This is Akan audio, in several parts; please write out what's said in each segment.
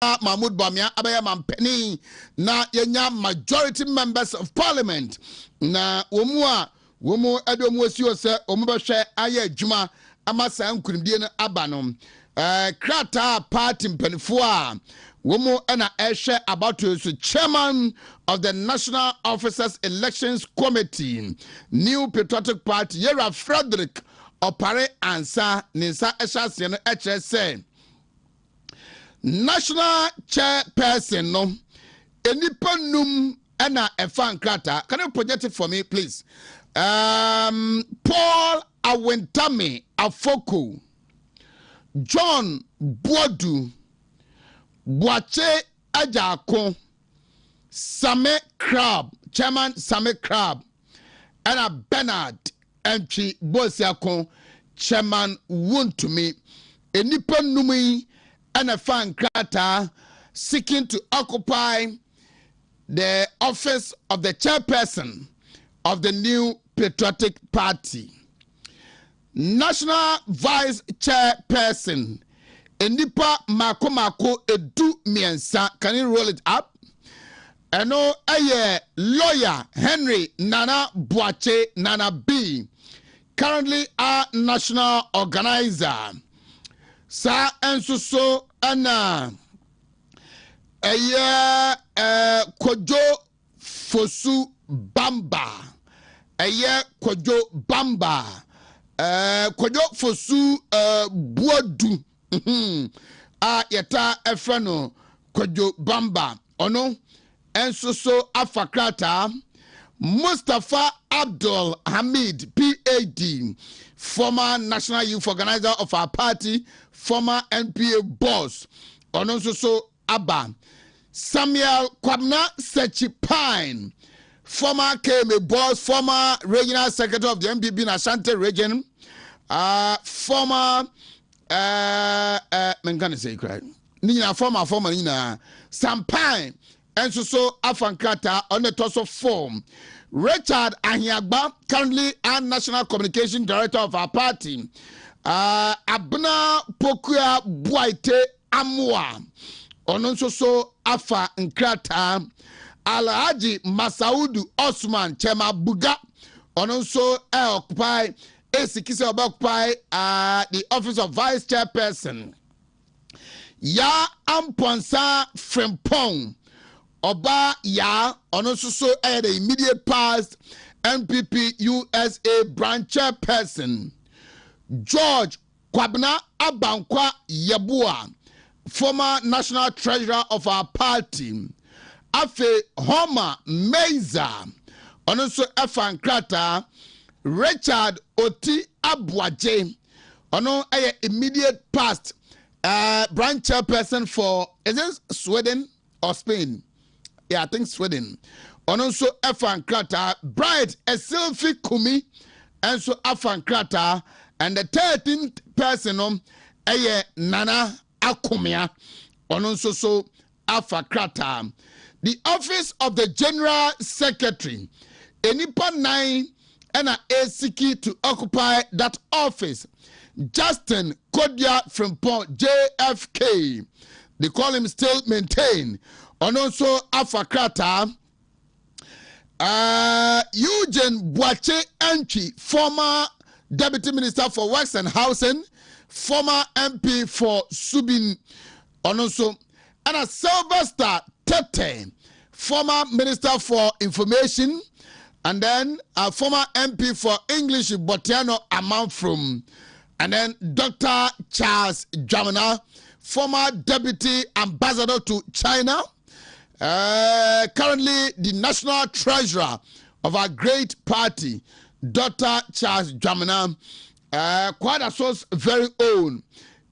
Mahmoud Bamia abaya mampeni na yenya majority members of parliament na womu edomu osio se omubehwe aye adwuma amasa nkurimdie no abanom krata party mpanifo a womu na ehwe about so chairman of the National Officers Elections Committee New Patriotic Party Yera Frederick Opare Ansa Nisa Eshase no eche say National Chairperson no enipa num na efa nkrata. Can you project it for me please? Paul Wontumi Afoko, John Boadu, Boache Ajako, Same Crab, Chairman Same Crab, and Bernard Entry Bosiakon, Chairman Wontumi, enipa numi and a fan crata seeking to occupy the office of the chairperson of the New Patriotic Party. National Vice Chairperson Enipa Mako Edu Miensa. Can you roll it up? And no, lawyer Henry Nana Boache Nana B, currently our national organizer. Sa ensuso ana Kojo Fosu Bamba Kojo Bamba Kojo Fosu Boadu yeta efrano Kojo Bamba ono ensuso afakrata Mustafa Abdul Hamid PAD, former National Youth Organizer of our party, former NPA boss, Ononsoso Abba. Samuel Kwabna Sechi Pine, former KMA boss, former regional secretary of the MPP in Ashanti region, former former Nina Sam Pine, and so Afankata on the torso form. Richard Ahiagba, currently our national communication director of our party. Abna Pokuya Buaite Amwa, Ononsoso Afa Nkrata, Alhaji Masaudu Osman Chema Buga, Ononso occupy Esikise occupy the office of vice chairperson. Ya Amponsa Frempong Oba ya Onosuso the immediate past NPP USA branch chairperson. George Kwabna Abankwa Yabua, former national treasurer of our party. Afe Homer Meza, Onoso Efankrata, Richard Oti Abuaje, Ono immediate past branch chairperson for, is this Sweden or Spain? Yeah, I think Sweden. Ononso Efankrata, Bright Esilfi Kumi, and so Afankrata, and the 13th person, Nana Akumia, Ononso so Afankrata. The office of the General Secretary, Enipa 9 and a ACK to occupy that office. Justin Kodia from JFK, they call him still maintained. And also Afakrata, Eugene Boache Entry, former Deputy Minister for Works and Housing, former MP for Subin, and also and Sylvester Tete, former Minister for Information, and then a former MP for English Botiano Amanfrum, and then Dr. Charles Jamina, former Deputy Ambassador to China. Currently the national treasurer of our great party, Dr. Charles Jamina, quite a source very own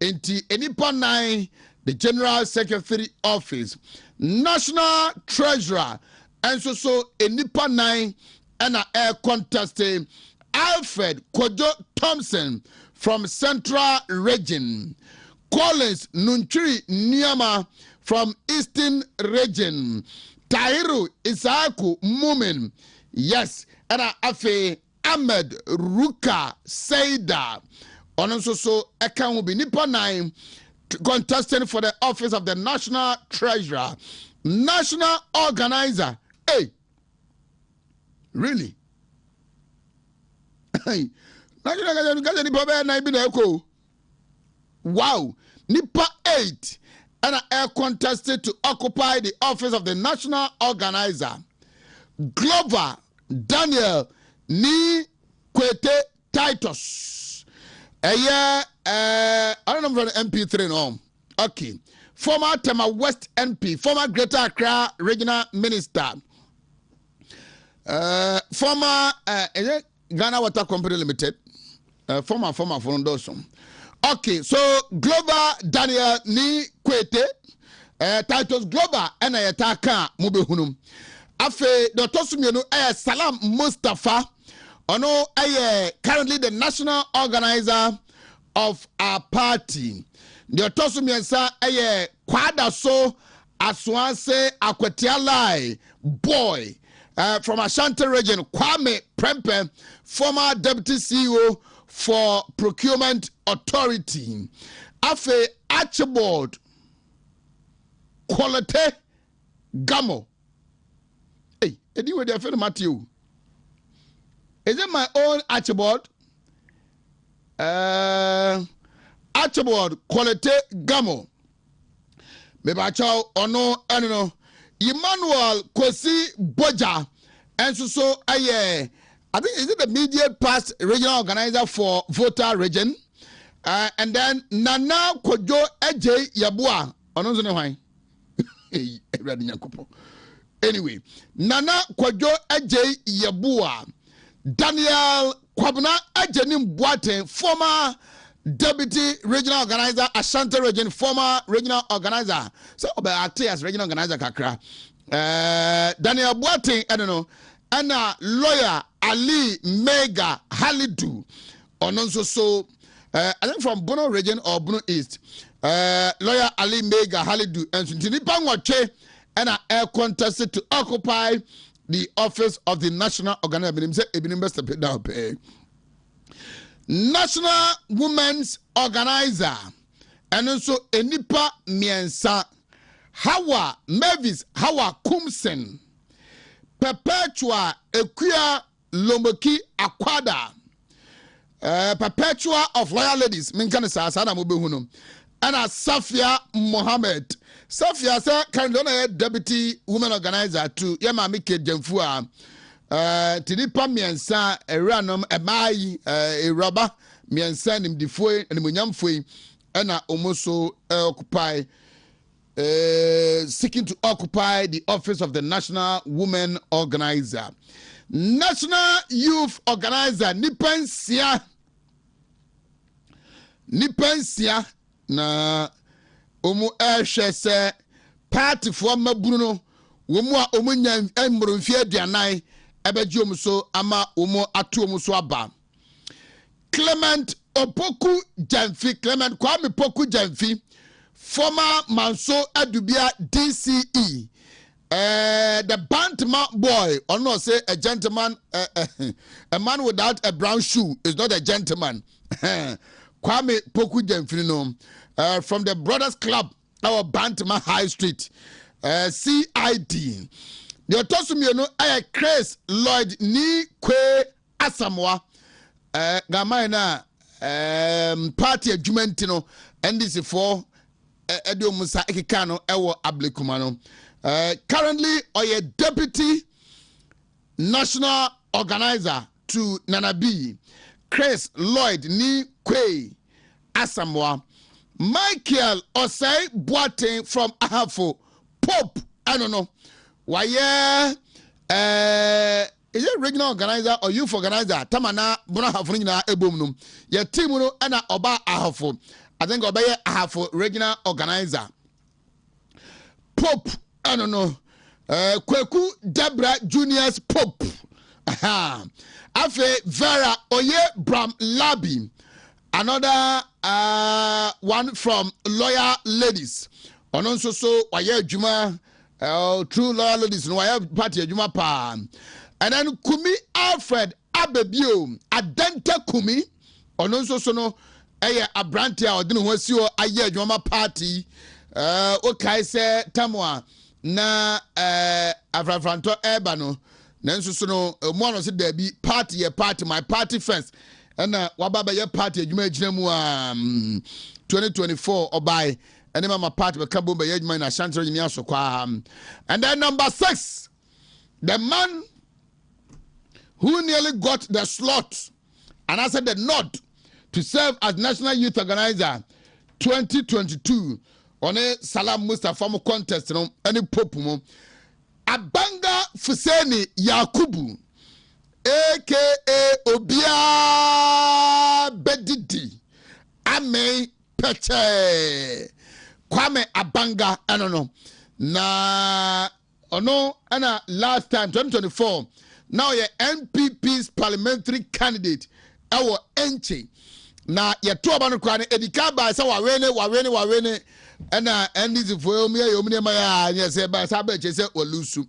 into Enipa 9, the General Secretary Office, National Treasurer, and so Enipa 9 and a air contesting Alfred Kojo Thompson from Central Region, Collins Nunchiri Nyama from Eastern Region, Tairu Isaaku Mumin, yes, and Afe Ahmed Ruka Seida, Ononsoso Ekan will be Nipa 9, contesting for the office of the National Treasurer, National Organizer. Hey, really? Hey, wow, Nipa 8 and I contested to occupy the office of the National Organizer. Glover Daniel Ni Kwete Titus. I don't know from MP3 no. Okay. Former Tema West MP, former Greater Accra Regional Minister. Former Ghana Water Company Limited. Former from those. Okay, so Glover Daniel Ni Kwete Titus Glover and I attack Mube Hunum. Afe Dr. Sumienu Salam Mustafa ono currently the national organizer of our party. Dr. Sumiensa kwada so aswanse akwetialai boy from Ashanti region, Kwame Prempeh, former deputy CEO for Procurement Authority. Afe Archibald Quality Gamo. Hey, anyway, they're feeling Matthew. Is it my own Archibald? Archibald Quality Gamo. Maybe I chow or no, I don't know. Emmanuel Kwesi Boja. And so I think is it the immediate past regional organizer for voter region. And then Nana Kojo Eje Yabua. Anyway, Nana Kojo Eje Yabua. Daniel Kwabna Ejenim Boate, former deputy regional organizer, Ashanti region, former regional organizer. So, as regional organizer Kakra. Daniel Boate, I don't know. And lawyer Ali Mega Halidu. So, I think from Bono region or Bono East. Lawyer Ali Mega Halidu. And Tinipanwache and I contested to occupy the office of the National Organizer. National Women's Organizer. And also Enipa Miensa. Hawa Mavis Hawa Kumsen. Perpetua Equia Lomoki Aquada. Perpetua of Loyal Ladies. Minkanisa Sana Mubihunum. And Safia Mohammed. Safia sa Kandona deputy women organizer to Yama Mike Jemfua. Tinipa miensa random mai rubber miensa nim difoi and munyamfoi and almost occupy seeking to occupy the office of the National Women Organizer. National Youth Organizer Nipensia na omu se party for mabruno womu a omunya emronfie aduanan ebeji omuso ama omu atu omuso aba. Clement Opoku Jamfi, Clement Kwame Poku Jamfi, former Manso Adubia DCE. The Bantama boy, or no say a gentleman, a man without a brown shoe is not a gentleman. Kwame Poku Jamfi no. From the Brothers Club, our Bantama High Street, CID. The Otosumi I Chris Lloyd Ni Kwe Asamoah, Gamaina, Party Jumentino, NDC 4, Edo Musa Ekikano, Ewo Ablekumano. Currently, a deputy national organizer to Nanabi, Chris Lloyd Ni Kwe Asamoah. Michael Osei Boateng from Ahafo, Pope, I don't know. Why, is it regional organizer or youth organizer? Tamana, Bona Hafrina, Ebumnum. Your team, and Oba Ahafo. I think Oba Ahafo, regional organizer. Pope, I don't know. Kweku Debra Junior's Pope. Afe Vera Oye Bram Labi. Another one from Loyal Ladies. And also so Waya Juma true Loyal Ladies no Waya Party Juma pa. And then Kumi Alfred Abebio Adente Kumi. And also so no abrante a odin ho si o aye adwuma party okay say tamwa na afrafranto eba no nanso so no mo no se da bi party my party first and wababa ye party adwuma agina mu 2024 obai and my party be kabo be adwuma na chantre ni aso kwa and then number 6 the man who nearly got the slot and I said the nod to serve as National Youth Organizer 2022 on a Salam Mustafa contest no any pope mo Abanga Fuseni Yakubu aka Obia Bedidi Ame Peche Kwame Abanga no na ono ana last time 2024 now your NPP's parliamentary candidate our Enche na yeto abano kwa edika ba say wawene na this for me yomne ma ya say ba say ba che say olusu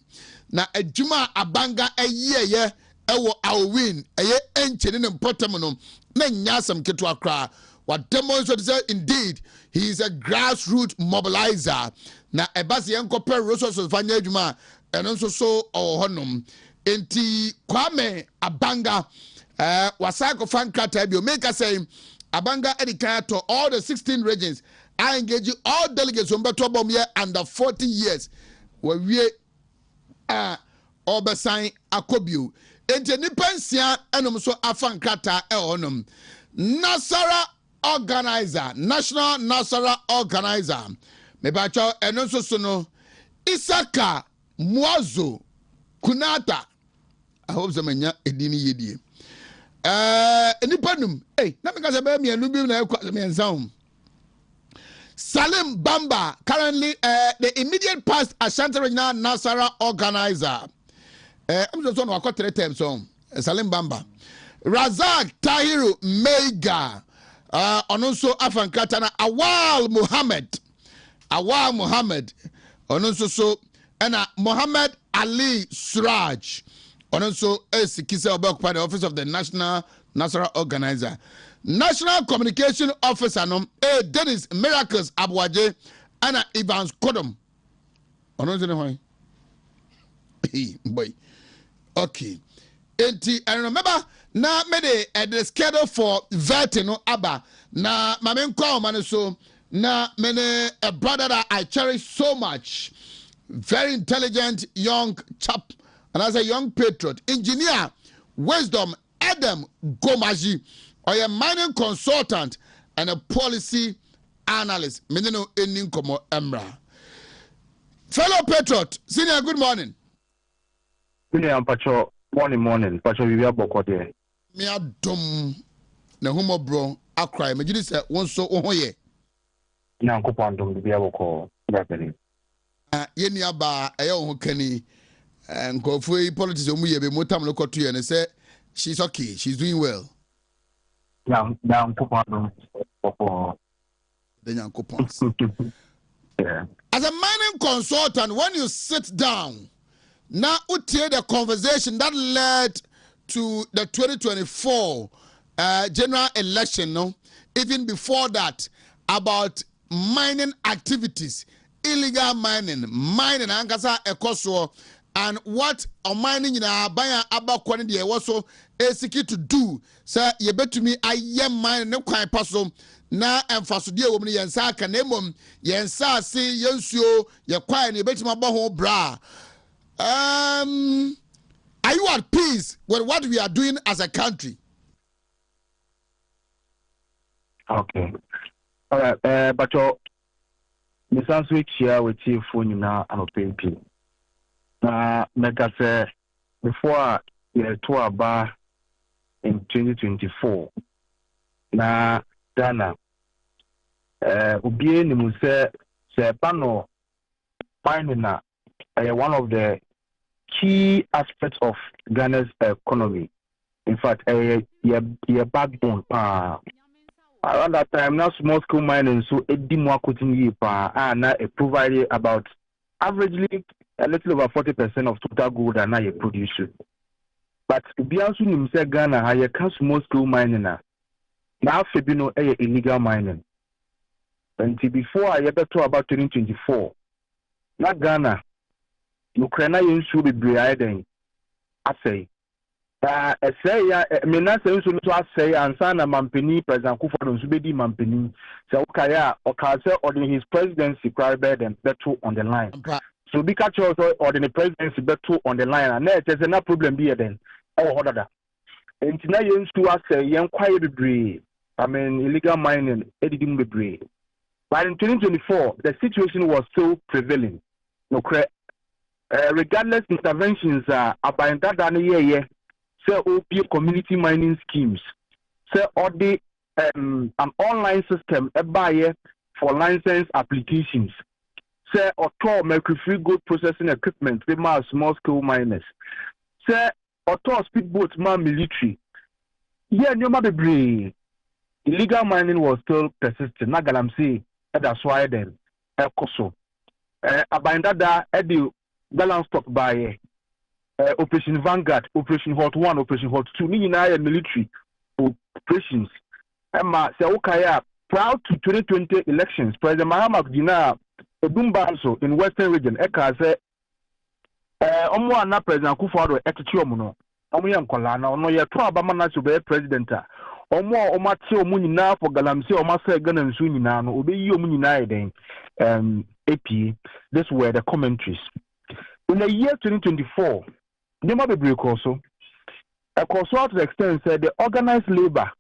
na adwuma abanga ayeye ewo awin eye Enche ne mpotam no na nyasam keto akra what demonstrate say indeed he is a grassroots mobilizer na ebase yenkope resources fanya adwuma eno so honom enti Kwame Abanga wasako fan krata bio make us say Abanga edika to all the 16 regions I engage all delegates on beto bom here under 40 years we obesan akobio enti ni pensia enom so afan krata honom Nasara organizer national Nasara organizer me ba cho eno so no Isaka Muazo Kunata I hope zamanya edini yedie nipanum na me ka say ba mianu bi na ekwa me nsan Salim Bamba currently the immediate past Ashanti Regional Nasara organizer I'm just on what 3 times on Salim Bamba Razak Tahiru Mega ononso afankata Awal Muhammad ononso so and Muhammad Ali Suraj ononso esikisa occupy the office of the National Nasara Organizer National Communication Officer no Dennis Miracles Abwaje and Evans Kodom ononso ne hoy boy okay and remember na me the schedule for vetting no aba na mamen kwa man so na me a brother that I cherish so much very intelligent young chap and as a young patriot engineer wisdom Adam Gomaji or a mining consultant and a policy analyst menino enin komo emra fellow patriot senior good morning William Pacho morning Pacho we are boko there me adom na humo bro akrai me gidi se won so wo hoye na nkopon dom bi aboko brabeli yeni aba eye wo kani nkofo politics omu ye be motam no koto ye ne say she's okay she's doing well na nkopon dom boko the nyankopon yeah. As a mining consultant when you sit down now utie the conversation that led to the 2024 general election, no? Even before that, about mining activities, illegal mining, angasa ekoso, and what a mining in a baya about quantity also seeking to do. Sir, you bet to me, I am mining no quite paso. Na emfasodia wo me yensa ka na emom yensa se yensuo ye kwai na betima bo bra are you at peace with what we are doing as a country? Okay. All right. But the sounds week here with you for you now and open. Like I said before, to bar in 2024. Na Dana. Ubie ni muse se pano finding one of the key aspects of Ghana's economy. In fact, your backbone. Around that time, now small scale mining, so a demo couldn't now provided about averagely a little over 40% of total gold and now you produce. But to be also in Ghana, how you can small scale mining. Now Febino illegal mining. And before I ever talk about 2024, not Ghana, Ukraine should be breathing. I say. I say, I mean, I say, and Sana Mampini, President Kufuor, Zubedi Mampini, so Okaya, Okase, or his presidency, Crabed and Beto on the line. So be catch also, or the presidency, Beto on the line, and there's no problem here then. Oh, hold on. And now you used to say, young quiet breed. I mean, illegal mining, editing the breed. But in 2024, the situation was still prevailing. No, regardless interventions are about that say open community mining schemes. Say all the an online system a buyer for license applications. Say auto mercury-free gold processing equipment with my small scale miners. Say auto speedboats man military. Yeah, no matter the illegal mining was still persistent. Nagalamsi. That's why then, also, Abandada at the balance stock by Operation Vanguard, Operation Hot 1, Operation Hot 2, military operations. Emma Saukaya, proud to 2020 elections, President Mahamak Dina, Ebumbanso in Western region, Eka said, Omwana President Kufuor, Ekitiomuno, Omian Kolana, no ya Abamana to be president. Omo omati omunina for galamse omase Ghana nsu na no obeyi omunina den AP. This were the commentaries. In the year 2024, Nema Bebre also to the extent said the organized labor,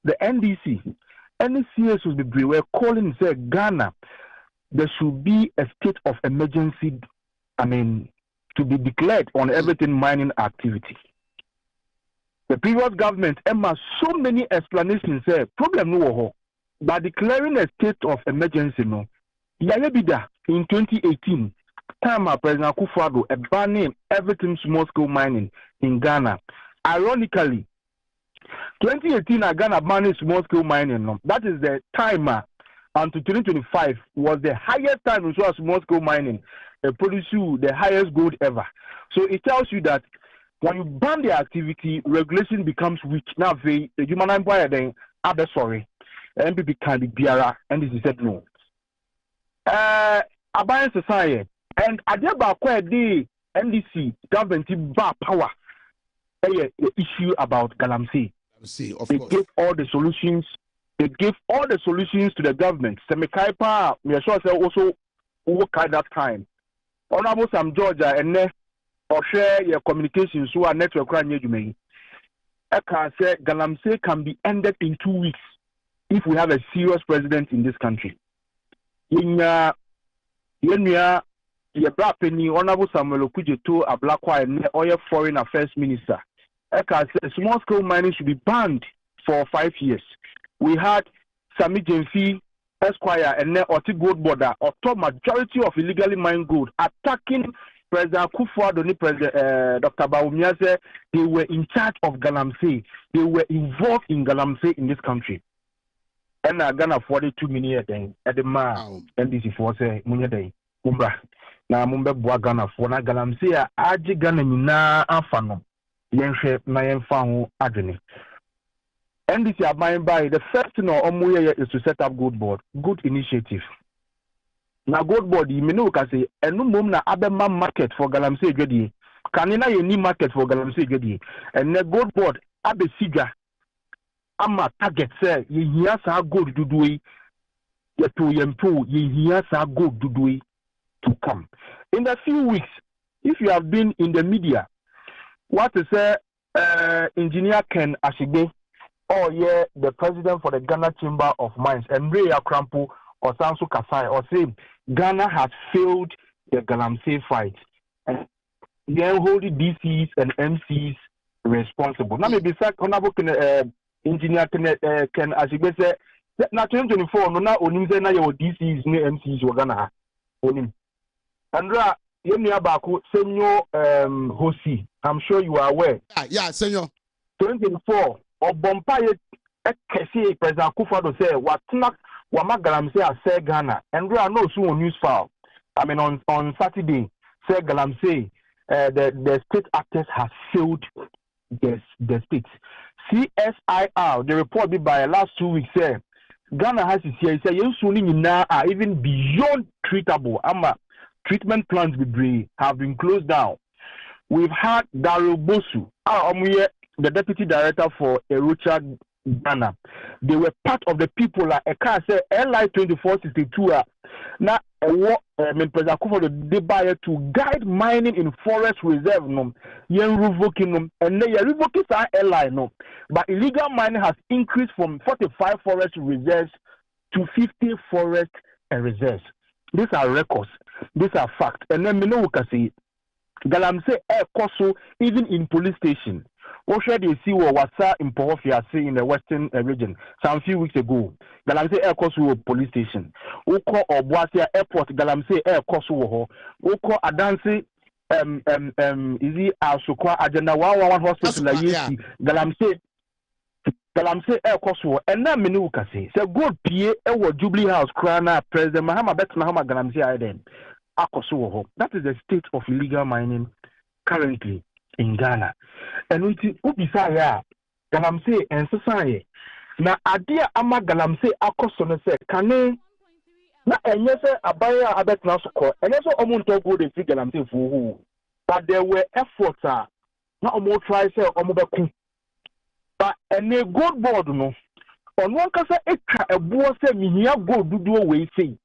the NDC, any CSOs Bebre were calling said Ghana there should be a state of emergency, I mean, to be declared on everything mining activity. The previous government, Emma, so many explanations say problem no, by declaring a state of emergency no. Yayebida in 2018, time President Kufuor banning everything small scale mining in Ghana. Ironically, 2018 Ghana banning small scale mining. No. That is the time until 2025 was the highest time we saw small scale mining produce the highest gold ever. So it tells you that when you ban the activity, regulation becomes weak. Now, the human empire then, sorry, MPP can be BRA, and this is said no. Abandon society, and Adeba quite the NDC government bar power. The issue about Galamsey. They gave all the solutions. They gave all the solutions to the government. Semekaipa, me sure also work at that time. Honorable Sam Georgia and or share your communications through our network right near you. I can say Galamsey can be ended in 2 weeks if we have a serious president in this country. In your black penny, Honorable Samuel Okujeto, a black white or your foreign affairs minister. I can say small scale mining should be banned for 5 years. We had Sami Jenfi, Esquire, and Oti Gold Border, or top majority of illegally mined gold, attacking President Kufuor, Dr. Bawumia, they were in charge of Galamsey. They were involved in Galamsey in this country. And Ghana 42 million then at the NDC for say Munya Day. Umbra. Na Mumba Bua Ghana for na Galamsey Aji Ghana Mina Afano. Yenshe Nayen Fangu Adini. NDC are buying by the first thing Omuye is to set up Gold Board. Good initiative. Na Gold Board, you may know, say, and no mum na abema market for Galamsey Jodi. Kanina ye market for Galamsey Jodi. And the Gold Board, abe siga. Ama target say, ye hiya sa gold dudui. Ye to yempo, ye hiya sa gold dudui to come. In a few weeks, if you have been in the media, what to say, Engineer Ken Ashigbe, or yeah, the president for the Ghana Chamber of Mines, and Ray Akrampo, or Sansu Kasai, or say Ghana has failed the Galamsey fight, and then hold the DCs and MCs responsible. Now maybe honorable engineer can Ashigbe say na 2024 no na onimze na your DCs ne MCs were Ghana onim. Andra yemi abako senyo Hosi, I'm sure you are aware. Yeah, senyo. 2024 or Bompaye Kesi President Kufuor say what not Wama Galamsey say Ghana, and we are no soon news file. I mean on Saturday, say Galamsey, the state actors has failed the state. CSIR, the report be by last 2 weeks say Ghana has this year say now are even beyond treatable. Treatment plants have been closed down. We've had Daryl Bosu, the deputy director for Erucha Ghana. They were part of the people like a car say LI 2462. Now, President Akufo they buy to guide mining in forest reserve yen revoking and they are revoking our LI but illegal mining has increased from 45 forest reserves to 50 forest reserves. These are records. These are facts. And then we know we can see Galamsey air coso even in police station. What should they see what was in Pohofia in the western region some few weeks ago? Galamsey air coso police station. Oko Obuasia airport Galamsey air coso. Oko Adansi is he Asukwa agenda 111 hospital la yesi Galamsey air coso and na menu ka say good pie e wo Jubilee House krana President Mahama betna Mahama Galamsey aiden akoso. That is the state of illegal mining currently in Ghana. And we ubisa ya Galamsey and society. Na adia ama Galamsey akoso no say kane na enye se abaya abetna soko enye so omonto go dey fi Galamsey fu but there were efforts na omo try say omo beku but ene gold board no on one kasa etwa ebo say mihia gold dudu we say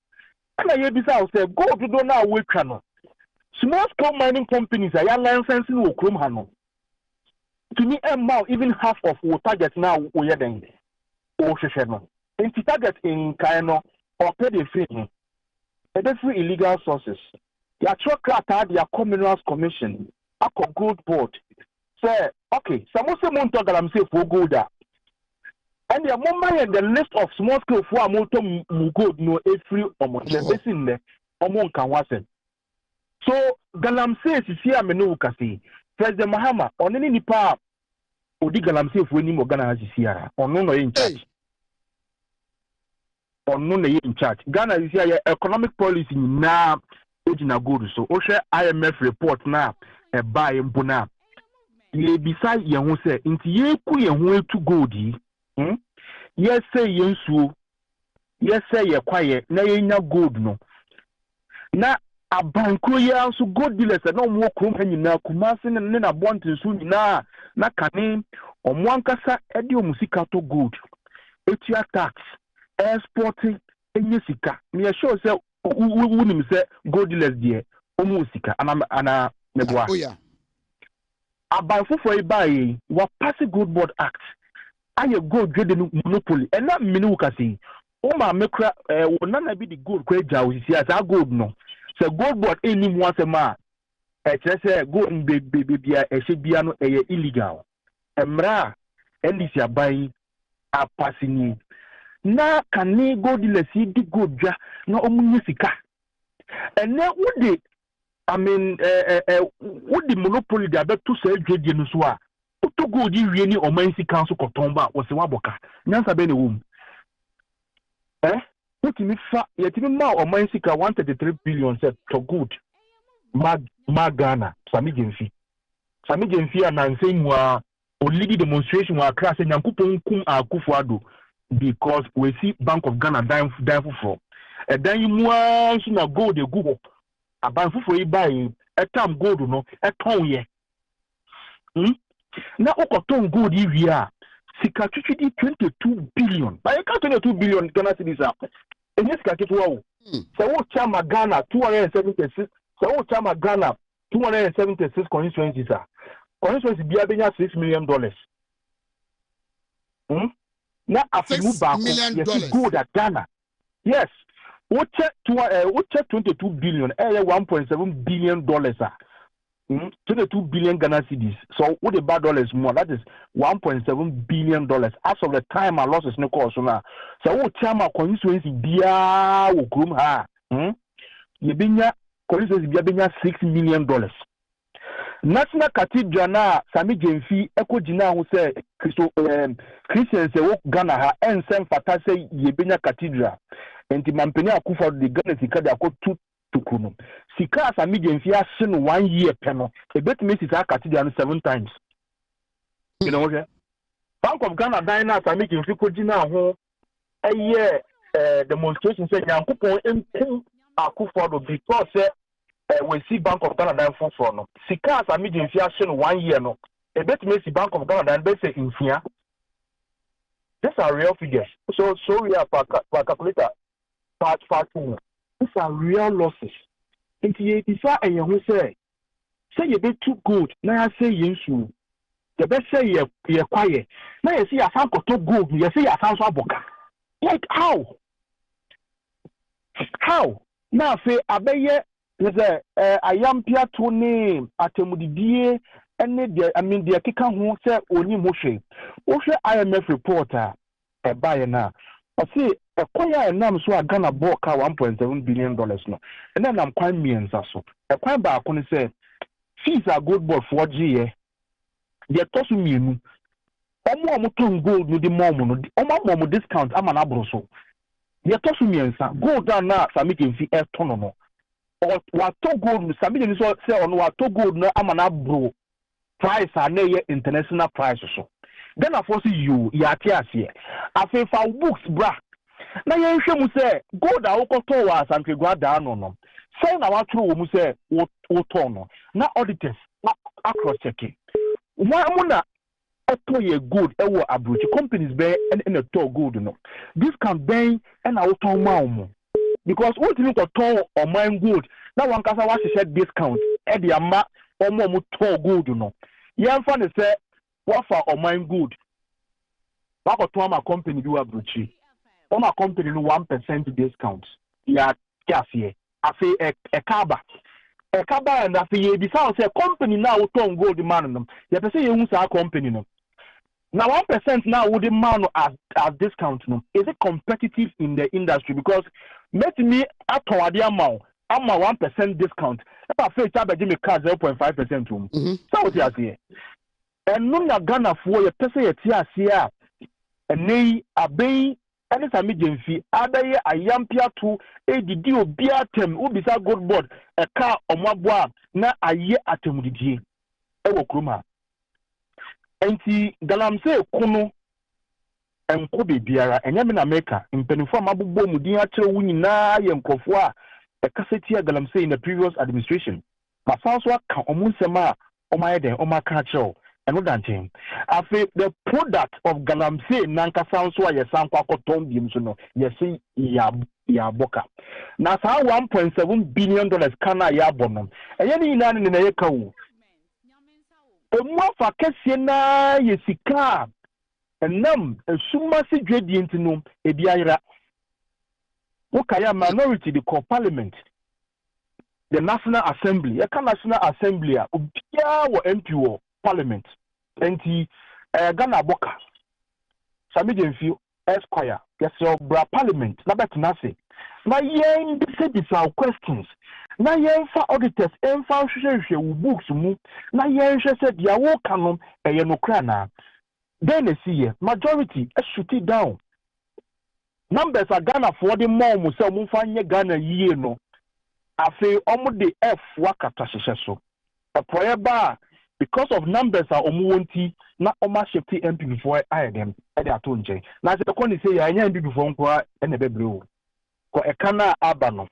na ye bisa say gold dudu na we twa no small scale mining companies are license in Okrom Hano. To me, even half of our target now we are then. In target in Kaino or pay the fee. And that's free illegal sources. The actual had their Commonwealth Commission, a gold board. Say, okay, some monto Galamsey for gold. And the moment and the list of small scale for a motor gold no free almost the basin there, among Kawasen. So Galamsey is here menu kasi President Mahama on any nipa odi Galamsey for any Ghana has here on no in charge on no in charge Ghana is here economic policy na ojina good so o share IMF report na e buy mbona ye beside ye ho say nti ye ku ye ho etu gold yes say ye nsuo yes say ye kwaye na ye nya gold no na abanko ya also gold dealers na omo krom hanyina kumase ne na bontin so nyina na kane omo ankasa ede omusika to gold etia tax exporting enye sika me sure say wunim say gold dealers there omo sika ana meboa abanfo for ibai wa pass gold board act aye gold trading monopoly and na mini ukasi o ma mekra wona na bi the gold kwa ja osisi as gold no. So gold board any more ma say go in baby bia no illegal. Emra endisi abai a passing na kane gold dealers di gold ja na omunye sika. And then would the monopoly da to sell trade no so a to gold di wie ni o man sika so kotomba wo se waboka. Nyansa be ne wom. Yetimi ma o man sika 133 billion said to good Ghana Sami Gemfi ananse mu a lead demonstration wa class nyankopon kum Akufo-Addo because we see Bank of Ghana dying for and then you mu so na gold dey go abanfo for buy etam gold no eton ye na okoton gold yi a sika twitwidi 22 billion by 22 billion Ghana cedis and yes, so what chama Ghana 276. So what chama Ghana 276 constituencies are. Constituency be $6 million. Now after $6 million good at Ghana. Yes. What check 22 billion, 1.7 billion dollars are. 22 billion Ghana cedis. So what the bad dollars more? That is $1.7 billion. As of the time, our losses no cost now. So what chama constituency bia wo krum ha? Ye binya constituency bia $6 million. National Cathedral na Sami Gemfi eko jina ho say Christians wo Ghana ha ensem fata say ye binya cathedral. Enti mampeni Akufo-Addo de Ghana sika de akotu tukuno. Sika Sami Gemfi asin 1 year peno. E bet me sika cathedral 7 times. You know okay? Bank of Ghana Dina Samik in Fikojina ho a year demonstration said Yankupon in Akufo because we see Bank of Ghana Dine for no. Sika Samik in Fiashin 1 year no. A bet me see Bank of Ghana Dine base in Fia. These are real figures. So we are per calculator part 2. These are real losses. Into ye decide and you say you be too good. Now I say yes you. The best say you're quiet. Now you see a sound too good. You see a sound so boka. Like how? How? Now say I bet ye there's a young Pia to name at a mudie and the kika who say only Moshe. Moshe IMF reporter a buyer now. I see a quiet name so I gonna book $1.7 billion no. And then I'm quite millions also. A quite back when say fees are good boy for G. They toss me. Omo gold no the mom omo discount am an abroso. They toss me gold down now submitting fee a ton no. Or what to gold submitting so say on what to gold no am an abro price are near international price so. Then I force you here. I feel for books bra. Now you should say gold a okoto was and go down no. Say na what true mu say what no. Now auditors across checking. Why muna otoye good ewo abroach companies be and a to good no. This can be and auto maumo. Because what you to to or mine good. Now one kasa what she said discount e the ama omo mu to good no. Yan fa ne say what for or mine good. What to my company do abroach. On my company no 1% discount. Ya here. I say a kaba. A kaba and I say besides a company now to gold demand them. You say you use our company no. Now 1% now would demand as discount no. Is it competitive in the industry? Because let me at the amount. I'm a 1% discount. If I say charge me car 0.5% room. So what you say? And no na Ghana for your person here. And nay abey and it's a medium fee. Abe a yampia to a didio biatem ubisa good board a car or mabwa na a year atem didi. Ewo kruma. Enti galam se kono and kobe biara and yamin America in penifo mabubo mudia che wini na yenkofwa a cassetia galam say in the previous administration. Masanswa kan omunsema omayede omakacho. And I feel the product of Galamsey Nanka sounds why you sound quite tombium so no. You see ya boka. Now $1.7 billion kana ya bonum. And any nan in a cow. A more for Cassiana Yesika and num a sumasi gradient no a biara. Okaya minority the core parliament. The National Assembly, a National Assembly, Ubia or MPO. Parliament. And Ghana Boka. Sami feel Esquire. Yes, your bra Parliament. Na bet nasi. Na yen these are questions. Na yen for auditors and for share books mu. Na yen said ya wo canon e yenokrana. Then they see majority shoot it down. Numbers are Ghana for the more mu se mu fanye Ghana ye no. Afi omo the F wakata so. A prayer bar because of numbers are omuwonti na oma shifty MP before I them e dey atonje na se ko ni say ya nya MP before nko e na bebre ko e kana aba no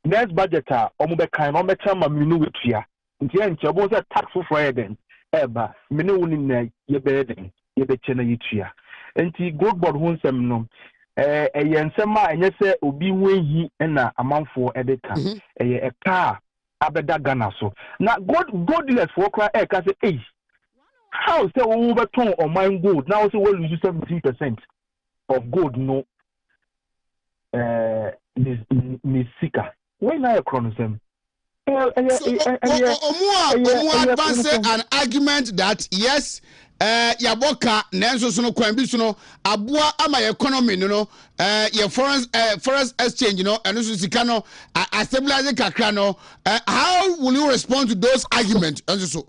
next budget a omu be kan no me chama minu wetua nti e nche bo say tax for eden eba minu woni na ye be eden ye be che na yitua nti gold board ho nsem no ye nsem a enye se obi wenyi na amanfo e dey ka e ka abeda Ghana so now godless for cry can say hey how say we beton on mine gold now say we lose 17% of gold no Misika when I chronism Omu advance an argument that yes yaboka nenso so no kwan bi so no aboa ama economy no your foreign exchange no eno so sika no a stabilize kakra no how will you respond to those arguments so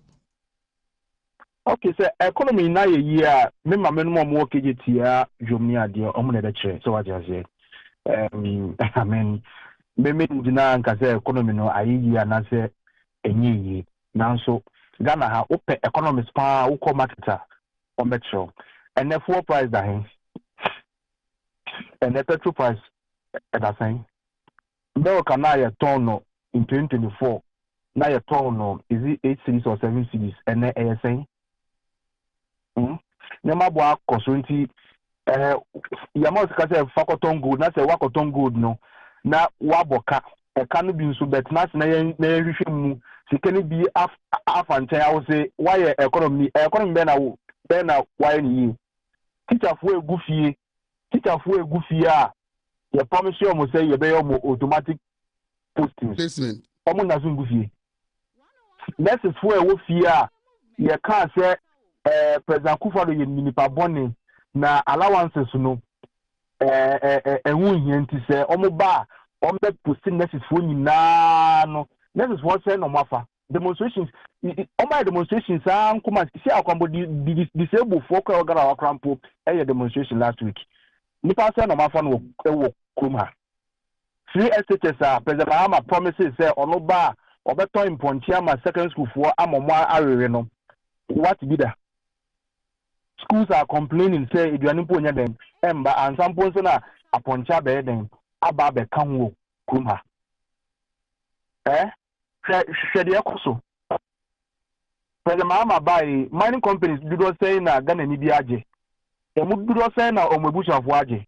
okay so economy na ye year me ma no mo kejetia dwomni ade omo na de kire so what you say I mean me dina nka say economy no ayi na say enyi nanso Ghana ha open economics pa uko marketer o metro and the fuel price that and the petrol price at the same. Now can I turn in 2024? Now you turn is it 8 cities or 7 cities and then ASA? Nema bwa kosunti yamos ka say fakoton good na say wakoton good no na waboka e kan bi nso bet na se na yehwe mu sikeni bi afanche I will say why economy be na why ni teacher fu egu fie a ye promise you mo say ye be yo automatic posting placement omo na so egu fie nurses fu e wo fie a ye ka say President Kufado ye minipa boni na allowances no ehun yen ti se omo ba omo posting nurses fu nyina no nurses fu say no mafa demonstrations omo demonstrations an kuma see akwambo disabled folk ogara akrampo demonstration last week nipa say no mafa no wo kuma free SHS President Mahama promises say ono ba obeto imponchi ama secondary school fu amomo arere no what be that schools are complaining say eduanimpo nya dem emba and some point na aponcha be dem aba be kanwo kuma shede yakoso President Mahama buy mining companies do not say na Ghana ni bi age emu do not say na omebusafo age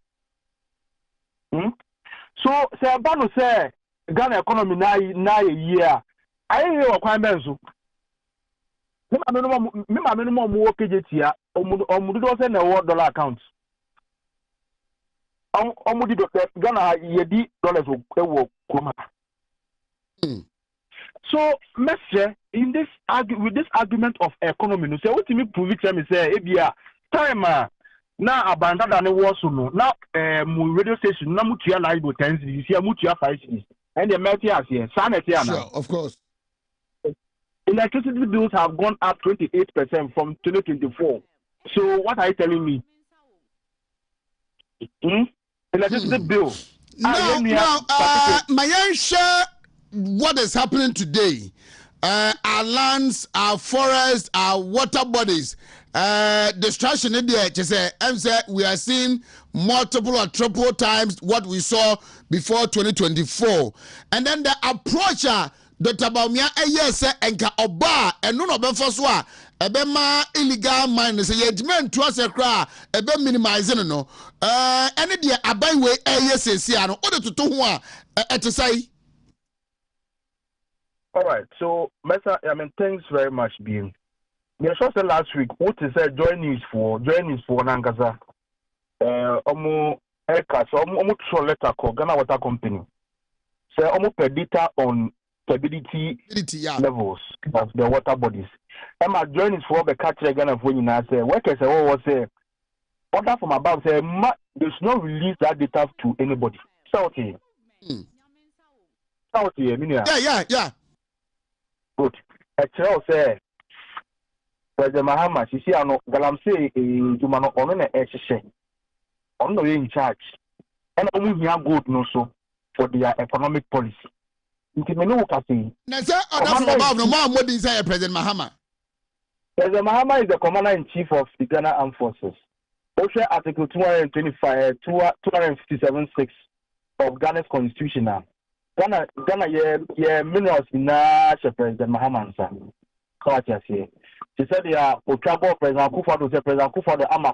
so say banu say Ghana economy na year ayi we kwan benzo me ma me no mo wo kejetia omudu do say na wo dollar account omudi do Ghana yedi dollars wo kuma so message in this with this argument of economy no say what me prove it me say ebia time na abanda da ne wo so no na mu radio station na mutua live 10 cities here mutua 5 cities and the multi as here sanity ana sure of course. Electricity bills have gone up 28% from 2024. So what are you telling me? Electricity bill. Now, my share what is happening today. Our lands, our forests, our water bodies, destruction in there. We are seeing multiple or triple times what we saw before 2024. And then the approach Dr. Baumia yes enka oba eno no be foso a ebe ma illegal mine say yedmen to us kra ebe minimize no ene de aban we sesi ano o de toto ho a etesai. All right, so thanks very much being me sure say last week what is join news for Nankasa omo eka so omo throw letter call Ghana Water Company say omo predictor on stability levels of the water bodies. Emma join is for the catcher Ghana for you now say workers say what was say order from above say they should not release that data to anybody. South here, yeah. Good. A child say President Mahama, she see ano galamse jumano ono na ehye ono in charge and omu hia good no so for their economic policy. Na say order from above no more modern say President Mahama. President Mahama is the commander-in-chief of the Ghana Armed Forces. Also Article 257(6) of Ghana's constitution now. Ghana ye minerals na President Mahama nsa. Kawacha say. She said they are Otrabo President Kufado say President Kufado ama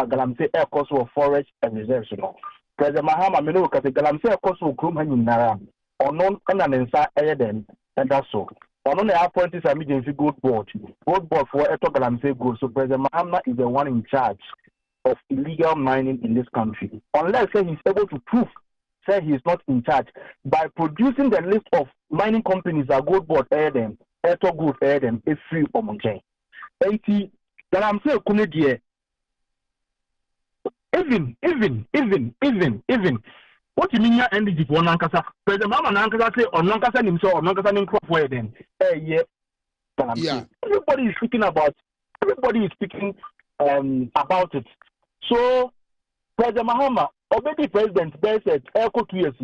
galamse air cost of forest and reserves no. President Mahama meno ka galamse air cost of krum hanyinara. Onon kana nensa eyeden and that's so. Onon the appointees are meeting gold board for eto galamse gold. So President Mahama is the one in charge of illegal mining in this country. Unless he is able to prove say he is not in charge by producing the list of mining companies that gold board eyeden eto gold eyeden is free omonje. 80 galamse kune die even what you mean energy for Nankasa? President Mama Nankasa say or Nankasa himself or Nankasa Ninkrop then. Yeah. Everybody is speaking about it. So President Mahama, already President said Echo 2 years,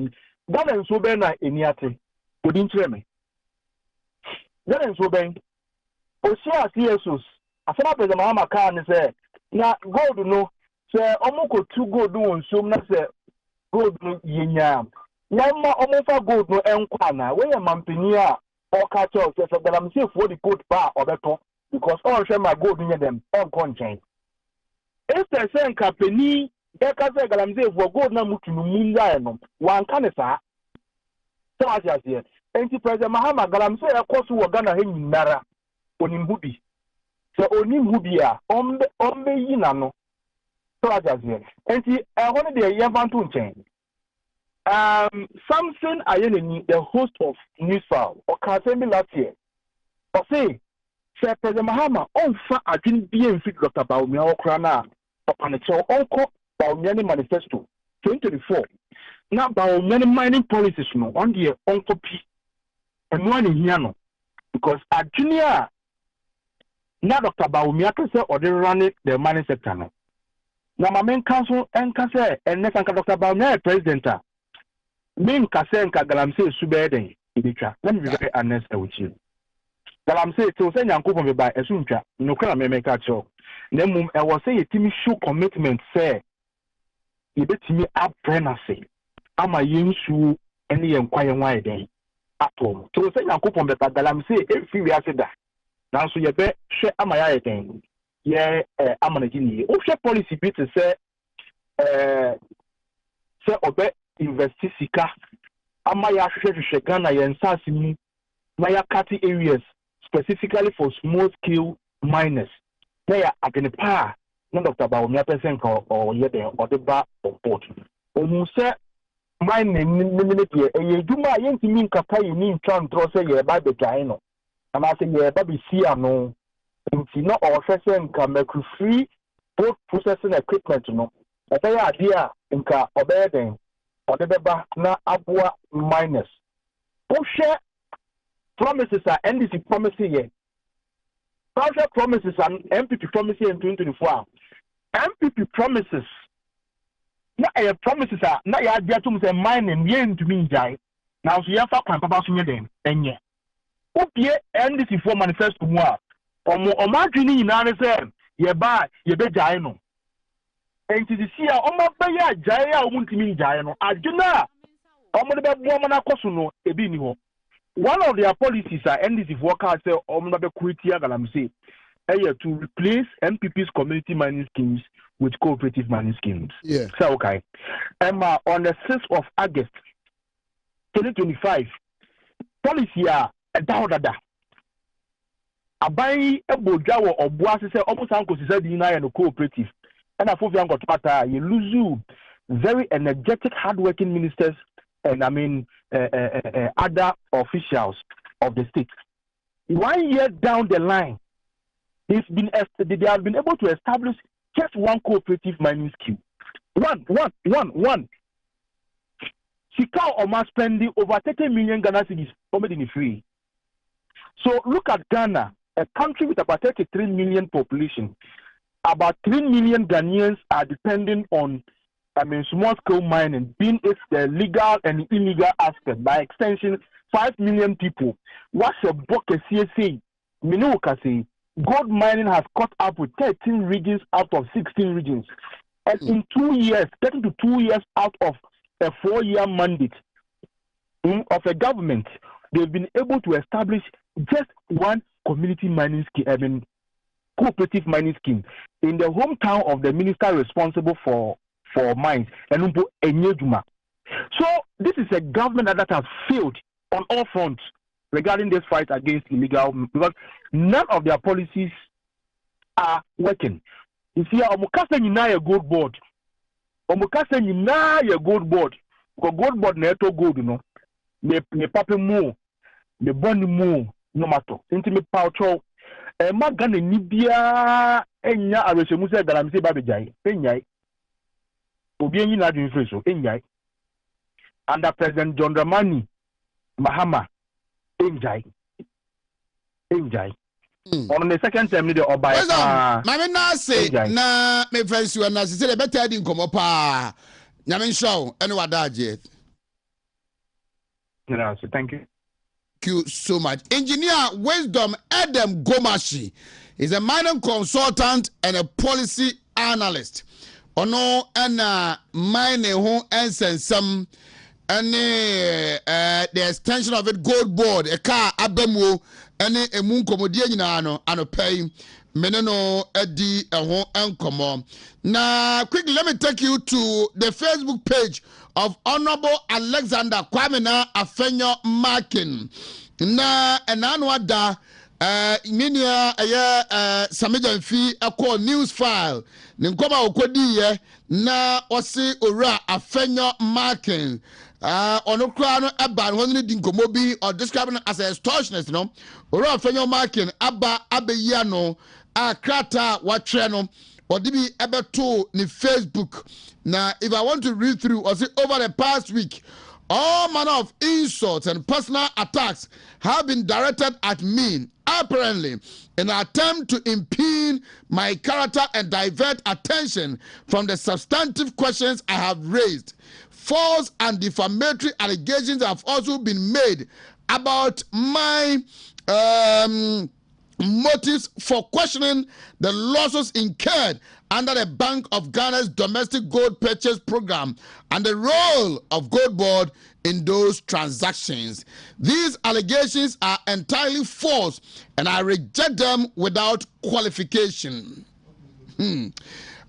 Ghana and Sobena Eniate, couldn't hear me. Ghana and Soben, Osia CSOs, as far as President Mahama can say na gold no say omoko two gold won so na say gold no yenya nyama omofa gold no enkwa na we mampani a o ka cho say galamsey for the gold bar obeto because all share my gold near them on conchain if they say company they ka say galamsey for gold na mutu no munja no wan ka ne sa so as here enti president Mahama galamsey ekoso wo Ghana he nyinara onimhubi so onimhubi a ombe yina no so as here enti ehone de yevanto nchen Samson Ayeneni, the host of Newsfile, or Kasemi last year, or say, Sir President Mahama, on fa I didn't be in fit Dr. Baumia Okrana, upon a show, Uncle Baumiani Manifesto 2024. Now, Baumiani mining policies no on the Uncle P. And one in Yano, because at junior, now Dr. Baumia can say, or they run it, the mining sector. Now, my main council and can say, and next Dr. Baumia president. Main Kasenka Galamsey Subeden, Ibicha. Let me be very honest with you. Galamsey to send Yanko from by Esuncha, no crime may make a show. Then I was saying a team show commitment, say, you bet me up pregnancy. I'm a young shoe any inquiry why then at home. To send Yanko from the Galamsey, if you are said that. Now, so you bet, share am I again. Yeah, I'm an engineer. Offshore policy bit to say, obey. Investi sika amaya hwehwehwe Ghana yensase mu na ya cutting areas specifically for small scale miners na ya agnepa na Dr. Baumia person ka o ye den o de ba on board omu se mining ni de e dwuma yentimi nkapa yi ni ntwa ntro se ye ba be dwan no ama se ye ba be si ano nti na o hwese nka make free both processing equipment no e be ya ade a nka obeden or the beba na abua minus. Share promises are NDC promises here. Share promises and MPP promises in 2024. MPP promises. Na promises are na ya dia tum say mining yen to me jai. Now so ya fa kwan papa so nye den enye. Opie NDC for manifesto mu a omo adwini nyina ne say ye ba ye be jai no. And to see a Omabaya Jaya Wontumi Jayano, Aduna, Omaba Womana Kosuno, Ebiniho. One of their policies are NDC workers say Omabe Kuritia Galamsey, to replace MPP's community mining schemes with cooperative mining schemes. Yeah. So, okay. On the 6th of August 2025, policy are a dawdada. Abai Ebojawo or Boasi say almost Uncle Cesar and cooperative. And I thought you lose very energetic, hardworking ministers and other officials of the state. 1 year down the line, they have been able to establish just one cooperative mining scheme. One. Sikao Oma spending over 30 million Ghana cedis already free. So look at Ghana, a country with about 33 million population. About 3 million Ghanaians are depending on, small-scale mining, being it the legal and illegal aspect. By extension, 5 million people. What's your book a CSA? Minukasi, gold mining has caught up with 13 regions out of 16 regions. And in 2 years, getting to 2 years out of a 4-year mandate of a government, they've been able to establish just one community mining scheme, cooperative mining scheme in the hometown of the minister responsible for mines, Enumpo Enyejuma. So this is a government that has failed on all fronts regarding this fight against illegal, because none of their policies are working. You see, Omukase nyina a gold board. Omukase nyina a gold board. Because gold board na eto gold no. Me pape mo, me bond mo no matter. Inti me paucho. Magana nibia enya areshemu se Galamsey babejai. Enyai. Obi enyi na adwin freso. Enyai. Under President John Dramani Mahama. Enjai. On the second term, the Obay. Mama na say na me friends you na say better di nkomo pa. Nyame show ene wadaje. Thank you. Thank you so much. Engineer Wisdom Adam Gomashi is a mining consultant and a policy analyst. Ono ena mine ho ensensam ene the extension of it gold board a car abemu ene emu nkomodie nyina no anopay meneno edi ho enkomo. Na quickly let me take you to the Facebook page of Honorable Alexander Kwamena Afenyo Markin. Na enanwada minia Samijan fi a news file ninkoma okodi na osi ora Afenyo Markin onokra no aba no ni dinkomo bi or describing as a extortionist no ora Afenyo Markin aba abeya no akrata watre no odibi ebeto ni Facebook. Now if I want to read through or see over the past week, all manner of insults and personal attacks have been directed at me, apparently in an attempt to impede my character and divert attention from the substantive questions I have raised. False and defamatory allegations have also been made about my motives for questioning the losses incurred under the Bank of Ghana's domestic gold purchase program and the role of Gold Board in those transactions. These allegations are entirely false and I reject them without qualification.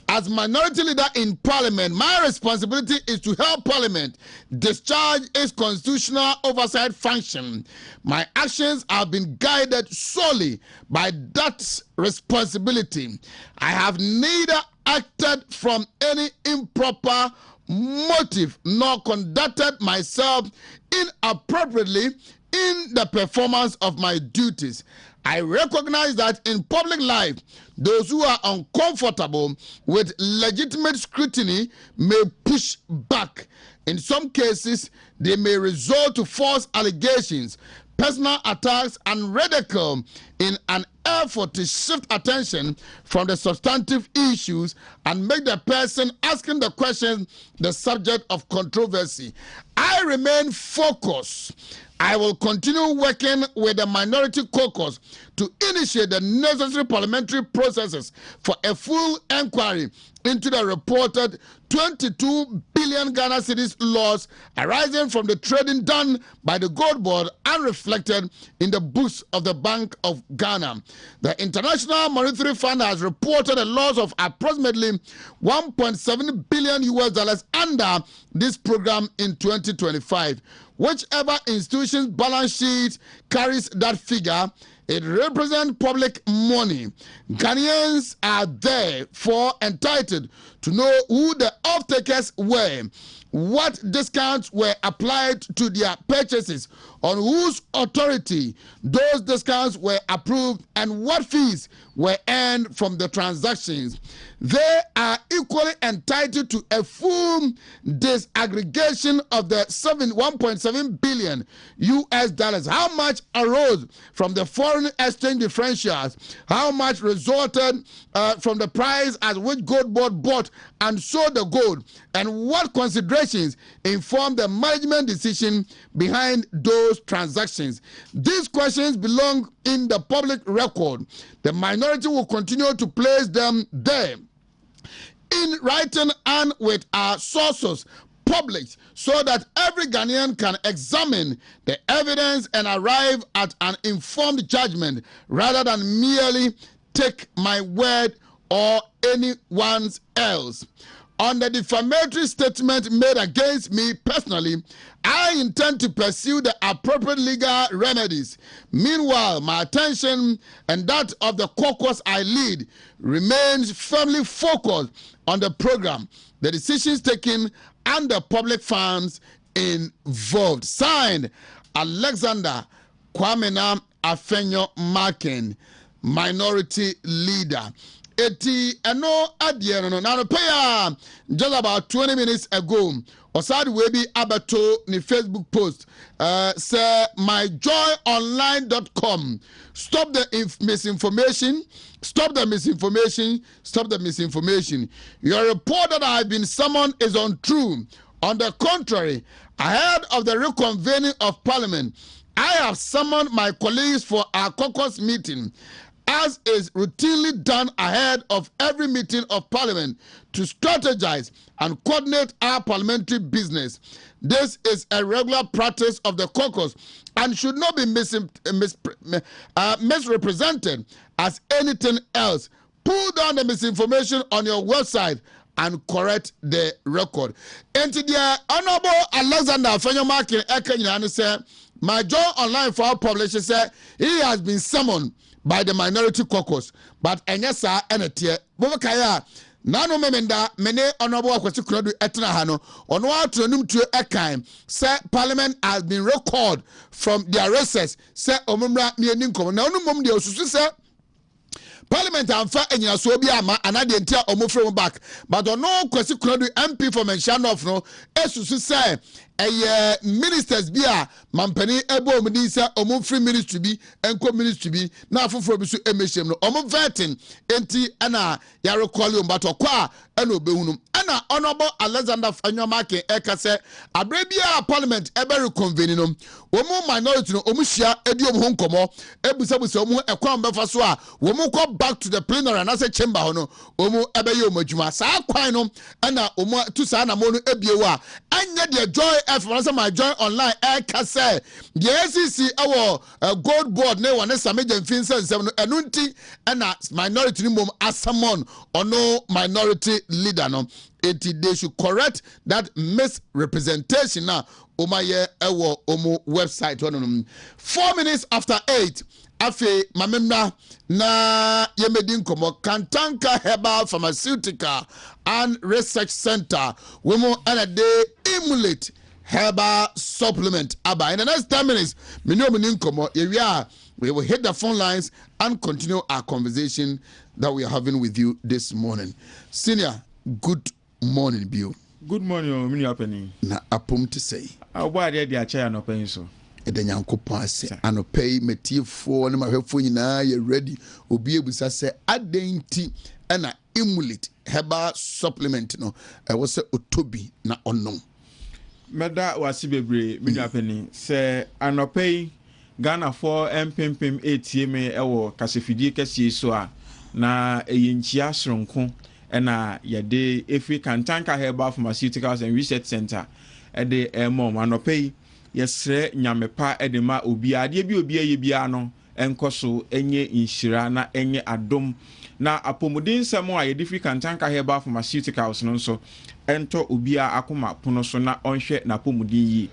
As minority leader in Parliament, my responsibility is to help Parliament discharge its constitutional oversight function. My actions have been guided solely by that responsibility. I have neither acted from any improper motive nor conducted myself inappropriately in the performance of my duties. I recognize that in public life, those who are uncomfortable with legitimate scrutiny may push back. In some cases, they may resort to false allegations, personal attacks, and ridicule in an effort to shift attention from the substantive issues and make the person asking the question the subject of controversy. I remain focused. I will continue working with the minority caucus to initiate the necessary parliamentary processes for a full inquiry into the reported 22 billion Ghana cedis loss arising from the trading done by the Gold Board and reflected in the books of the Bank of Ghana. The International Monetary Fund has reported a loss of approximately $1.7 billion under this program in 2025. Whichever institution's balance sheet carries that figure, it represents public money. Ghanaians are therefore entitled to know who the off-takers were, what discounts were applied to their purchases, on whose authority those discounts were approved, and what fees were earned from the transactions. They are equally entitled to a full disaggregation of the $1.7 billion US, how much arose from the foreign exchange differentials, how much resulted from the price at which Gold Board bought and sold the gold, and what considerations informed the management decision behind those transactions. These questions belong in the public record. The minority will continue to place them there in writing and with our sources published so that every Ghanaian can examine the evidence and arrive at an informed judgment rather than merely take my word or anyone's else. On the defamatory statement made against me personally, I intend to pursue the appropriate legal remedies. Meanwhile, my attention and that of the caucus I lead remains firmly focused on the program, the decisions taken, and the public funds involved. Signed, Alexander Kwamena Afenyo Markin, Minority Leader. Eti eno adie no na pay just about 20 minutes ago osad we bi abato ni Facebook post say myjoyonline.com stop the misinformation, stop the misinformation, stop the misinformation. Your report that I've been summoned is untrue. On the contrary, ahead of the reconvening of Parliament, I have summoned my colleagues for our caucus meeting. as is routinely done ahead of every meeting of Parliament to strategize and coordinate our parliamentary business. This is a regular practice of the caucus and should not be misrepresented as anything else. Pull down the misinformation on your website and correct the record. And the Honorable Alexander Fenyomakin Ekenyane said, my joy online for our publisher said he has been summoned by the minority caucus, but enyasa enetie bobakaya nano memenda mene Honorable Akwasi Kunodu etna hano ono atronum tuo ekan say Parliament has been recalled from their recess say omumra mieni nkom na onu mom de osusu say Parliament amfa enyina so bi ama anade ntia omofrem back but ono Akwasi Kunodu MP for Menshanof no esusu say ministers bia mampani ebo omudi say omofrem ministry bi enko ministry bi na afoforo bi so emeshem no omo vetting enti ana ya recall mbato kwa ana obehunu ana Honorable Alexander Fanyomake eka say abrebia Parliament ebe reconvene no omo minority no omo hia edi omo nkomo ebusabusa omo ekwa mbefa so a omo ko back to the plenary and as a chamber hono omo ebe ye omo adwuma saa kwan no ana omo tu saa na mo no ebiewo a anya de joy F my joy online eka say the ACC our gold board ne one sameje mfinse nsem no enunti ana minority ni mom asamon ono minority leader no they should correct that misrepresentation now omaye ewo omo website 4 minutes after 8 afe mamemna na yemedin komo Kantanka Herbal Pharmaceutical and Research Center womo ana de emulate herbal supplement aba in the next 10 minutes we will hit the phone lines and continue our conversation that we are having with you this morning. Senior, good morning, Bill. Good morning, mini happening. Na apom to say. Why did the chair no pay so? Edenyanko pass and pay metifo na mahwefo nyina ye ready obi ebusa say adenti na emulate herbal supplement no e wo say otobi na onom. Meda wasi bebre mini happening say anopay Ghana for MPM ATM ewo kasefidie kese so a na eyenchia sronko na yede efi Kantanka Herbal Pharmaceuticals and Research Center ede mom anopay yesre nyamepa edema obi ade bi obi aye bia no enkoso enye inhira na enye adom na apomudin samo a yede fi Kantanka Herbal Pharmaceuticals no so ento obi a akoma pono so na onhwe na apomudin yi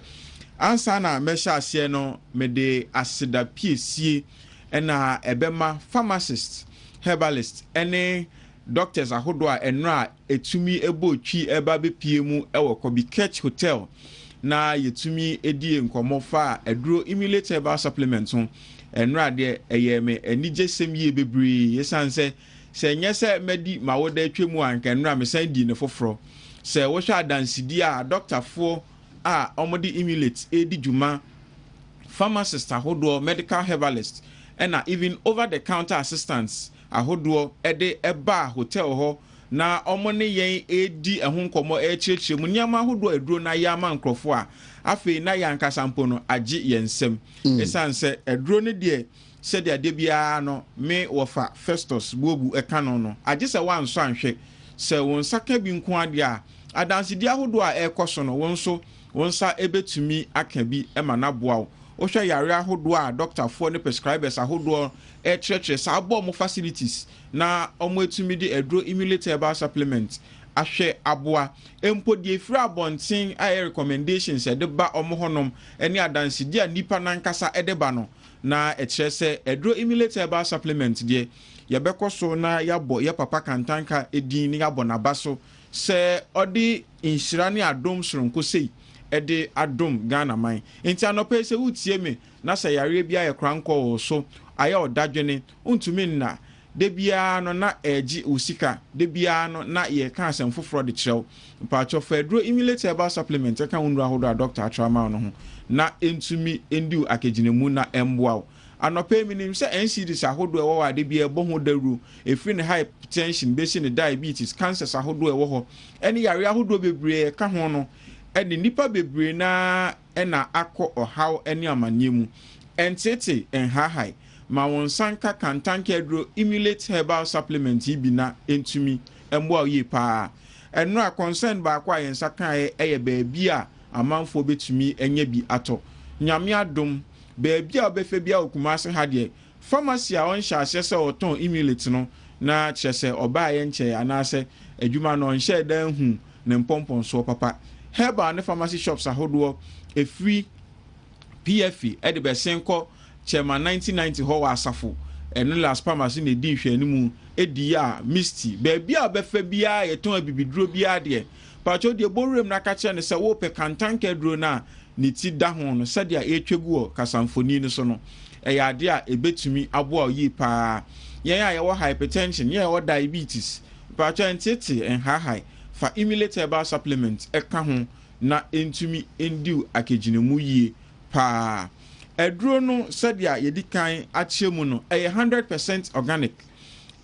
ansa na mesha ase no mede aseda piesie na ebema pharmacist herbalist ene doctors ahodo a enra etumi ebotwi eba bepie mu ewo Kobi Catch Hotel na yetumi edie nkomofa eduro emulate herbal supplement ho enra de eyeme enije semye bebre yesanse se nyese medi mawoda atwemu anka enra mesan di ne foforo se wo hwa dansidi a doctor fo a omodi emulate edi juma pharmacist ahodo medical herbalist and even over the counter assistants ahodo ede eba hotel ho na omone yen edi ehunkomo echiechire mu niam ahodo eduro na yama nkrofo a afi na yanka sampo no agi yensem esanse eduro ne de se de ade bia no me wofa Festus bobu ekano no agi se wanso anhwe se won saka bi nko ade a adanse di ahodo a ekoso no wonso wonsa ebetumi aka bi ema na boawo ohwa yare ahodo a doctor for ne prescribers ahodo church sa abo mo facilities na omo etumi di edro emulate herbal supplement ahwe aboa empo die free abontin air recommendations e de ba omo honom eni adanse di a nipa nankasa e de ba no na kire se edro emulate herbal supplement die yebekoso na yabo ye papa Kantanka edin ni yabo na baso se odi insurani adom soronko sei ede adom Ghana man enti anope se wutie me na se yare bia ye kranko so aya odadwene untumi na de bia no na eji usika de bia no na ye ka asem foforo de kirew mpacho fedro emulate herbal supplement ka unru ahodo doctor atrama no ho na entumi endu akeginemu na emboaw anope minim se NCD ahodo e wo wa de bia bo ho daru efri ne hypertension besi ne diabetes cancer ahodo e wo ho eni yare ahodo bebre ka ho no eni nipa bebre na ena akọ ohaw eni amanyemu entete enhahai ma won sanka kantanka aduro emulate herbal supplement yi bi na entumi embo yi pa enno a concern ba kwa yen saka eye baabi a amanfo betumi enye bi ato nyame adom baabi a obefe bia okumase ha de pharmacy a on sha se oton emulate no na kyese oba ye nche anase adwuma no nhye dan hu ne mpompon so papa herbal ne pharmacy shops ahodo e free PFE e de besenko chema 1990 ho wa asafo eno last pharmacy ne di hwe animu edi a misty baabi a obefa bia ye ton abibiduro bia de pacho de borem na ka kye ne se wo pe kantanka duro na ne ti da ho no se de a etwegu kasamfoni no so no eya ade a ebetumi abo yi pa yen a ye wo hypertension yen wo diabetes pacho entete en high fa emulate herbal supplement eka ho na entumi endiu akeginemu yie pa eduro no sadia yedikan achiemu no 100% organic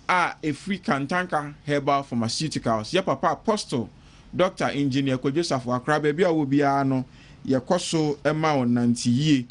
a free kantanka herbal pharmaceuticals ya papa apostle Dr. Engineer Ko Joseph Akra be bia wo bia no yekoso ema onanti yie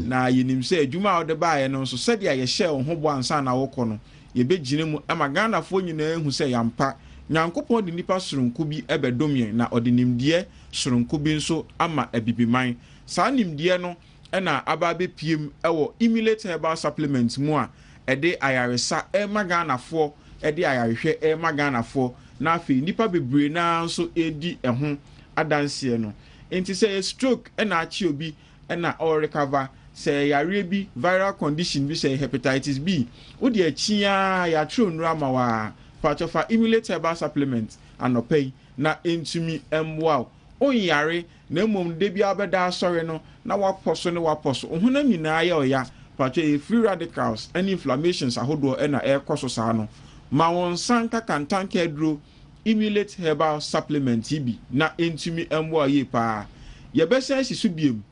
na yenim se adwuma ode baaye no so sadia ye share ho bo ansa na wokọ no ye beginemu ama Ghana fo nyina ehu se yampa nyankopon de nipa soronko bi ebedomien na ode nimdie soronko bi nso ama abibiman saa nimdie no ena ababe piem ewo emulate herbal supplements mu a ede ayaresa maganafo ede ayarehwe maganafo na afi nipa bebre na nso edi eho adanse no enti say stroke ena achi obi ena all recover say yare bi viral condition bi say hepatitis B odi achia ya tronru amawa part of emulate herbal supplement anopay na entumi wow onyare na mom de bia beda sori no na waposo ne waposo ohuna nyina ya oya pacho free radicals and inflammations ahodo na ekoso saa no ma won sanka kantanka aduro emulate herbal supplement ibi na entumi embo aye pa ye besen sisu biem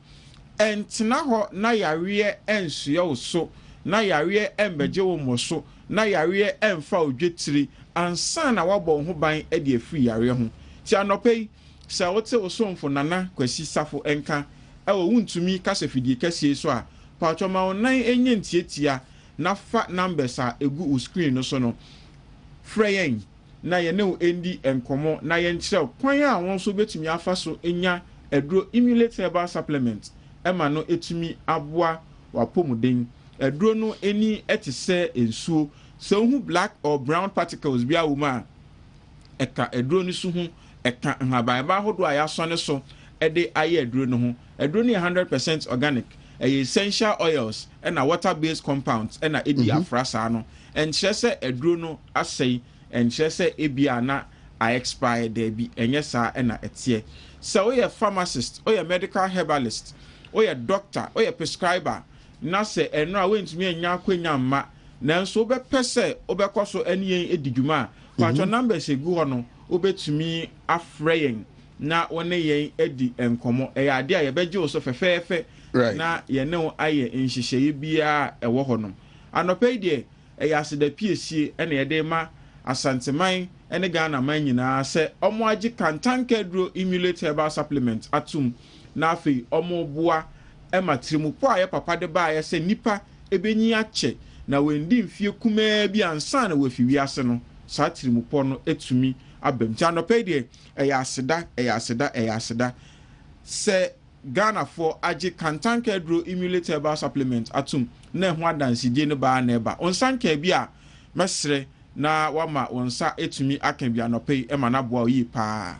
entena ho na yare ensuye oso na yare embeje wo moso na yare emfa odwetiri ansa na wabɔ ho ban e de free yare ho ti anopei sa wote osomfo nana kwasi safo enka ewo Wontumi kasafidie kasie so a pacho ma onan enye ntietia na fa numbers a egu o screen no so no freyen na ye ne o endi enkomo na ye nkyerɛ kwan a won so betumi afa so enya eduro emulate herbal supplement ema no etumi aboa wapomuden eduro no eni etise ensuo so hu black or brown particles bia wo ma eka eduro ni so hu eka nhaban ba hodo a yasone so ede aye eduro no ho eduro ni 100% organic essential oils and water based compounds and edi afrasa no and chese eduro no asei and chese ebia na I expire there be enye sa na etie so we a pharmacist or a medical herbalist or a doctor or a prescriber na se eno a wentumi enya akwanya ma nanso be pese obekoso eniyen edidwuma pacho numbers egu ho no obetumi afreyen na wone yen edi enkomo ade a yebeje wo so fefefe na ye ne wo aye nhyehyeye bia ewo ho no anopai de aseda piesie na ye de ma asanteman ene Ghana man nyina se omo agi kantanka duro emulate herbal supplement atum na afi omo boa matrimu po aye papa de ba aye se nipa ebenyi ache na wendi mfie kuma bi ansa na wafi wiase no sa trimu po no etumi abem ti anopai de aseda se Ghana for agi kantanka duro emulate herbal supplement atum na ho adansi die ne ba na eba onsanka bi a mesre na wama wonsa etumi akan bi anopai e ma na boa yi pa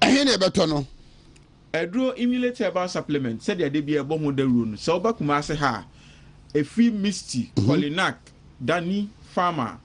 ehene beto no eduro emulate herbal supplement said de bia ebo ho da ru no so obakuma ase ha e free misty Polinac Dani Farmer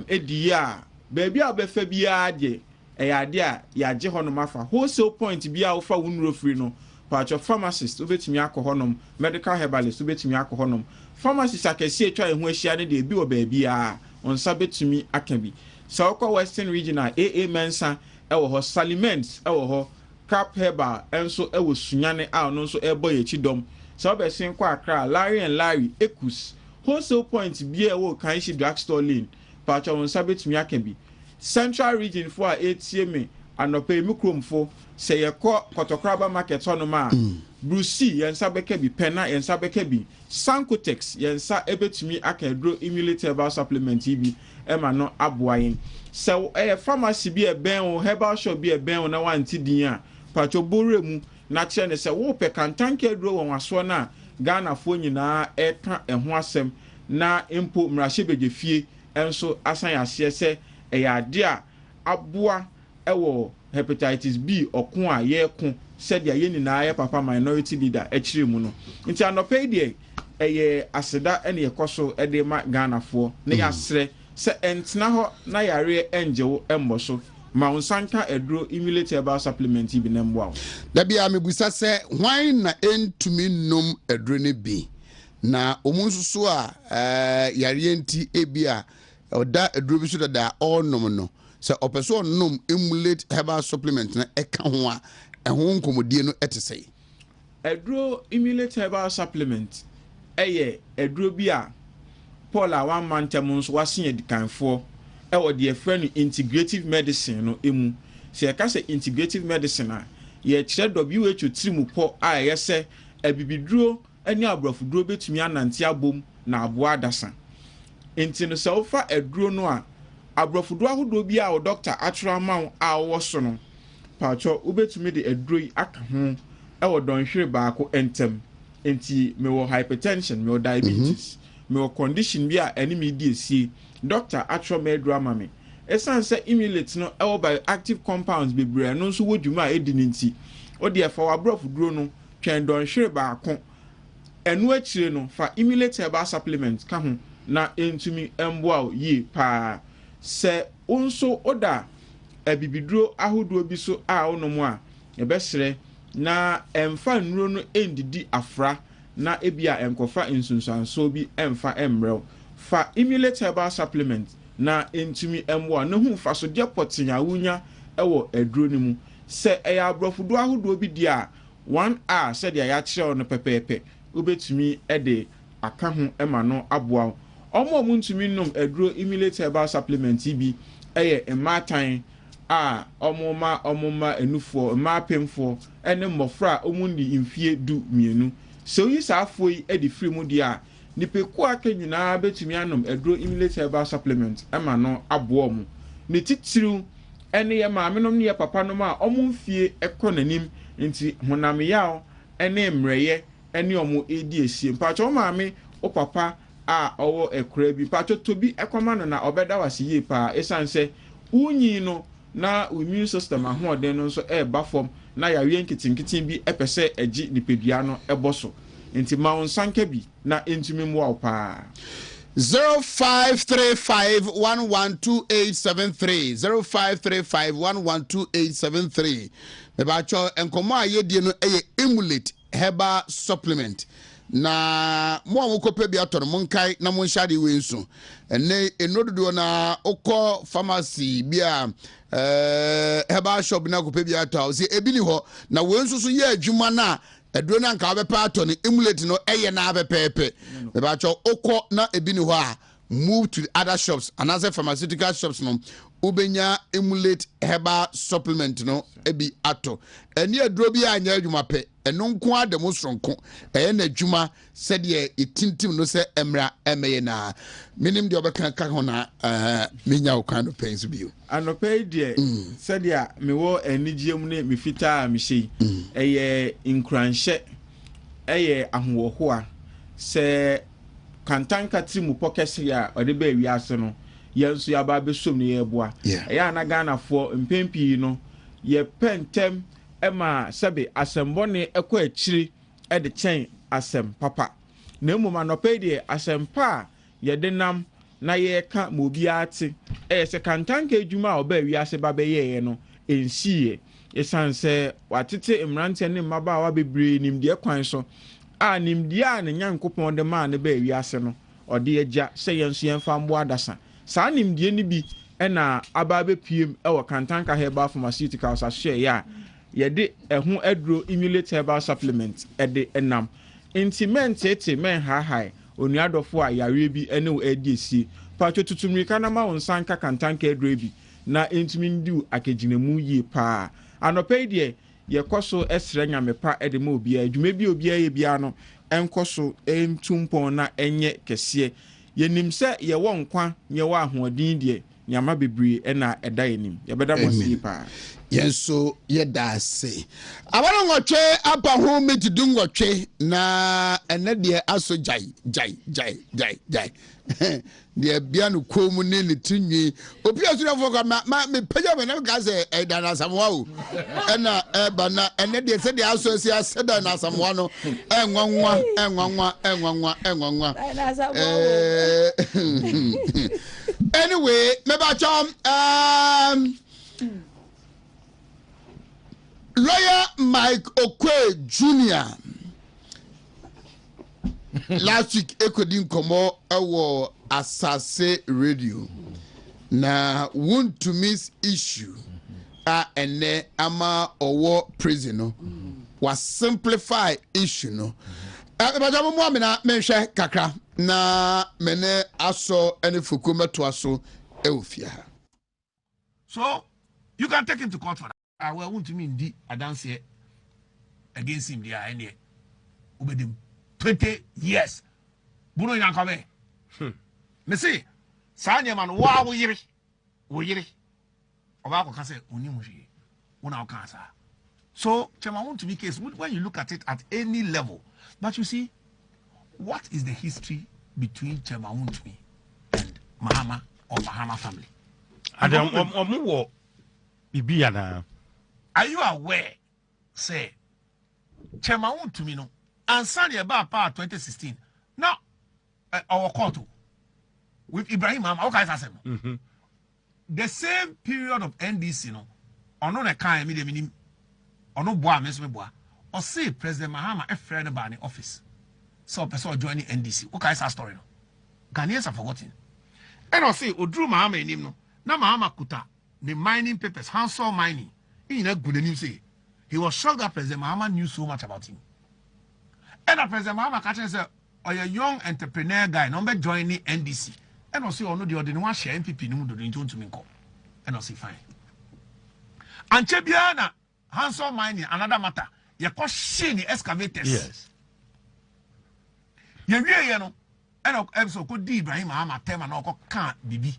edia baby a obefa bia de ade a yaje honom afa wholesale point bia ofa wunro free no pacho pharmacist obetumi akohonom medical herbalist obetumi akohonom pharmacist akese etwa ehu ahia ne de bi wo baby a onsa betumi akabi so western regional AA Mensa ewo ho Saliments ewo ho Cap Herbal enso ewo Sunyane a no nso ebo yechi dom so obesin kwa Accra Larry Ekus wholesale point bia ewo Kanshi drugstore lane pacho onsa betumi akabi Central region for ATM anope mikromfo se yekọ Kotokraba market onoma brucey yensa beka bi pena yensa beka bi sankotex yensa ebetumi aka aduro emulate herbal supplement bi ema no aboa yen so pharmacy bi ben o herbal shop bi ben o na wanti din a pacho boremu na kire ne se wo pe kantanke aduro won aso na Ghana fo nyina eka eho asem na impo mrahye begefie enso asan ase se ade a aboa ewo hepatitis B okun a ye kun said ya yeni na ya papa minority leader echiri mu no nti anope de eye aseda ene yekoso ede ma Ghana fo na ya sre se entna ho na yare enjewo emboso ma unsanka edro emulate herbal supplement bi na mboa da bia mebusa se hwan na entumi nom edro ne bi na omunsusu a yare enti ebia oda edro bi so da onom no se opeso nom emulate herbal supplement na eka ho a ehun komodie no etesei edro emulate herbal supplement edro bi a Paula one man temunso wasen edikanfo de friend integrative medicine no emu se ka se integrative medicine a ye kire WHO tirimupo a ye se abibiduro ani abrofuduro betumi anante abom na aboa adasa enti no se ofa edro no a abrofuduro ahodo bi a doctor atro man a wo so no pacho ubetumi de edro yi aka ho don hwere baako entem enti me wo hypertension me wo diabetes me wo condition bi a eni me di esi doctor atro me edro amame esan se emulate no bioactive compounds bebre no so wodwuma edi ninti o de fa abrofuduro no twen don hwere baako enu akire no fa emulate herbal supplement ka ho na entumi emboa yi pa se onso oda abibiduro ahodo bi so a onomu a ebesere na emfa nnuro no endidi afra na ebia enkofa insunsanso bi emfa emrew fa emulate herbal supplement na entumi emboa no hu fa so de potinya wunya ewo eduro ni mu se eya abrofudo ahodo bi dia 1 hour se dia ya kire no pepepe ubetumi ede aka ho ema no aboa omo ntumi nom eduro emulate herbal supplement bi ematan a omoma enufo mapemfo ene mmofra omundi mfie du mienu so yi safo yi edi free mu dia nipeku aka nyina betumi anom eduro emulate herbal supplement ema no aboa mu ne titiru ene ye maamenom ne ye papa nom a omumfie ekonanim nti honam yawo ene mreye ene omo edi esie mpacho maame o papa a owo ekura bi mpacho tobi ekoma no na obeda wase ye pa esanse unyi no na immune system ahoden no so bafom na yawe nkitinkitin bi epese agi nipedua no eboso enti ma onsanka bi na entumi mwa pa 0535112873 0535112873 mebacho enkomo ayedie no emulate herbal supplement na mo awokope bi ator monkai na monshade we nso ene enododo na okọ pharmacy bi a herbal shop na kope bi ator se ebini ho na we nso so ye adwuma na eduro na nka abepa ator ni emulate no na abepepe me ba cho okọ na ebini ho a move to the other shops and as pharmaceutical shops no ubenya emulate herbal supplement no ebi ato eni aduro bi anya adwuma pe eno nko ademo sonko na adwuma se de etintim no se emra emeye na minim de obeka ka ho na menya okano pens bio anope de se de mewo enigiam ne mefita mehye eye inkranhye eye ahowo a se kantanka trimu pokese ya ode ba wi ase no yenso ya ba besom ne yeboa ya na Ghana fo mpempi no ye pentem ema sebe asembo ne ekọ akiri de chen asem papa na mmoma no pe de asempa ye de nam na ye ka mobi ate se kantanka adwuma oba wi ase ba be ye no ensiye esanse watete emrante ne mmaba wa bebre nimde kwan so a nimde a ne nyankopon de ma ne ba wi ase no ode agya se yenso yenfa mbo adasa saa nimde ni bi na ababe piem kantanka herbal pharmaceuticals ahye ya yede ehun edro emulate herbal supplement ede enam intiment ete men high onuadofo a yare bi ene o edisi pacho tutumrika na ma wonsanka kantanka edro bi na intimi ndu akegyinamu yi pa anope de yɛkɔ so ɛsrɛ nyamepa ɛde ma obiara dwuma bi obiara yɛ biara no ɛnkɔ so ɛntumpɔn na ɛnyɛ kɛseɛ yɛnim sɛ yɛwɔ nkwa yɛwɔ ahoɔden deɛ nyama bebree ɛna ɛda yɛnim yɛbɛda mo ase paa yenso yɛda ase abana ngɔtwe apa ho meti du ngɔtwe na ɛnɛ deɛ aso jai deɛ bia no kom ne ne tinwi obi asurafo ka ma me pagya me na ka sɛ ɛda na samwa o ɛna ɛba na ɛnɛ deɛ sɛ deɛ aso asi asɛda na samwa no ɛnwanwa anyway meba chom lawyer Mike Okwe Jr. last week ekodi nkomo ewo Asase radio na Wontumi's issue ene ama owo prison no was simplify issue no ebajamu mu amena menhwe kakra na mene aso ene fuku meto aso eofia so you can take him to court for that. Well, Wontumi ndi adanse against him there any obedim 20 years buno yankabe me say sanya man wa wo yiri oba ko ka say onimu hwe una o kan sa so chema Wontumi case when you look at it at any level but you see what is the history between Chema Wontumi and Mahama or Mahama family adam omuwo bibia na. Are you aware, say, Chema Wontumi no, and Sunday about 2016, now, our court with Ibrahim Mahama, okay, the same period of NDC, no, on no kind of meaning, on no boy, Miss Bois, or say President Mahama a friend about the office. So, person joining NDC, okay, it's a story, no. Ghanaians have forgotten. And I'll say, Odru Mahama in him, no, now Mahama Kuta, the mining papers, Hansel mining. In a good news, he was shocked that President Mahama knew so much about him. And that President Mahama catches said, "Or a young entrepreneur guy, number joining NDC." And also, I know the ordinary one share MPP no do into me call. And I say fine. And Chebiana, Hansel mining, another matter. You call shiny excavators. Yes. You know, and also could Ibrahim Mahama tell man or can't be.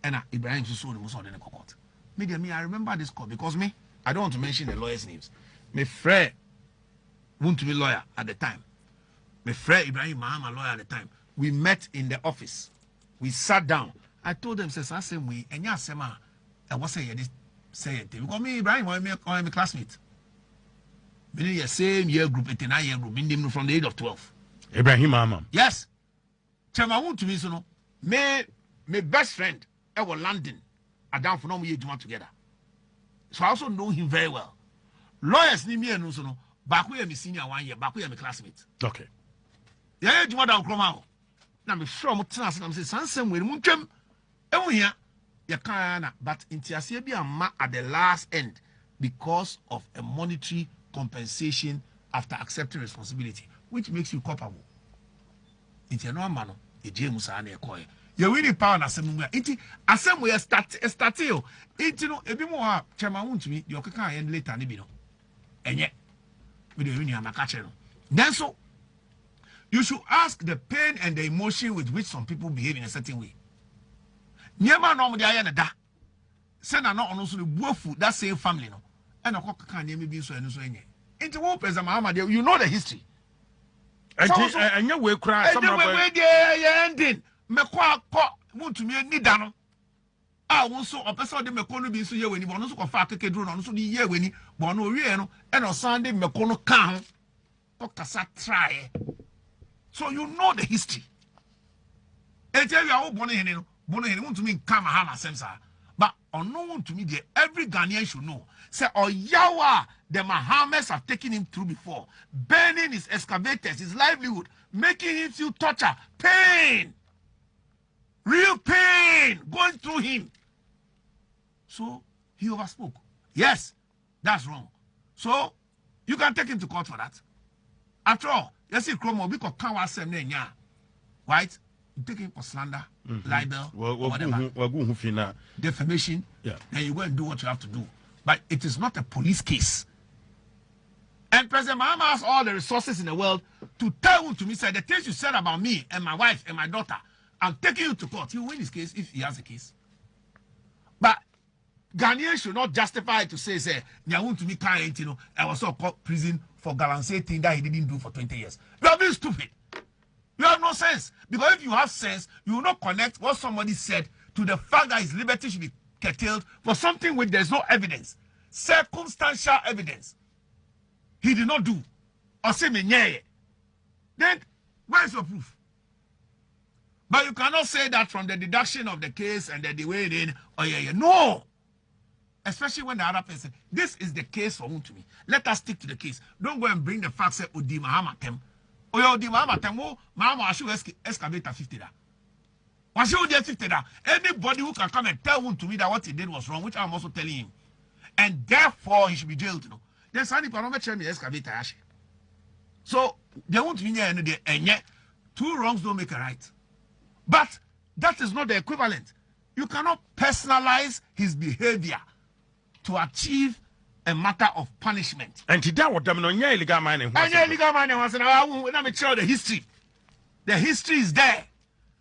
And Ibrahim so the most ordinary court. Me, I remember this call because I don't want to mention the lawyers' names. My friend, Wontumi lawyer at the time. My friend Ibrahim Mahama lawyer at the time. We met in the office. We sat down. I told them, says, I said, we, and yeah, Sema, I was saying this, say it. Because me, Ibrahim, I'm a classmate. We need the same year group, 89 year group, in from the age of 12. Ibrahim Mahama. Yes. Chema Wontumi, so no, my best friend, I was London. Adam for no we do together. So I also know him very well. Lawyers ni me and so no. Back we am senior 1 year. Back we am a classmate. Okay. Yeah, you down Kroma. Now me sure mo tena say sansem we mu twem. Ewu hia ya kana but intiasie bi amma at the last end because of a monetary compensation after accepting responsibility, which makes you culpable. It's no man no e James sa na e koy. You really power na asem iti asem we start yo iti no ebi mo ha Chema Wontumi you keka end later ni bi no enye we dey win amaka che no then so you should ask the pain and the emotion with which some people behave in a certain way nyema no mo dey aye na da say na no ono so the buafu that same family no and okokeka nyema bi so eno so enye iti wo President Mahama you know the history anya we kra some of we dey ending mekwa Wontumi ni da no won so opesa de meko no bi so ye weni bo no so kofa akekeduro no so di ye weni bo no owie no e no san de meko no ka ho kasa try so you know the history e tell you how bono hene no Wontumi nka Mahama semsa but ono Wontumi de every Ghanaian should know say oyawa the Mahamas have taken him through before burning his excavators his livelihood making him feel torture pain real pain going through him. So he overspoke. Yes, that's wrong. So you can take him to court for that. After all, you see, Chromo, because can't was right? You take him for slander, libel, whatever. Defamation. Yeah. Then you go and do what you have to do. But it is not a police case And President Mahama has all the resources in the world to tell Wontumi, say, the things you said about me and my wife and my daughter, I'm taking you to court. He will win his case if he has a case. But Ghanaians should not justify it to say, Wontumi can't, I was so called prison for Galamsey thing that he didn't do for 20 years. You are being stupid. You have no sense. Because if you have sense, you will not connect what somebody said to the fact that his liberty should be curtailed for something which there's no evidence. Circumstantial evidence. He did not do. Or say me nye. Then where is your proof? But you cannot say that from the deduction of the case and the way it in. Oh yeah. No. Especially when the other person. This is the case for Wontumi. Let us stick to the case. Don't go and bring the facts say Odi Mahama tem. Oh yeah, Odi Mahama tem. Oh, Mahama I should excavator 50 da. I should get 50 da. Anybody who can come and tell Wontumi that what he did was wrong, which I'm also telling him, and therefore he should be jailed. Then Sandy Panoma tell me excavator. So they won't be near any day, and yet 2 wrongs don't make a right. But that is not the equivalent. You cannot personalize his behavior to achieve a matter of punishment. And today, what them no illegal mining? Illegal mining was let me tell the history. The history is there.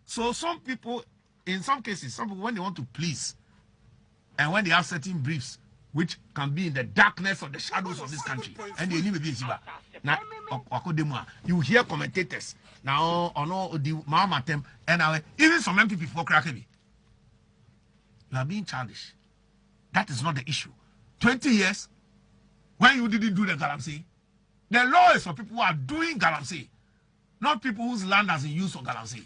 So some people, in some cases, some people when they want to please, and when they have certain briefs, which can be in the darkness of the shadows of this country, and they need to be now. You hear commentators now on all the Mahamatem, and even some MPP before Krakebi. You are being childish. That is not the issue. 20 years, when you didn't do the Galamsey, the law is for people who are doing Galamsey, not people whose land has been used for Galamsey.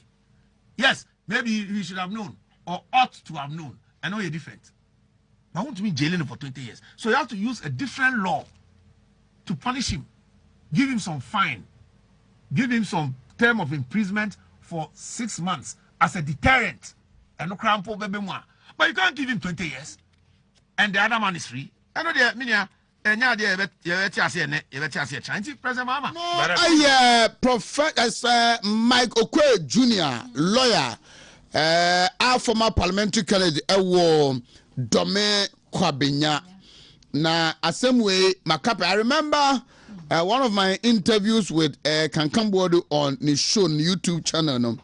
Yes, maybe you should have known or ought to have known. I know you're different. I want to be jailing him for 20 years. So you have to use a different law to punish him. Give him some fine. Give him some term of imprisonment for 6 months as a deterrent. And no crime for baby moi. But you can't give him 20 years. And the other man is free. I know the minia. President Mama. Professor Mike Okwe Jr., lawyer, our former parliamentary candidate, Dome Kwabenya. Na asemwe makape. I remember one of my interviews with Kankambodu on the show YouTube channel. No,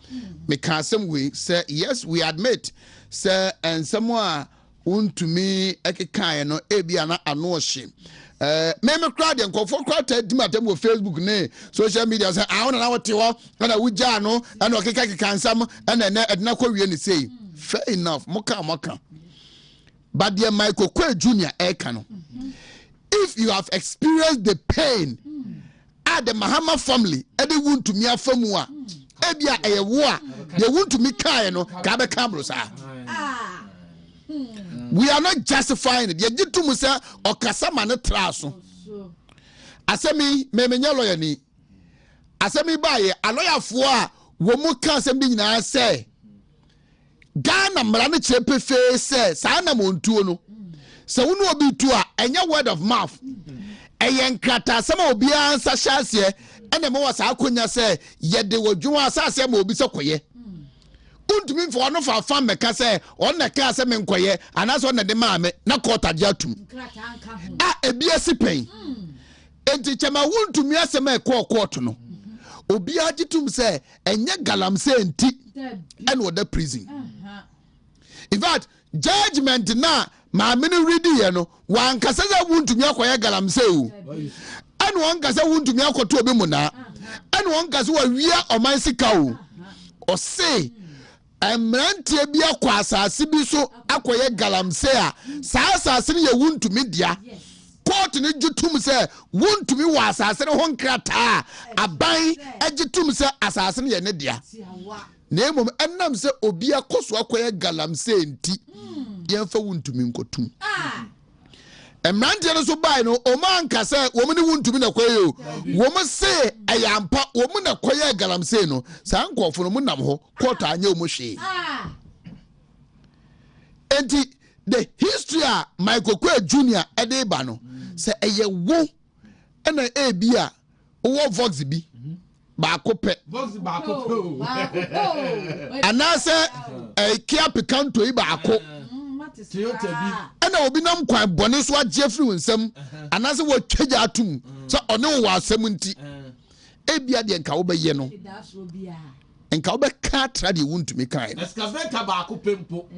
Mekasemwe said yes, we admit, sir, and someone Wontumi ekeka no ebia na anohye. Meme crowd and comfort crowd dimatem wo Facebook ne social media say I want na wote ho na wugya no na okeka kansam na edna kwawie ni say fair enough moka. But dear Michael Kwe Jr. Ekano, if you have experienced the pain at the Mahama family, they want to me a famua, ebia a war, they want to me kayano, kabe kamrosa. We are not justifying it. You to musa or kasama na traso. Asemi memenya lawyer ni. Asemi baye a lawyer for womu kanse bi nyina say. Ghana mrane chepe fe say sa na montuo no. Se wonu obi tu a enya word of mouth. Eyen krata sama obi ansa hyase ene me wasa akonya say ye de wodwon asase ma obi sokoye. Wontumi for no fa fan meka say on na ka say me nkoye anaso on na de ma me na court ade atum ebi asipen enti chema wontumi asem e court no obi agitum say enye galamsey enti ene oda prison. In fact, judgment na ma me no ready ye no wan kasa za wontumi akoye galamsey o ene wan kasa wontumi akoto obi mu na ene wan kasa wa wia oman sika o say Emrantie bi akwa asase bi so akoye galamsey a saa asase ne ye Wontumi dia court ne gitum se Wontumi wa asase ne ho nkrata aban agitum se asase ne ye ne dia na emom enam se obi akoso akoye galamsey nti yemfa Wontumi nkotum Emrantie no so bai no o man ka se wo mu ne Wontumi na koye o wo mu se ayampa wo mu na koye galamsey no saa nkofo no mu nam ho court anya o mu hwe enti the history a Michael Kwe Jr. Edeba no se eye wo ena ebia wo vox bi ba kope anase kia picanto yi ba ko Toyota ɛna obi nam kwan bɔne so agye firi wo nsam anaasɛ wɔtwagya atom sɛ ɔne wo wɔ asɛm nti ebia deɛ nka wobɛyɛ no nka wobɛka atra deɛ wontumi kae no excavator baako pempo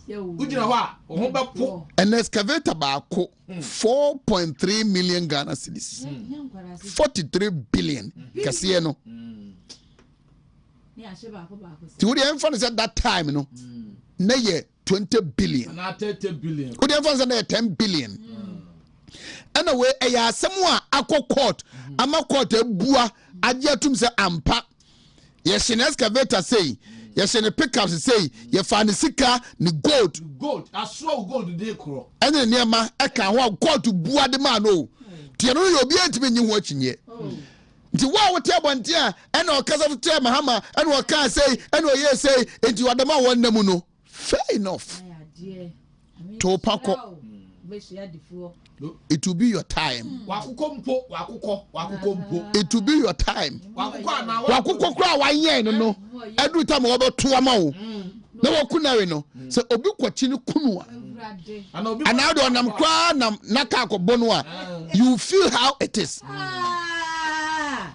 wogina hɔ a ɔho bɛpo an excavator baako 4.3 million Ghana cedis 43 billion kɛseɛ no nti wode ɛmfa no sɛ that time no na yɛ 20 billion na 30 billion wode ɛmfa no sɛ na yɛ 10 billion ɛna wei ɛyɛ asɛm a akɔ court ama court abua agye atom sɛ ampa yɛhyɛ ne excavator sei yɛhyɛ ne pickups sei yɛfa ne sika ne gold asoa gold de korɔ ɛne ne nneɛma ɛka ho a court bua de ma no tiɛ no yɛ obi antimi nyi ho akyinyeɛ nti wo a wote abɔnte a ɛna ɔkasa to tɛ mahama ɛna ɔka sei ɛna ɔyɛ sei nti wadama wɔn nam no fair enough to pakɔ it will be your time. It will be your time. Wakukọ kura wa yẹn no every time we be to ama o na wakunare no so obi kwachi ni kunu a and now do nam kura nam naka akọbọ no a you feel how it is.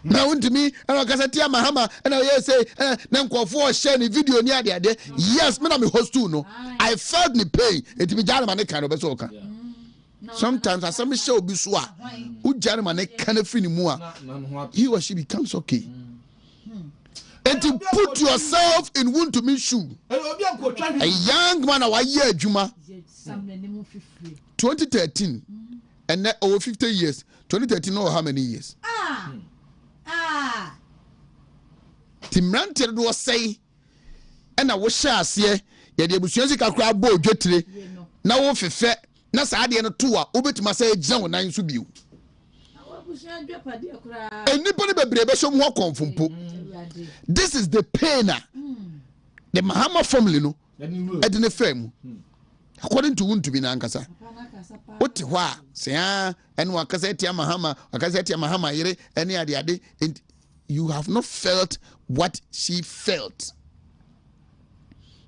Na wontumi ana kasa tia mahama ana ye say na nkofo share ni video ni ade yes me na me host too no I felt the pain it me jare ma ne kan obeso oka sometimes as some show be so who jare ma ne kan afini mu a he or she becomes okay and to put yourself in Wontumi shoe a young man a year adwuma 2013 and now over 50 years 2013 know how many years Timranted do say and I was share ye de busuansi kakra bo odwetire na wo fefe na saa de no to a obetima say gyan wonan so biu enipo ne bebrebe so ho konfompo this is the pain the Mahama family no edine fam according to Wontumi na ankasa wote ho a se a ene wakasa tia Mahama wakasa tia Mahama yere ene ade and you have not felt what she felt.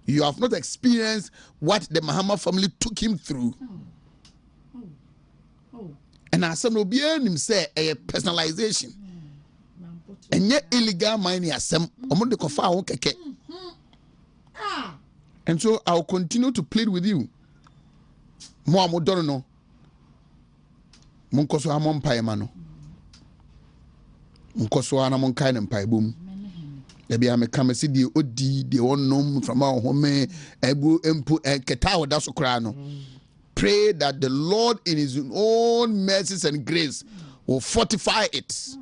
You have not experienced what the Mahama family took him through. And as some him say a personalization. And yet illegal mining as some and so I'll continue to plead with you. More moderno. Munkoso amon paemano. Nkoso ana mon kai nempai bom e bia me kam se die odi de wonnom from our home ebu empu keta oda so kra no pray that the Lord in his own mercies and grace will fortify it.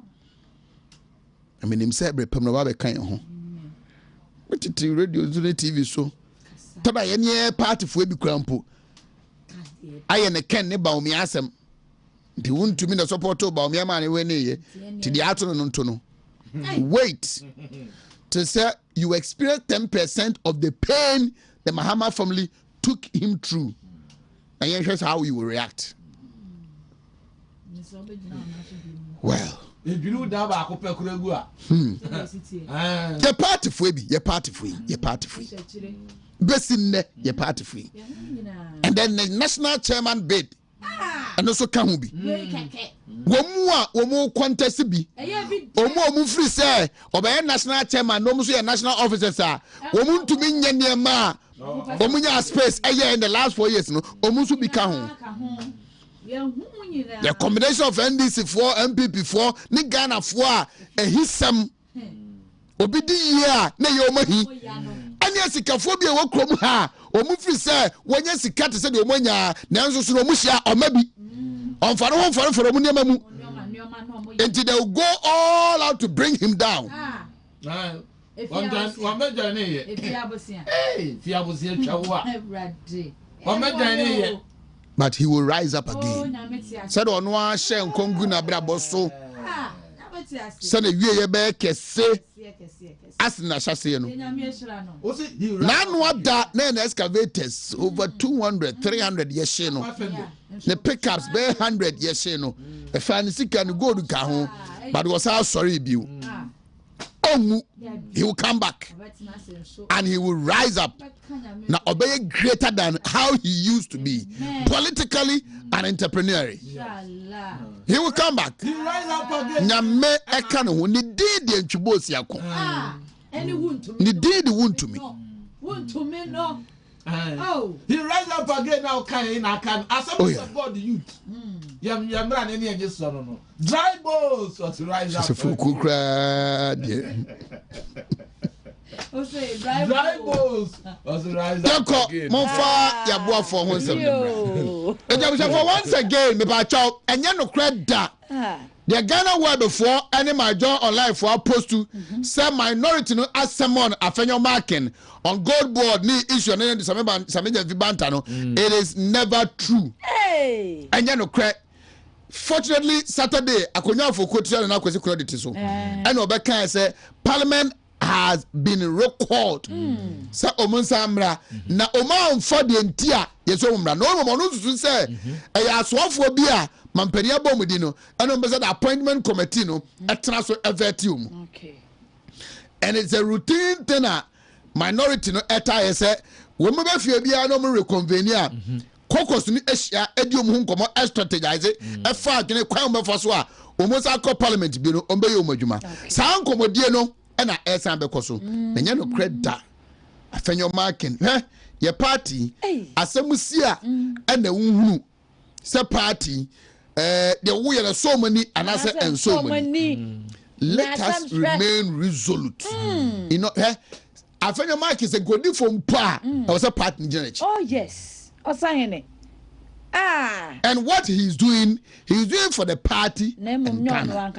I mean him say bre pam no ba be kan ho wetiti radio zune TV so tada ye ne party fo bi krampo aye ne ken ne ba omi asem the Wontumi the support about me man we ne to the afternoon to no wait to say you experience 10% of the pain the Mahama family took him through and here's how you will react. Well you da ba akopɛ kuragu a your party for be your party free besin your party free and then the national chairman bid and also can be womu contest bi omu free say obey national chairman no so national officers are Wontumi nya niema omu nya space in the last 4 years no omu so bi ka ho the combination of NDC for MPP for ni Ghana for a hisam obi di year na ye omahi anya sikafo bi e wo krom ha omu free say wonya sika te say de omonya nanso so no mu hia omabi onfare ho fare for omu niema mu until they will go all out to bring him down. But he will rise up again. Said on one share Kongu na brabo so. Said a year be kese. Asina shase no. Nan what that na excavators over 200 300 yeshe no. The pickups be 100 yeshe no. The fancy can go to ka ho but was how sorry you. he will come back and he will rise up. Now, obey greater than how he used to be, politically and entrepreneurially. He will come back. He rise up again. Nyame ekano ni didi enchubosi yako. Ni didi Wontumi. Wontumi no. Oh, he rise up again now. Can as some support the youth. Yam run any and just no. Dry balls or to rise up. Dry balls or to rise up again. Monfa ya boa for once again, me ba chow enye no credit da. The Ghana were before any my job online for post to say minority no assemon afenyo marking on gold board ni issue na some vibanta no. It is never true. Hey. Enye no credit. Fortunately, Saturday, akonya for quotation na kwesi credit so. And obeka say Parliament has been recalled. Sa omunsa amra na oma for the entia yeso umra. No mo no susu say e ya asofo bia mampania bomudi no. And on the appointment committee no etna so evertium. Okay. And it's a routine thing minority no eta say wo mo be fie bia no mo reconvene Caucus ni Asia edium hu nkomo strategize e fa adwene kwan be so a omosa call parliament bi no ombe yo madwuma sa nkomodie no e na esan be koso enye no credit afenyo marking ye party asamusia e na unhunu se party the wo ye so many anase and so many let us remain resolute you know afenyo marking is a good from pa was a party general. Oh yes. And what he's doing for the party. And Ghana.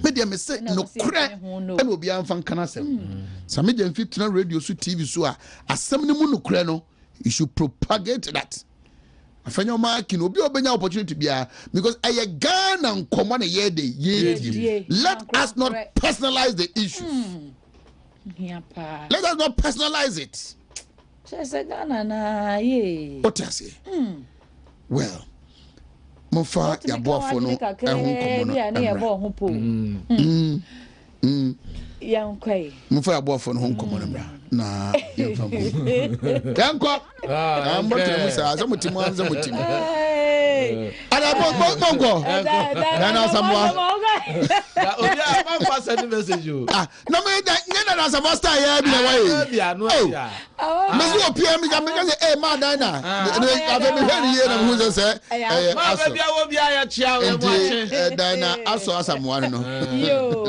Media me say no crack and will be unfan canasem. Some media and 15 radio so TV so assembly no crack no, you should propagate that. I find your marking will be open opportunity because I Ghana and common a year day. Let us not personalize the issues. Let us not personalize it. What I say? Well, Mofa ya boafo no Mofa ya boafo no honkomo no bra na yemfa yanko ambotre musa azamutimu ana bongo na samwa Oya ma pass any message you no me na samwa star ya bi na why me so opia me can say ma dan na ave me heri ye na mu say ma be bia wo bia ya chia we mo ache dan na aso asamwa no yo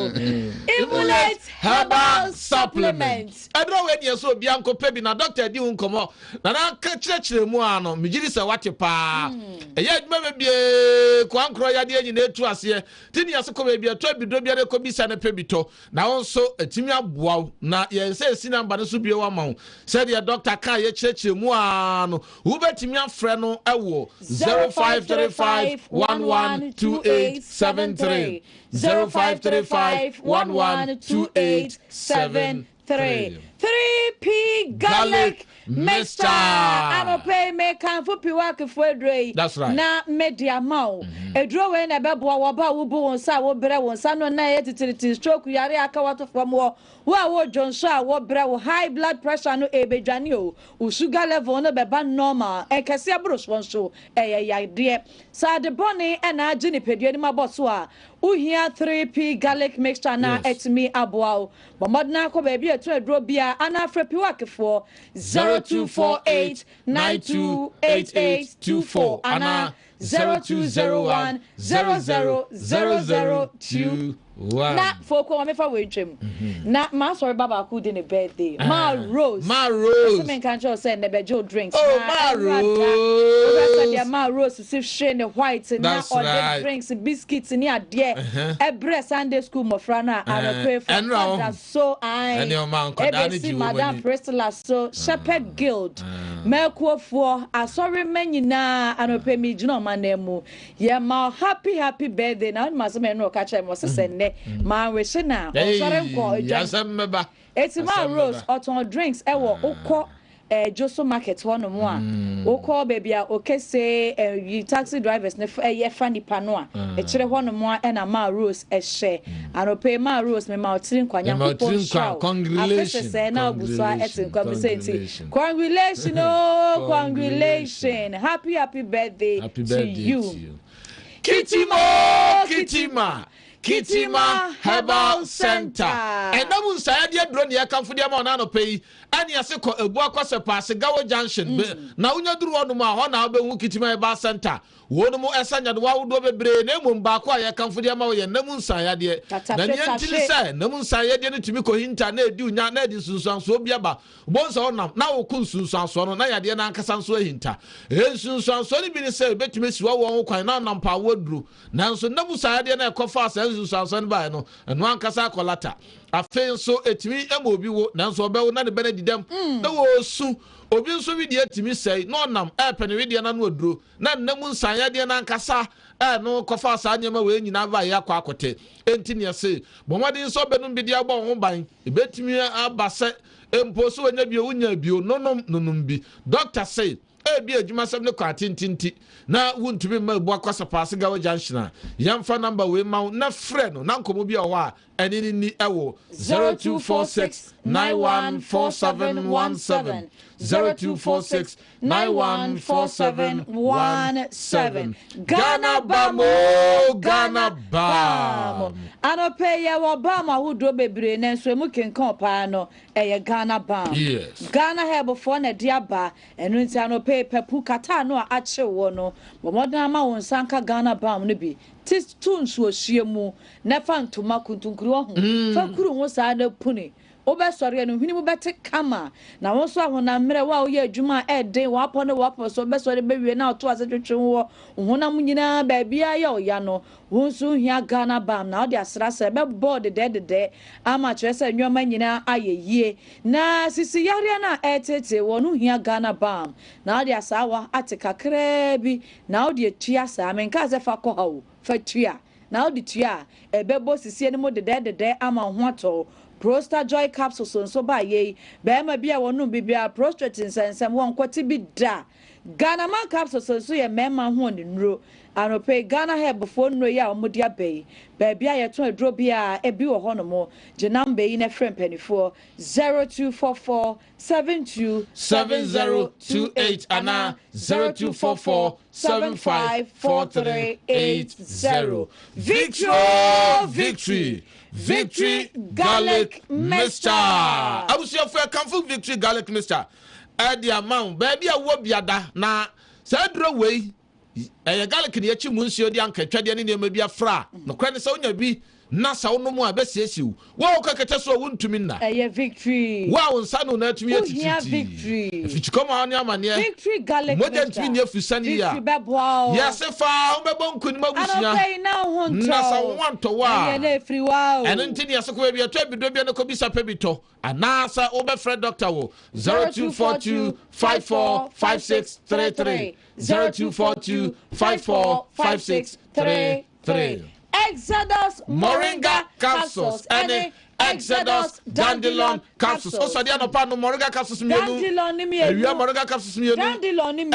Immunite herbal supplements. I don't when you so bianco pebi na doctor di unkomo na na kire mu ano mejiri se wate pa eye duma be kwankro ya de nyina etu ase tini ase ko be to bido bia de ko bisa na pebi to na wonso atimi aboa na ye se si namba no so bia wa ma said the doctor kan ye kire mu ano wo betimi afre no ewo 0535112873 0535112873 3P garlic mixture. I'm pay me can for piwak for dray. That's right. Na media mau. A draw when a babo waba wubu on sa wo bre won sa no na yetiti stroke yare aka wato from wo wo John Shaw wo bre wo high blood pressure no ebedwane o sugar level no beba normal e kase abros won so ya de sa de boni e na agi ni pedua ni maboso a uhia 3P garlic mixture na etimi aboa bo modna ko ba bia to adro bia ana frepiwak for 0248928824 ana 0201000021 na foko wa me fa we twem na ma sorry baba ku de ne birthday ma rose so men kan show say ne bejo drinks ma rose ma rose si share ne white na order drinks biscuits ni ade every Sunday school mo fra na pray for that so I Madam Priscilla so Shepherd Guild mekuofo asori manyina anope mi jino manemu ye ma happy birthday na ma so men no ka chere mo se ma we shina o sore nko yasemmeba eti ma rose oton drinks ewo ukọ Joso market one more. Oko baby okay say you taxi drivers ne funny panoa. Chere one more and a ma rose a share. And pay ma rose me mountain kwanya kupon. Congratulations. Congratulations, oh, congratulations. Happy birthday to you. Kitima Herbal Center. And namun saya dia drone ya kan fudia ma na no pay. Ani ase ko ebu akwase pass Gawo Junction. Na unya duru onu ma ho na obehu Kitima Herbal Center. Wonu mu esanya do wawo bebre na emu ba ko ya kan fudia ma ye namun saya dia. Na ni antili say namun saya dia no tumi ko hinta na edi unya na edi sunsuanso bia ba. Bonso onam na wo kun sunsuanso no na ya dia na ankasa nso hinta. Sunsuanso ni bi ni say betumi siwa wo kwan na nam pa woduru. Nanso namun saya dia na ekofa sunsuanso ba no eno ankasa kolata. Afen so etimi emobi wo nanso obewo na ne benedidam na wo su obi nso wi de etimi sei no nam epene wi de na no aduro na namu nsanya de na nkasa no kofa sa nyema we nyina va ya kwa akote enti ne se bomode nso benum bi de agbo ho ban ebetimi abase empo so nya bi onya bi nonom bi doctor say ebi adwuma sam ne kwa tintinti na wontumi ma bu akwasa pass Gawo Junction yamfa number we ma na frɛ no na nkomo bi owa eni ni ewo 0246914717 0246914717 Ghana bam Anope ya wabama wudro bebre nenso emu kenkan pa no eye Ghana bam. Yes. Ghana hebo fo na diaba enu nti anope pepu kata no a ache wo no bomodan ma won sanka Ghana bam no bi tis tunsu ohyiemu na fa ntoma kuntunkuru ho fa kuru ho sa na puni obe sori no hwini mu bete kama na won so ahona mre wa o ye adwuma eden wa pɔ ne wa pɔ so be sori be wie na to asetwetwe wo hona mu nyina ba bia ya o ya no won so hia Ghana bam na o de asra sɛ be board de ama kyerɛ sɛ nwoma nyina ayeyie na sisi yare na etete wonu hia Ghana bam na o de asawa atekakra bi na o de tua sa menka sɛ fa kɔ ha o fa tua na o de tua ebebo sisi ne mu de ama ho atɔ Prosta Joy capsules so ba ye be ma bia wonu bibia prostate nsensem won kwati bi da Ghana man capsules so ye mema ho ne nuro anope Ghana hair before nuro ya omodi abai ba bia ye to aduro bia e bi wo ho no mo je number yi na frem panifo 0244727028 ana 0244754380 Victory garlic mixture. I was your for a Victory garlic mixture. Add the amount, baby, I will be a da na sadro way. A garlic in the chimuncio, the uncle, Chadian in maybe a fra. No credit so be Nasa no more best you. Wow, Kakataso won't to me now. A victory. Wow, son, no to me. Victory. If you come on your man, Victory garlic mixture. Yes, if I could not pay now. Nasa want to wow. And until you are a trip, do be a cobisa pebito. And Nasa over Fred Doctor 0242545633 0242545633. Exodus Moringa capsules and Exodus dandelion capsules. Also, the other part of Moringa capsules. Dandelion, Moringa capsules. Dandelion,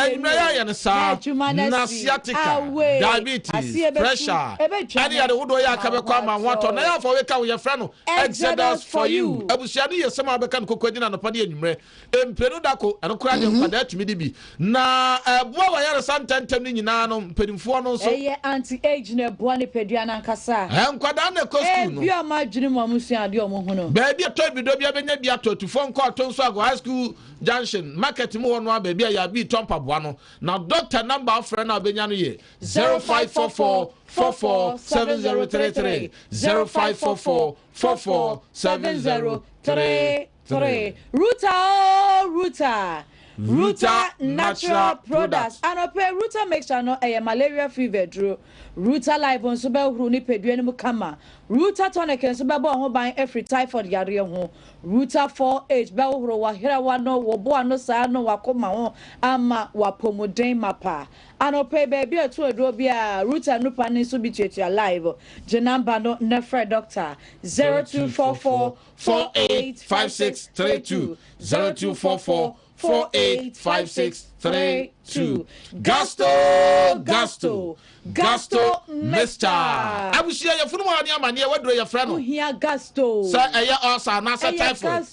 Nasiatica, diabetes, pressure. Any other wood where I come and want to know for wake up with your friend. Exodus for you. I was shady as some other can cook in a party in Mre. Penudaco and crying for that to me. Na boy, I some 10 in Nano, Pedinforno, anti age ne Buani Pediana Cassa. I am Quadana costume. You are my dream, Musia. Baby, I told you, to phone call Tonswago High School Junction, market more one baby, I be Tompa Buano. Now, doctor number of friend of Benyani 0544447033 0544447033 Ruta natural products. And ope Ruta makes sure no a malaria fever drew. Ruta live on so be huru ni pedue mu kama. Ruta tonic and so be bo ho ban every typhoid yare ho. Ruta 4H be huru wa hira wa no wo bo ano sa no wa koma ho ama wa pomoden mapa. And ope baby to adro bia Ruta no pani so be tuatua live. Je number no nefre doctor 0244485632 0244 020485632. Gusto Mr. I will share your phone money near what do your friend? Here Gusto. Sir, also not typhoid.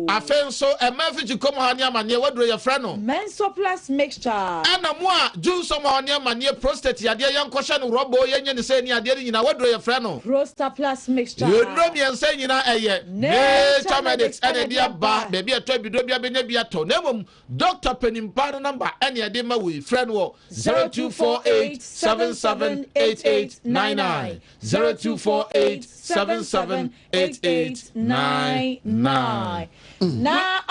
I feel so a message to come on your money. What do your friend? Menso plus mixture. And a more do some on your money prostate. Your dear young question, Robo, and say near dear, you know what do your friend? Prosta plus mixture. You know me and say, you know, nature medics and a dear bar, maybe a tribute, maybe a tonum. Dr. Penning pardon number, any idea with friend 0248778899 0248778899. Na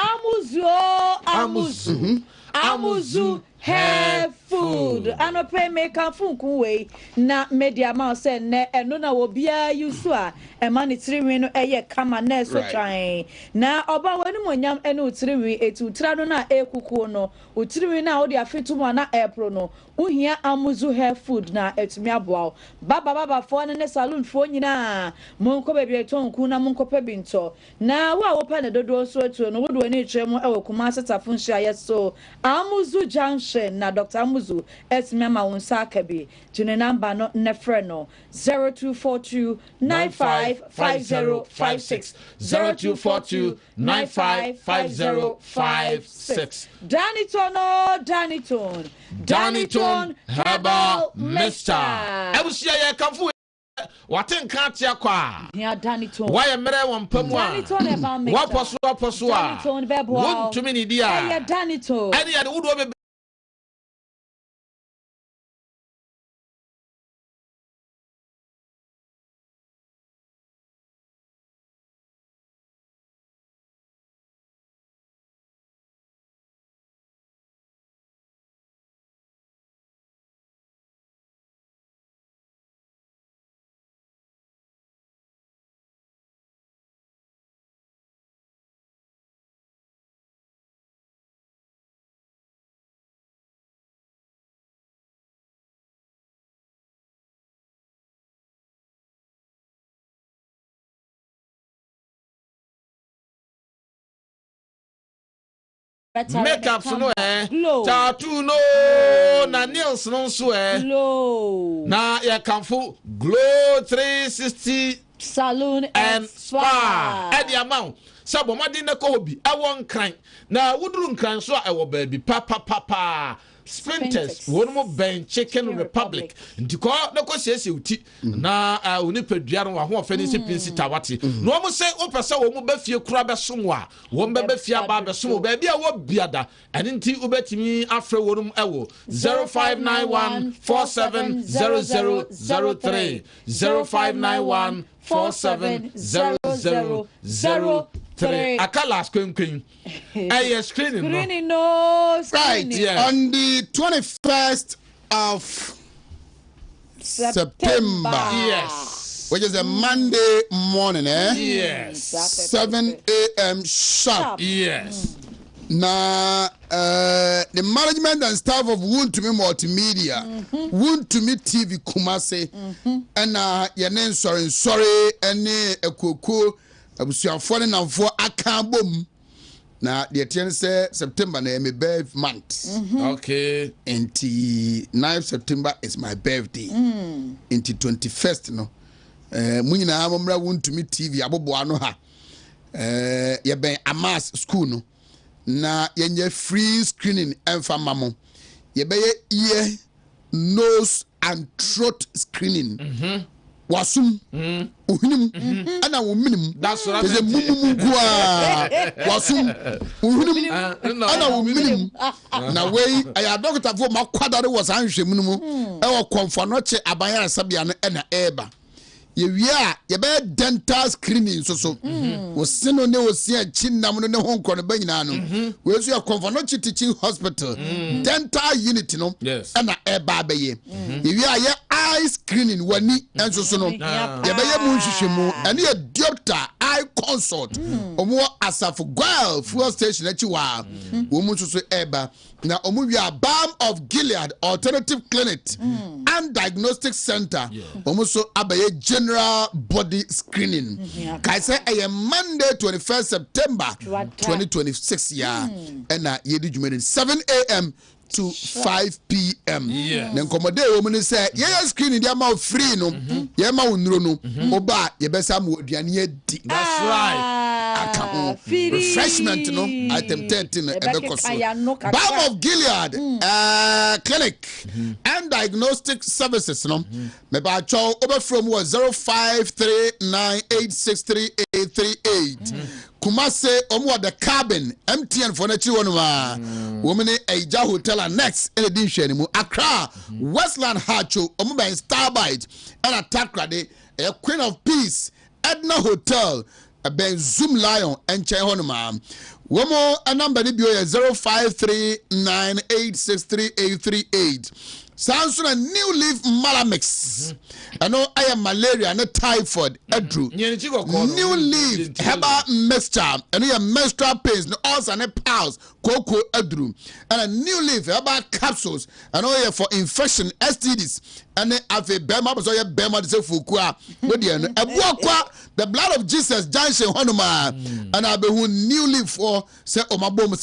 amuzu hair food anope make a funkuwe na media mouse ne eno na obia yusu a ema ne tiriwi no eye kama na so twan na oba wani monyam ene utiriwi etutira no na ekukuo no utiriwi na odi afetu mo na epro no uhia amuzu hair food na etumi aboa baba fo ne salon fo nyina monko bebi etonku na monko pebinto na wa wo pa ne dodo so etu no wodo ani twem e kuma setafo nhia yeso amuzu junction na Dr. Amuzu esmema wonsa akabi june number no nefre no 0242955056 0242955056 Daniton Herbal Mixture. I will share your comfort. What in can't ya qua? Ya Daniton. Why a mere one pumwa? What posua? One too many dear. Ya Daniton. Any other would makeup no tattoo no na nails no so na ya kamfo glow 360 salon and spa e the amount sabo madi na ko bi e won kran na wuduru nkran so e wo baby papa Sprinters, one more Ben Chicken Republic. Ndiko na ko siesie uti na oni padua no ho ofenisi pinsi tawati. No mo say opese wo mo ba fie kura be somo a, wo be fie aba be somo ba bia wo biada. Eni nti ubetimi afre wonum ewo 0591470003 0591470003 Akalas queen. Hey, screening no. Right, yeah. On the 21st of September. Yes. Which is a Monday morning, Yes. 7 a.m. sharp. Yes. Now, the management and staff of Wontumi Multimedia, Wontumi TV Kumase, and Yanen sorry, and a kuku. Abusuafo na mfo aka bom na the 10th September na my birth month. Okay. Until 9th September is my birthday. Until 21st no. Munyina amamra Wontumi TV abobo ano ha. Ye ben Amas school no. Na yenye free screening emfa mamo. Ye be ear, nose and throat screening. Wasum uhinim ana wominim that's what I'm saying wasum uhinim ana wominim na wey aya doctor for makwadare was anhwem mu e wo komfo no che abanyara sabia no na eba ye wia ye be dental screening so wo sino ne wo sia chinam no ne ho nkɔ no ba nyina no we so ye komfo no che teaching hospital dental unit no na eba ba ye wia ye eye screening wani enso so no ye be ye mu nhwehwemu ene ye doctor high consort omo asafo gwal fuel station achiwa omo so eba na omo wi balm of Gilead alternative clinic and diagnostic center omo so abaye general body screening kai say Monday 21st September 2026 and yedi jumene 7 a.m. to 5 p.m. Then komode woman say yeah screening dia ma free no yeah ma unro no oba ye besa ma oduane edi. That's right. Refreshment no item 13 Balm of Gilead clinic and diagnostic services no me ba cho over from 0539863838 Kumase omo the cabin MTN for na chi wonu ma woman Eja hotel and next in the edition mu Accra Westland Hacho omo by Starbite and Atakra de Queen of Peace Edna Hotel ben Zoom Lion and chen hono ma womo a number ni bio 0539863838 Sounds a new leaf malamix. I know I am malaria and typhoid. Edru. New leaf herbal mixture. And you have menstrual pains, no ulcer and pals. Cocoa edru. And a new leaf herbal capsules. I know you for infection, STDs. And then have a bema, so you bema de fukua. The blood of Jesus, Junction Honoma. And I be who new leaf for say Omabom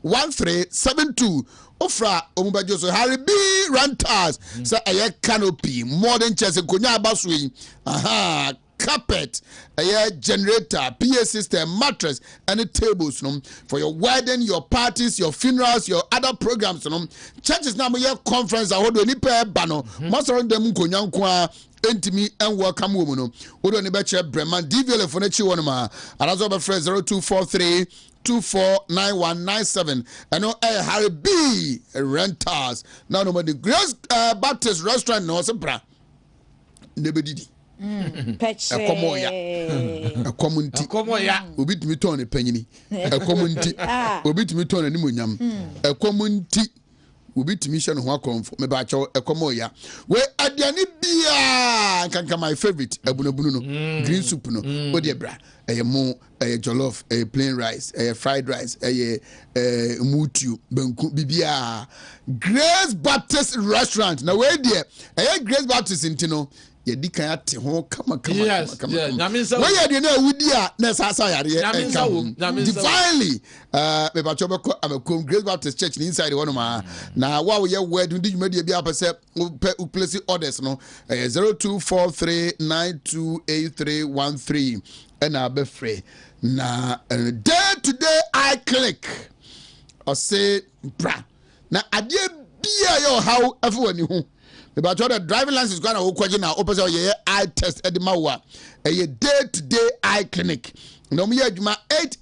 0244101372. Ofra omubajo so Harry B Rentals say a canopy modern chairs konya abasui carpet a generator PA system mattress and tables for your wedding, your parties, your funerals, your other programs churches now your conference ahodo ni pe bano most of them konya nkwa entimi and welcome woman odo ni be che breman DVL for na chi wonoma arazo be friend 0243 249197 and no Harry B Rentals now no the Grace Baptist restaurant no sebra nebedidi akomoya obitimi ton ne panyini akomunti obitimi ton ne monyam akomunti obitimi hye no ho akonfo me ba chaw ekomoya we adiane bia kanka my favorite abunabunu no green soup no odi ebra mo jollof plain rice fried rice mutu banku bibia Grace Baptist restaurant na we there Grace Baptist intino yedi kan ate ho kama where you na wudi a na sasa yare divinely me ba chobe ko amakom Grace Baptist church inside one ma na wa we word ndi dwumadi bia pese place orders no 0243928313 and I free na day to day I click or say bra na adie bia yo how everyone who about the driving license is going to question now opposite ye eye test edimawa a day to day eye clinic no me 8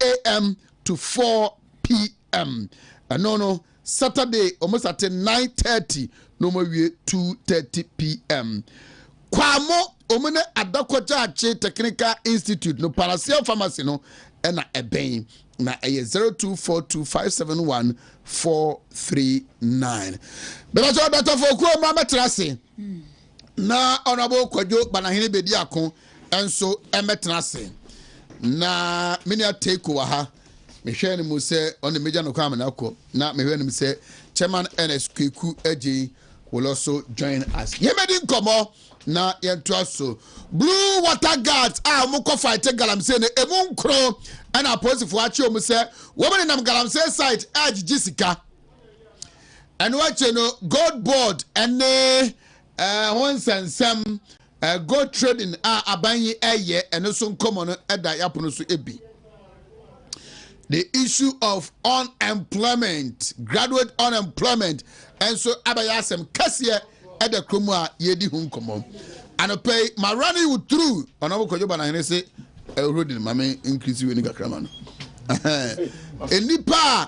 a.m. to 4 p.m. no Saturday almost at 9:30 no more 2:30 p.m. Kwamo omene Adakoja Technical Institute no Parasia Pharmacy no na eben na 0242571439 beba so data for ku ma metrase na honorable Kwadwo Banahene bedi akon enso emetrase na mini take over ha mehwe ne mu se on the major no kwam na akọ na mehwe ne mu se chairman NS Kweku Eji will also join us yemedi nkomo na yentua so blue water guards mukọ fight galamsey ne emu nkro ana posifo achi omu se woman nam galamsey site agigi sika and wache no gold board and honsensem gold trading abanyi eye eno so nkomo no eda yapono so ebi the issue of unemployment graduate unemployment and so abayasem kasiye eda kromu a yedi hu nkomo and pay my running with through Honorable Kwadwo Banahene say road in mame increase we ni kakra no enipa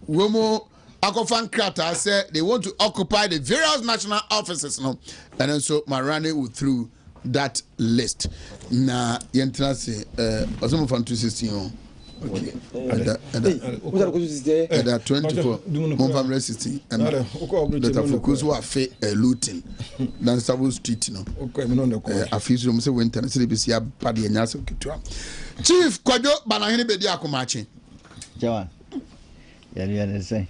womo akofan krata say they want to occupy the various national offices no and then so my running with through that list na yentra say osomo fan 216 Ada 24 Mumfam Resisting and Dr. Fuku's were fe looting than Sabu Street. No, a few rooms winter and CBC Paddy and Yasso Kitua. Chief Quajo Banahini Bediaco matching. Jawan, you say,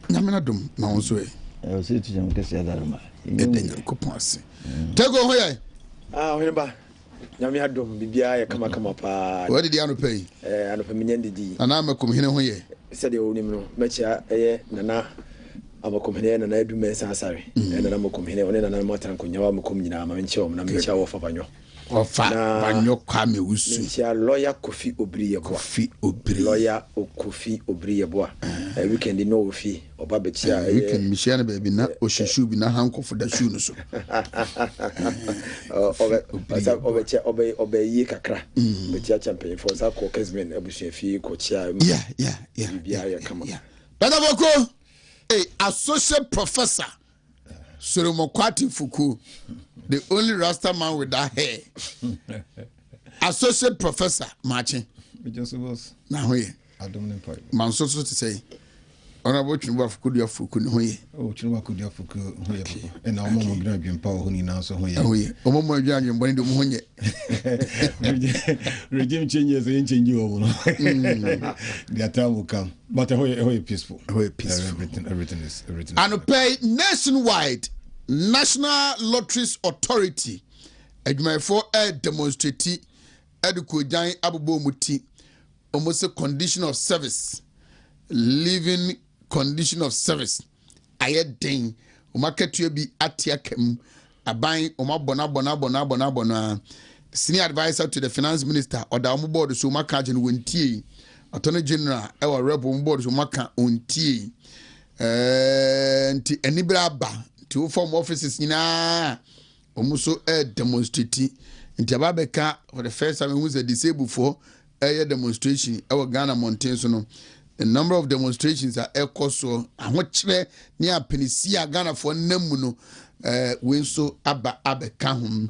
Naminadum, Mounsway. I was sitting in Cassia. Take over here. Oheneba. Nyamiadum bibia ya kama pa. What did you pay? Anopemnyendidi. And I'm a coming here. Said the onim no. Mecha nana amakomhene na edu mensa asare. Na amakomhene one na matan konyawa amakom nyina ma mencha na mencha wo fa banyo. Ofa banyo kwame wusu. Mencha lawyer Kofi Obriye bo. Kofi Obriye. Lawyer Kofi Obriye bo. Weekend no ofi oba betia. Weekend Michelle baby na oshishu bi na hanko for the shoe no so. Obe kakra. Betia champion for sa ko kesmen abusuafi ko chia. Yeah. Bibia kama. Dada Boko, associate professor Solomo Kwati Fuku, the only Rasta man with that hair. Associate professor Marching. Now here. I don't know. Man so to say. Honorable Chunwa Fukudia Fuku no ye. Oh, Chunwa Kudia Fuku, and our mom will be in power when he now so here. Omo Jan and Wendy Monye. Regime changes ain't change you over. Their time will come. But a peaceful. Everything is. And pay nationwide National Lotteries Authority. Edmay for a demonstrate Eduku Jan Abubo Muti almost a condition of service. Living condition of service. Aye ding. Umaketu bi atiakem. Abain bona. Senior advisor to the finance minister or the board so makajin wentie. Attorney general ewa rep board so maka ontie. Nti enibra ba to form offices nyina omuso demonstrate. Nti ababeka for the first time who's a disabled for a demonstration ewa Ghana mountain so no. A number of demonstrations are so and what near Penisia Ghana for Nemuno win so abba kahum.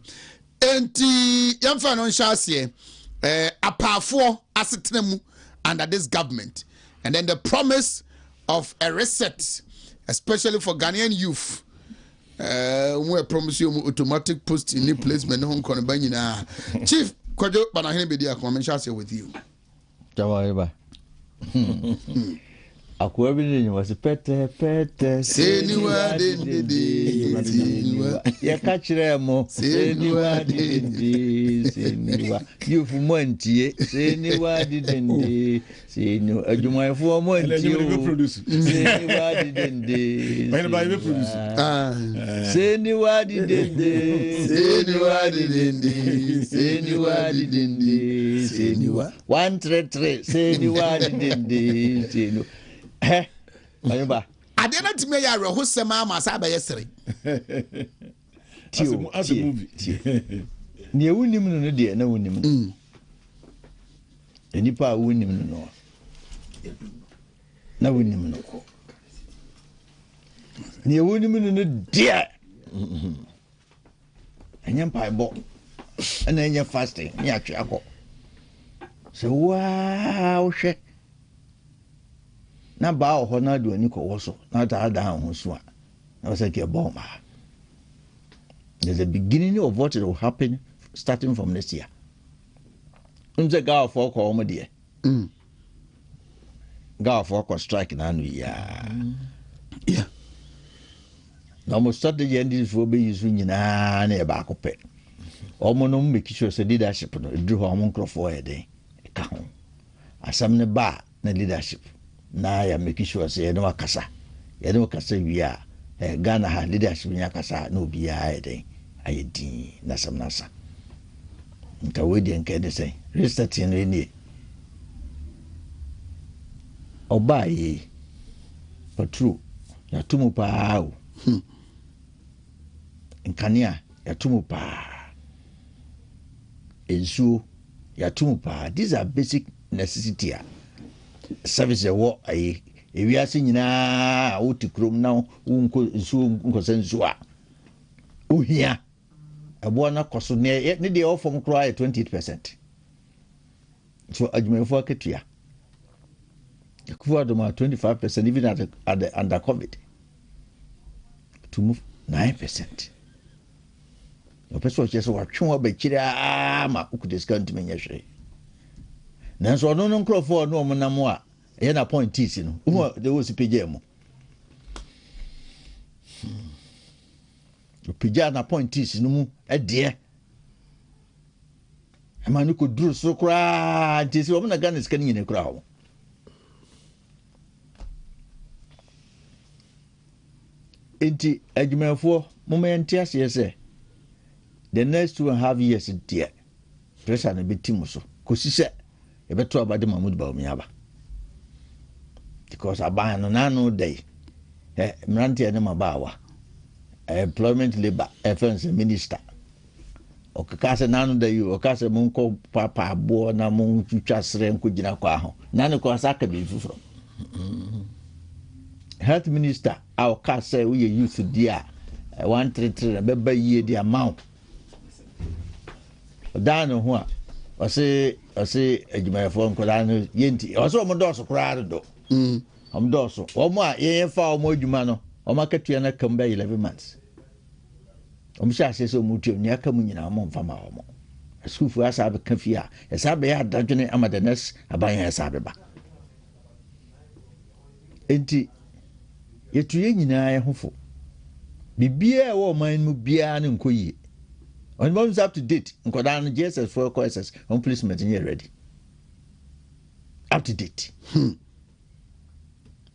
Enti Yamfa non Shasie a powerful asset under this government. And then the promise of a reset, especially for Ghanaian youth. We promise you automatic post in placement home Konabana. Chief Kojo Banahini Bedia Shasie with you. Jawaiba. Akwabini was pete seniwa ya kachire mo seniwa seniwa yufu montie seniwa dinde seniwa adwumayefo montie seniwa dinde seniwa dinde seniwa 133 seniwa dinde seniwa Ayuba. I didn't tell me you are a host, Mamma Saba yesterday. As a movie. Near Winnim, no dear, no Winnim. Any power Winnim, no. No Winnim, no. Near Winnim, no dear. And young pie bought. And then you're fasting, yeah, Chaco. So, wow, shit. Na ba ho na do ani ko woso na ta da ho so a na was like a bomb. There's a beginning of what will happen starting from next year. Unze ga for ko mo de ga for ko strike na no ya na mo start the end for be use nyina na e ba ko pe omo no make sure say leadership no do ho mo nkrofo e den e ka ho asam ne ba na leadership na ya make sure say no akasa wi a Ghana ha leadership nya akasa na obi a eden ayedin na sam nasa nka we de nka de say research no ni oba yi patru ya tumu pa o nkania ya tumu pa ensu ya tumu pa. These are basic necessity service wo ayi ewiase nyina woti krom na wonko nko sensu a ohia ebo na koso ne de ofom kro 28%. So adwumefo aketua Kufuor 25%, even at the under COVID, to move 9%. Your person just watch chuma be chira ma uku discount me nyehwe. Nanso no nkrofo no mo namo a ye na point is no. They was page mo. Page na point is no mu e de. Ama no ko duru so kra, ntisi wo na Ghana sika nyine kra ho. Enti adwumafo moma yente ase se the next 2.5 years dear pressure na betimu so kosi se e beto abade Mahmoud Bawumia because aban no nanu day mranti ene mabawa employment labor defense minister okakase nanu day okase munko papa abo na mun twitwa sere nko gina kwa ho nanu ko asaka be fufuro health minister our cast say we youth dia 133 beba yie di amount dano ho a ose adwumayefo nkola no yenti ose o modoso kra do omdoso omo a yen fa omo adwuma no o maketua na kamba 11 months omsha ase so mutuo ni aka mu nyina omo mfa ma omo asufu asa be kafia esa be ya dadwene amadenes aban esa be ba enti yetuye nyina ye hofo bibia wo man mu bia ne nkoyi on mom's up to date nkoda no Jesus for courses on placement in ready up to date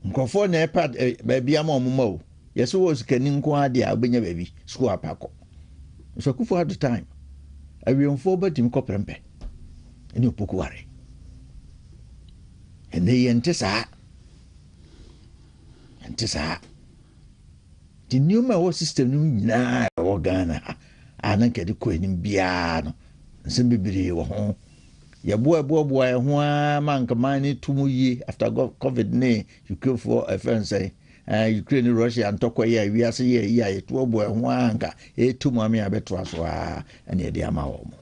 nkofo na epad bia ma omuma o yeso wo sikani nko ade a obenya baby school apako so kufu at the time awiemfo batim koprempe eni opoku ware ene yentesa the new my system no nyina wo Ghana ananka de ko enim bia no nsem bibiri wo ho ye boa ye ho manka mani tumu yi after COVID ne Ukraine for offense Ukraine Russia antokwa ye wiase ye to boa ho anka tumu ame abeto aso ane e de ama wo mo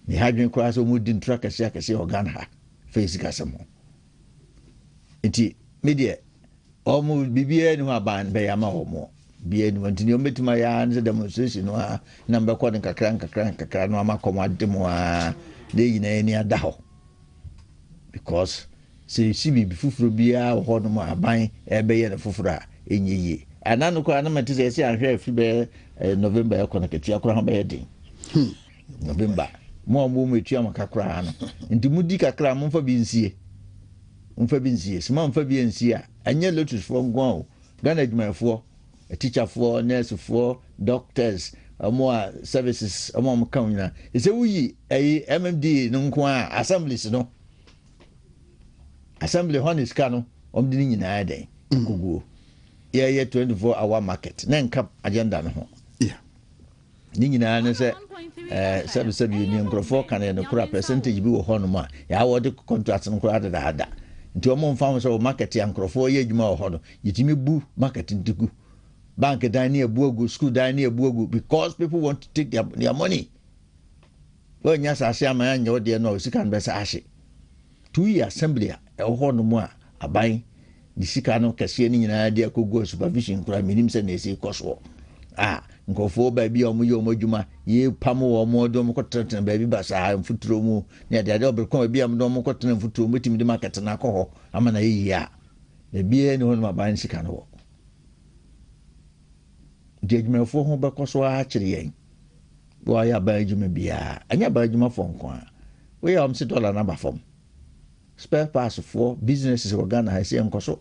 ni hadwen kwa so mu din track kase o Ghana ha face kasemo enti media omo bibia ni ho aban be ya ma omo bia ni wantini ometima ya nze demonstration no na mbekọ de kakra no amakomo ademo de yina ni ada ho because se bibi fufuro bia ho no mo aban ebe ye na fufuro a enyiye ananu ko anama ti se ahwe afi be November e kono ketia kora ho be din November mo metua makakra no ndi mudi kakra mo fa bi nsie sima mfa bi nsie a anya lotus for ngwan Ghana adwumayefo teacher for nurse for doctors more services among kamuna ise wuyi MMD no nko a assemblies no assembly honest ka no omdi nyina den kuguo ye 24-hour market na nka agenda no ho ni nyina ne se service union nkrofo kan no kura percentage bi wo ho no ma ya wode contract no kura da nti omo mfa so market ya nkrofo ye adwuma wo ho no yitimi bu market ntiku bank dan ne abuagu school dan ne abuagu because people want to take their money when nya sa ase amanya nya ode no sika no be sa ahye 2 year assembly e ho no mu a aban di sika no kase ni nyina de akogo supervision kura minim se na ese koso nkofo ba bi omo ye omo adwuma ye pam wo omo do mo kotena ba bi ba sa mfuturo mu ne de obrekon bi am do mo kotena mfuturo mu timi de market na akọ ama na yi ya e bi ne ho no aban sika no de adwumafo ho ba koso a kire yen wo ya ba adwuma bia anya ba adwuma fo nko a we ya $50 na ba fom spare parts for businesses Ghana ha se nkoso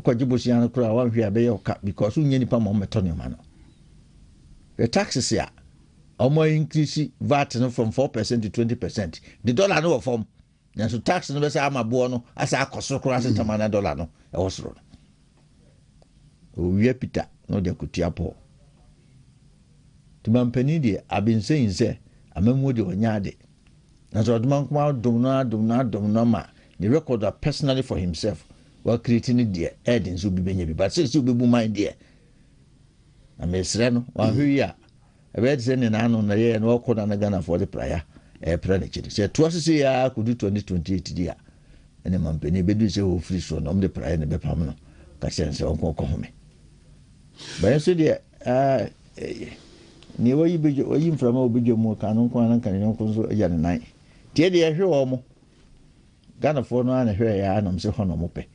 kwajibo siano kura wan hwe abe yoka because unye nipa mo meto ne ma no the taxes ya omo increase VAT no from 4% to 20%. The dollar no form na so tax no be say amabo no asa akoso kura se tamana dollar no e wosoro o wie pita no de kutiapo timampani de abin saying say amemu de onyade na so dum kuma dum no ma the record personally for himself while creating the headings will be benye but say will be mind there na mesre no wa hwi a e be say ne na no na ye no ko na Ghana for the prayer plan chiri se to se ya kudu 2028 dia ene mampeni bedu se ho free so no mde prae ne bepam no ka sense onko home bayan so dia ni wayi bejo wayi mframa obejo mu kanon ko anan kan yon ko so ya ne nan tie dia hwe wo mo Ghana for no ana hwe ya anam se hono mo pe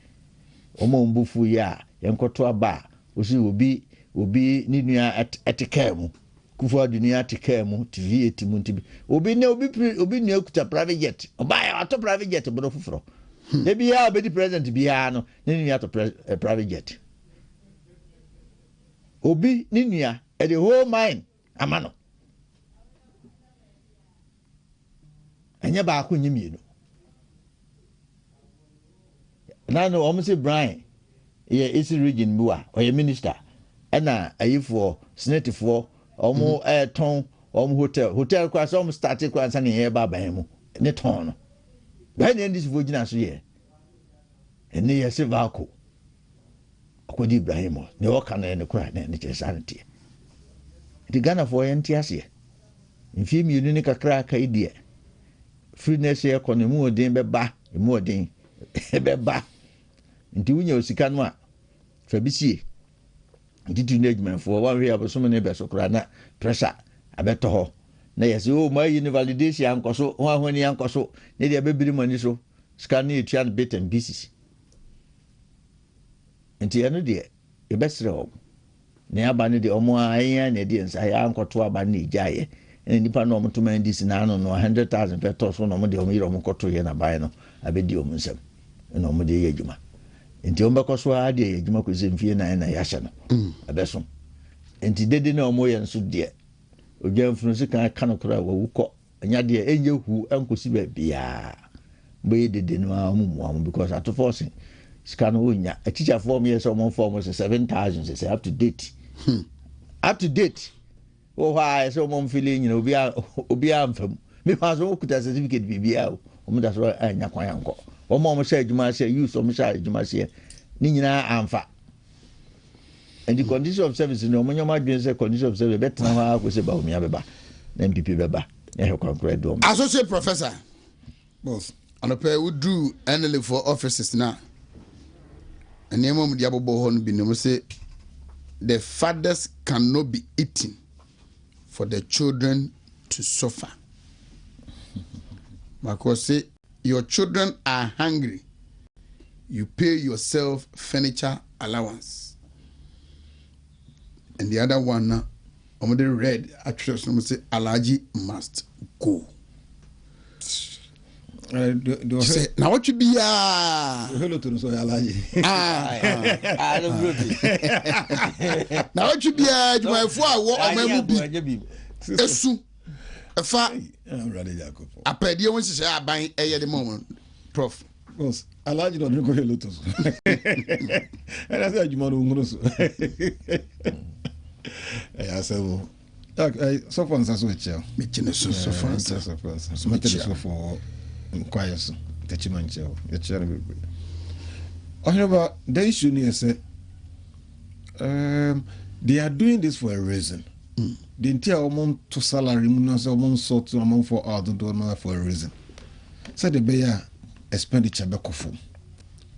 o mo mbufu ya yenkoto aba osi obi ni nua etika mu kufu adunia etika mu tv etimu ntibi obi nua kuta private jet oba ya ato private jet bodo fufuro de bia obedi president bia no ni nua ato private jet obi ni nua e the whole mine amano anya ba ko nyimienu nano omse Brian ye isi region bua oye minister na ayifo senate for omo ton omo hotel kwa so omo start kwa nsa ne ye baba mu ne ton no ba ne ndisi fo gina so ye ene ye se vako akodi Ibrahim ne oka na ne kura ne chesantie di Ghana for ye ntiase mfi mi uni ne kakra ka idie freeness ye konemu odin beba emu odin beba nti wunya osika no a fabisie nti na adwumanfo wa hwe abosom ne beso kra na pressure abeto ho na yesi o ma yi validation ankoso ho ahoni ankoso ne dia bebiri mani so scan ne etuan bit and pieces nti eno de e besre ho ne aba ne de omo ayan ne de nsa ya ankoto aba ne jaye ene nipa no omo to man dis na no 100,000 pesos so no mo de omo yiro omo koto ye na bae no abedi omo nsam eno omo de ye adwuma nti omba koso ade ye adwuma ko zemfie na yahye no abeso nti dede na omo ye nso de odwamfunu se kan ka no kra wa wuko anya de enye hu enkosi ba bia boye dede no amumu because at forcing scan onya a teacher form yes omo form 7,000 say up to date up to date o ha so omo feeling obi amfam me pass o kuta certificate bibia omo da so anya kwan yanko omo sha adwuma sha use omo sha adwuma sha ni nyina amfa and the condition of service no omo nyoma dwen say condition of service better ha ko se ba omi abeba na MPP beba e he konkre do associate professor boss anope we do NL for offices now and name of the abobo ho no bi no say the fathers cannot be eating for the children to suffer because say your children are hungry, you pay yourself furniture allowance. And the other one, on the red actress, say Alaji must go. Say, now what you be hello to so Alaji. Now what you be my four fa apedi won sise aban eye de moment prof boss alaji no drink ko lotus era se ajuma no ngoro so ya sebo so far so eche me chine so far so me chine so for inquire so techimanche ya chere be Oheneba the issue ni say they are doing this for a reason. The entire amount to salary, amount sort to amount for out don't for a reason. So the bear expenditure back off.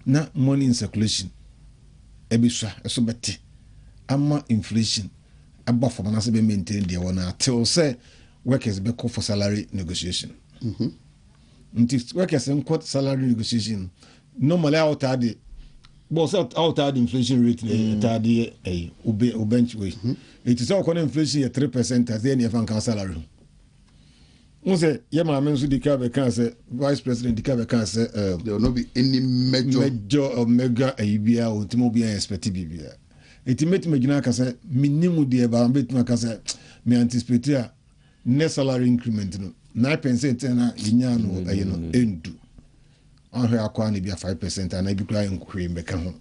Now money in circulation. Ebisha, esobeti. Ama inflation. Above for manase be maintain the one till say workers back off for salary negotiation. Until workers in court salary negotiation. Normally out at the boss out at inflation rate at the bench way. It is all inflation at 3% as any of our salary. We say, Yama Mensu de Cabe Cancer, Vice President de Cabe Cancer, there will not be any major or mega ABA or Timobia expected BBA. It made Magina say, minimum de Bambit Macasa, me anticipate net salary increment 9% and Yano, end. On her acquaint be a 5% and I be crying cream back home.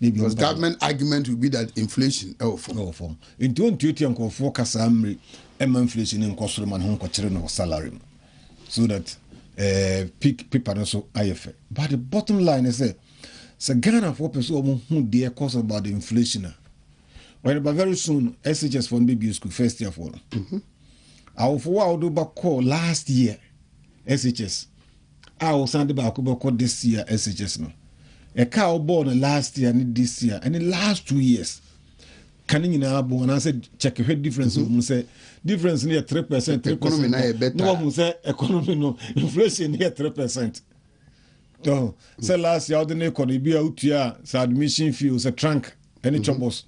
Because government argument will be that inflation form. In 2020 and focus amri inflation in costume and home no salary. So that peak people also IFA. But the bottom line is that Ghana for person who dear cause about the inflation. Well, but very soon SHS for baby school first year for Our for do back call last year SHS. Our Sunday back this year SHS no. A cow born last year and this year and the last 2 years. Can you now born? I said check a difference. Say difference near 3%. 3%. No one say economy no inflation near 3%. So say last year the economy be out here. So admission fee was a trunk. Any chobos.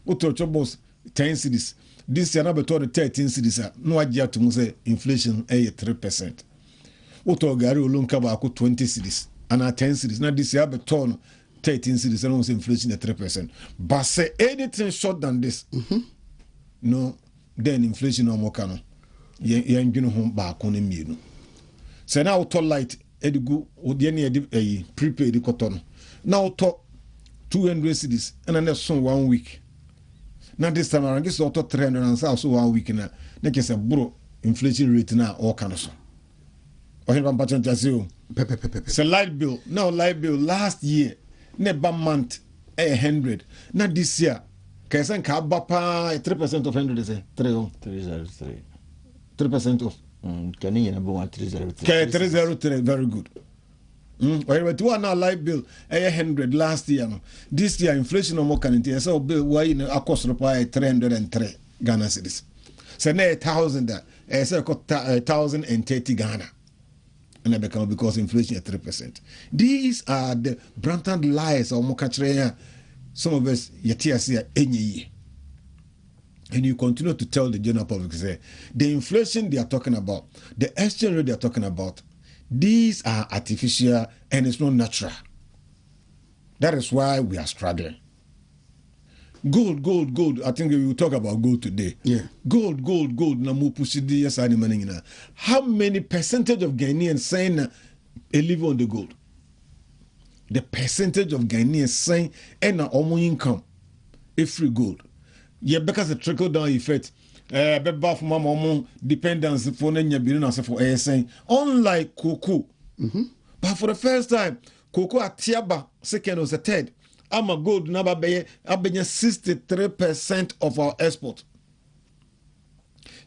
Uto chobos 10 cities. This year now better 13 cities. No idea to say inflation 3%. Uto gari ulunka ba 20 cities. And 10 cities. Now this year better 13 cities and almost inflation at 3%. But say anything short than this, no, then inflation no more can. You ain't going home back on him. So now to light edigu odiani prepaid cotton. Now to 200 cities and then so 1 week. Now this time around this auto 300 and also 1 week na just a bro inflation rate now all kind of so. Oheneba patron jasio. So light bill. Now light bill last year. Never month 100. Not this year. Kaisan ka bapa 3% of 100 is 303. 3% of can you number 1303. 303 very good. But you are now light bill 100 last year. No. This year inflation no more can it so bill why you know cost reply 303 Ghana cedis. So now 1,000 that say 1,030 Ghana. And I become because inflation at 3%. These are the blatant lies of Mokachrea. Some of us yet see any year. And you continue to tell the general public say the inflation they are talking about, the exchange rate they are talking about, these are artificial and it's not natural. That is why we are struggling. Gold. I think we will talk about gold today. Yeah. Gold. How many percentage of Ghanaians saying live on the gold? The percentage of Ghanaians saying almost income a free gold. Yeah, because the trickle down effect. Beba for mama dependence for nenya bilinase for saying unlike cocoa. But for the first time, cocoa at Tiaba second or third. I'm a gold number by 63% of our export.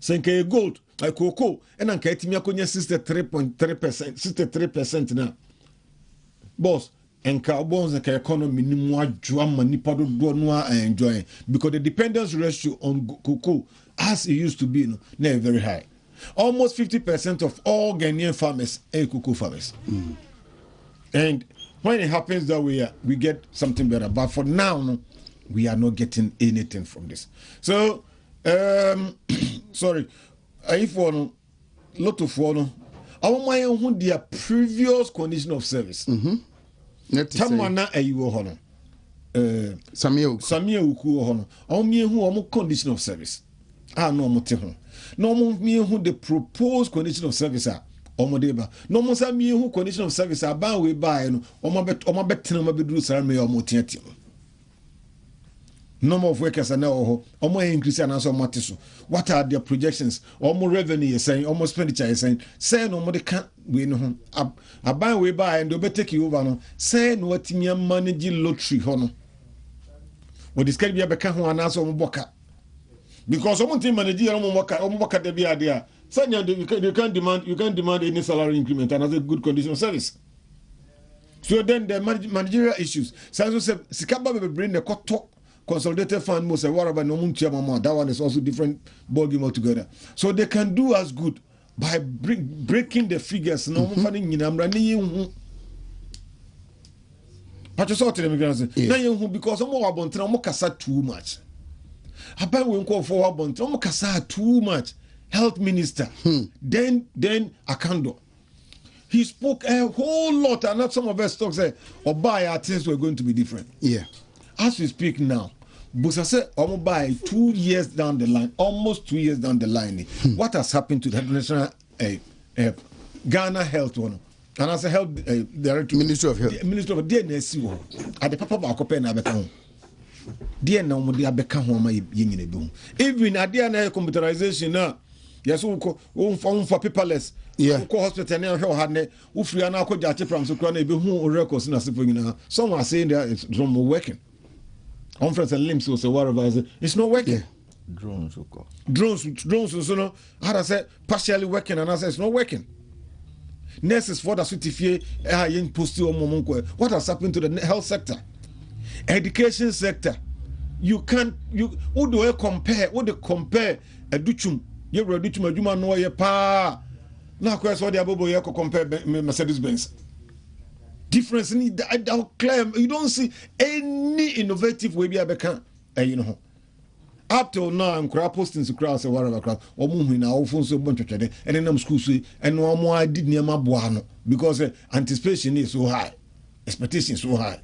Senke gold like cocoa and I'm getting 63% now. Boss and carbons and economy ni more drama ni pado do no enjoy because the dependence ratio on cocoa as it used to be no very high. Almost 50% of all Ghanaian farmers are cocoa farmers. And when it happens that way, we get something better. But for now, no, we are not getting anything from this. So, sorry, if one lot of one, I want their previous condition of service. Tamana ayiwo hono. Samia uku hono. Omo hu omo condition of service. No omo te ho. No omo hu the proposed condition of service Omodeba. No more some who condition of service are bound we buy no betting my bedroom salary or motiati. No more workers are now or more increase and also matiso. What are their projections? Or more revenue is saying, almost expenditure is saying no more they can't we know. I buy we buy and they'll take you over no. Saying what me managing lottery hono. What this can be a becca who and also moboka. Because someone team manager moboka de be idea. So you can't demand any salary increment and other good condition of service. So then the managerial issues. So Sikaba will bring the consolidated fund most whatever no mama. That one is also different ballgame altogether. So they can do us good by breaking the figures. No funding in Amrani. But you saw to them because I'm more about Mokasa too much. I bet we call for about Mokasa too much. Health minister, then Akando. He spoke a whole lot, and not some of us talk say, or buy our things were going to be different. Yeah. As we speak now, Busa said, buy 2 years down the line, almost 2 years down the line. What has happened to the national Ghana Health one? And as a health director, Minister of Health, Minister of DNSC one, at the Papa Bakopen Abekon. Dear no more, dear Beckham, even at the computerization now. Yes, for paperless. Yeah. Hospital now had free an alcohol from Sukrana be who records in a super. Some are saying that it's not working. Conference and limbs was a whatever. It's not working. drones so no how to say partially working and it's not working. Nurses for the sutifie yen post what has happened to the health sector, education sector? You can't what do you compare a duchum you reduchum aduma no ye pa na kwese the abobo ye compare Mercedes Benz. Difference in that claim you don't see any innovative way be abeka you know. Up till now, I'm posting to crowds or whatever crowd. Or moving now, phones so bunch of and then I'm school and no more I did near my buano because anticipation is so high, expectation is so high.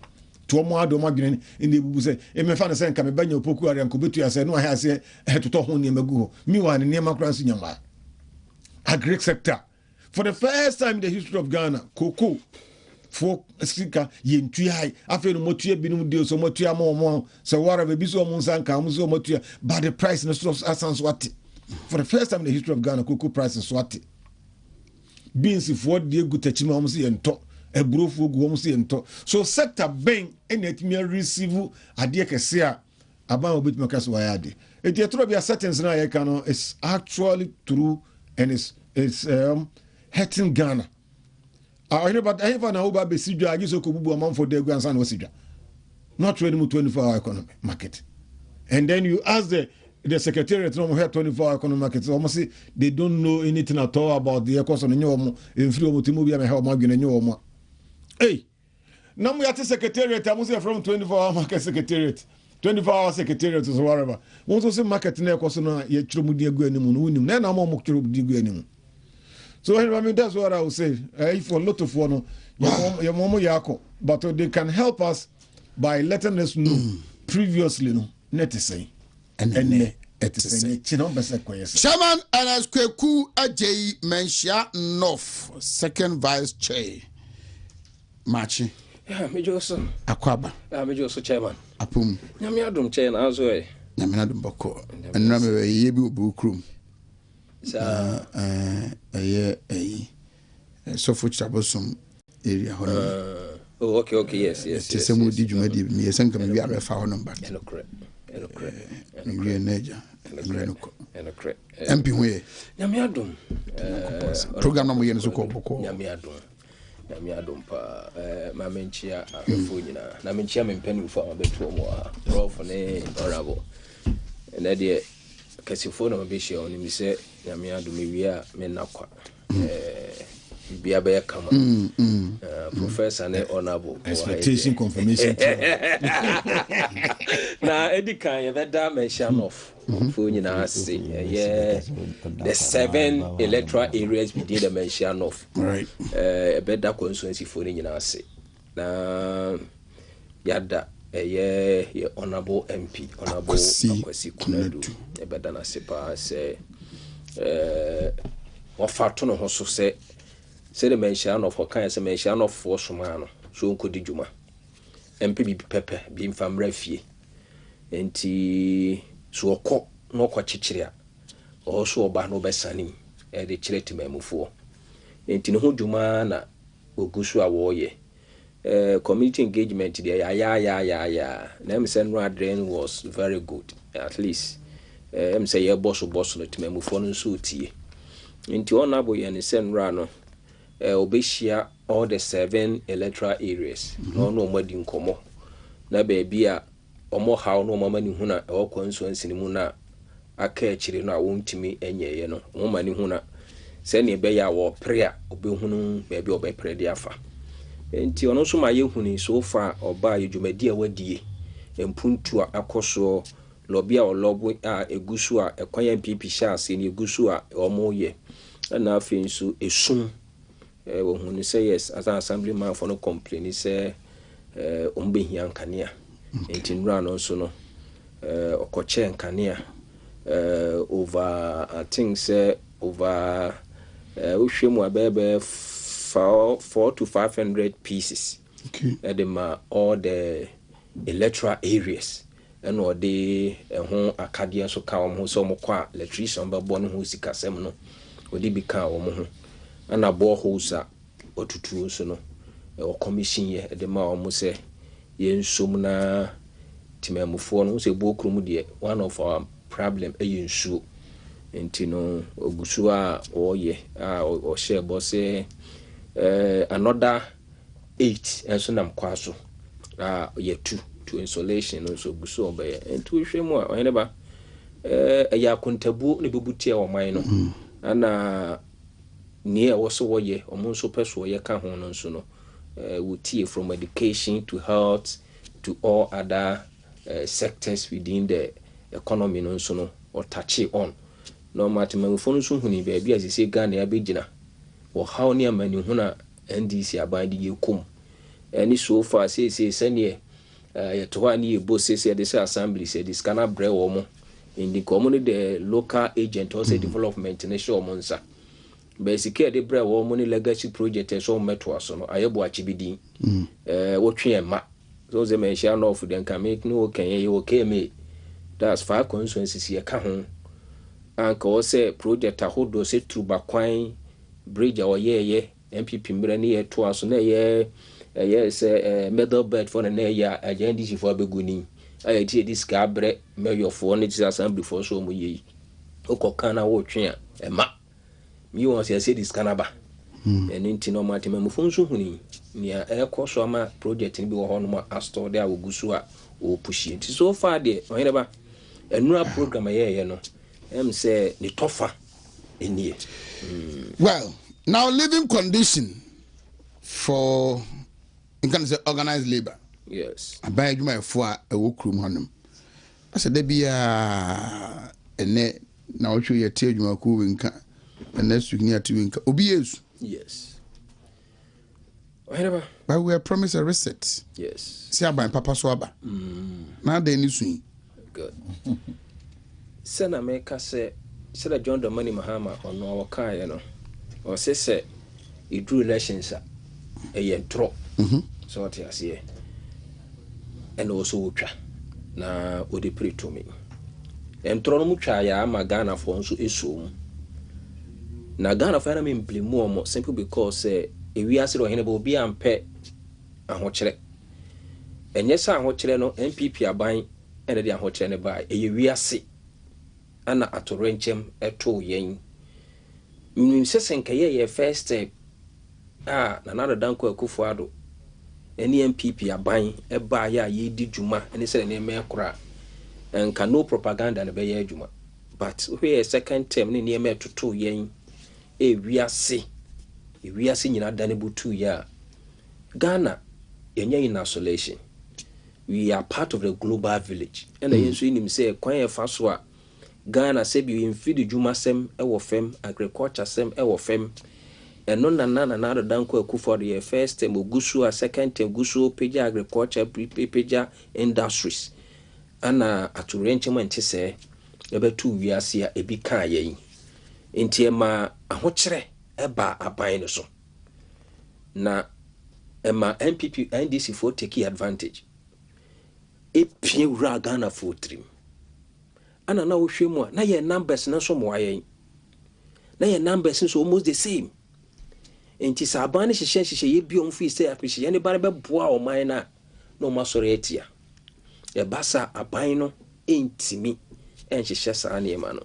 To more do margin in the buze. If my father said, "Come back your poku and kubitu," I said, "No, I have said to talk on near Magu. Me one near my cross in your mind." Agri sector for the first time in the history of Ghana, cocoa. For sika yentua afei no motua binum deal so motua mo so whatever bi so mo sanka mo so motua but the price no so asans what for the first time in the history of Ghana cocoa prices what beans for de gutachima mo se ento ebrofo gu mo se ento so sector ben enetimi receive ade kese a aban obetimi kaso wayade etro bia settings na ye kan is actually true and it's hurting Ghana. But I have an over Besidra, I just could a month for the grandson was not ready to 24-hour economic market. And then you ask the secretariat no have 24-hour economic market. So almost they don't know anything at all about the cost on the new in free of Timovia and how Margin and your hey, now we at the secretariat, I must say from 24-hour market secretariat, 24-hour secretariat or whatever. Once was a market near Cosona, yet Trumudia Guanim, then I'm more Trumudia. So I mean that's what I would say. If a lot of one, your mom yako, but they can help us by letting us know previously. No, net to say, and Chairman Ernest Kweku Ajay Menshia North, second vice chair. Machi. Yeah, me Joso. Akwaba. Yeah, me Joso chairman. Apum. Nyamiadum chair na azo e. Nyamiadum bako. Enrame yebi obukrum. So for Chabosum area. Oh, okay, yes. Some would you maybe me a second we are a foul number. And a credit. MP way. Yamiadum. Program number yen so called Boko. Yamiadum pa Mamenchia Fujina. Namenchia and penny for a bit more. Raw for ne honorable. And idea. Kasifona mabishia oni mi se Yamiadu miwia menakwa bia be kama professor ne honorable expectation confirmation na edikan ye beda mention of for nyina say the 7 electoral areas we did the mention of right beda constituency for nyina say na yada ye honorable MP honorable Akwasi Kunadu ebeda na sepa se wafato no ho so se the mention of kan se mention of for soma no so nkodi djuma MP bi pepe bi mfamra fie enti so okọ no kwa chichire a o so oba no besanim e de chire timamufo enti no ho djuma na ogusu a wo ye community engagement there yeah. Them say no drain was very good at least. Say yeah boss no timemu for so tie. Nti onabo ye ne sen no obeshia all the 7 electoral areas. No madi nkomo. Na baby a omo how no mama ni hu na e constituency ni mu na aka akire no a wontimi enyeye no. Mo mani hu na se ne be ya wo prayer obehunu baby obepre de afa. Enti ono so ma yehuni so far oba yedwumadi a wadie empuntu a akoso lobby a olobo a egusu a ekwan MPP sha ase ne egusu a omo ye na afi nso esum ohuni say yes as an assemblyman for no complain say ombehia nkania enti nra no so no okoche nkania over I think say over uhwemu abebe 400 to 500 pieces. Okay. All the electoral areas. And all the Acadia so calm so moqua, electrician, but born who sick as no. Or they become and a boreholes or to two so no. Or commission ye at the ma almost say, yen sumna Timamufon, who's a book room, one of our problem ɛyɛ nsuo nti no ogusu a ɔyɛ o share boss another 8 enso nam kwaso yɛ 2 insulation no so gusu obeye nti hwɛ mu a Oheneba ɛyɛ akontabuo ne bebutia o man no ana nie ɛwɔ so wɔyɛ ɔmo nso pɛso yɛ ka ho no nso no we tie from education to health to all other sectors within the economy no nso no or touch it on no matter manfo no so huni baabi a sese Ghana ya begina wo how ne amani hu na NDC aban de yekom ani so far say sene ye to ani ye bo say the assembly say this kana bre wo mo in the community the local agent also development ne show mo nsa basically the bre wo mo ni legacy project so meto aso no ayebo achibidi wo twe ma so ze mention no of them can make no can ye okay me that's 5 constituencies ye ka ho anka wo say project ahodo say truba kwan bridge or ye MPP mbre ne ye to aso na ye say middle bed for na ye agenda for abeguni aye tie this ka bre mayor for ne assembly for so mo ye okoka na wo twe a ma mi won say this kanaba nti no matima mu fonso huni nia ekoso ama project ni bi wo hono ma astore there ogusu a o pushie nti so far there Oheneba enura program ye no say ni tofa enie well now living condition for in can say organized labor yes abai adwuma efo a ewo krum honum ase da bia ene na wo hwe ye tie adwuma ku winka ene sugni ati winka obi yesu yes Oheneba but we are promised a reset yes see abai papa so aba na da ni sui good sana meka se sida John Dramani Mahama ono wakaye no o se idru elections a yentro so what you see and also utwa na odi preto me entro no mutwa ya ama Ghana for nso esom na Ghana for na me implemu omo simply because ewi ase ro Oheneba obi ampe ahokyere enye sa ahokyere no MPP aban ene de ahokyere ne ba ewi ase ana atorenchem eto yen sesen kaye ye first step na nada danko Akufo-Addo eni MPP aban eba ya ye di djuma eni se ne me kura enka no propaganda ne be ye djuma but we second term ne ne me toto yen wiase nyina dane butu ya Ghana yenye in isolation we are part of the global village and yenso nim say kwan ye fa so a Ghana se bi infidi djuma sem ewo fem agriculture sem ewo fem eno na danko Akufo-Addo ye first term ogusu a second term gusu peja agriculture peja industries ana aturenchema nti se ebetu wiase a ebi kan yen nti ema ahokyere eba aban no so na ema MPP NDC for take advantage epie wura Ghana for trim ana na wo hwemu na ye numbers na so mo ayen na ye numbers so almost the same enti saban hyehyɛ ye biom fi say apehye ne bare beboa o man na no masore etia e basa aban no entimi enhyehyɛ saa ne ma no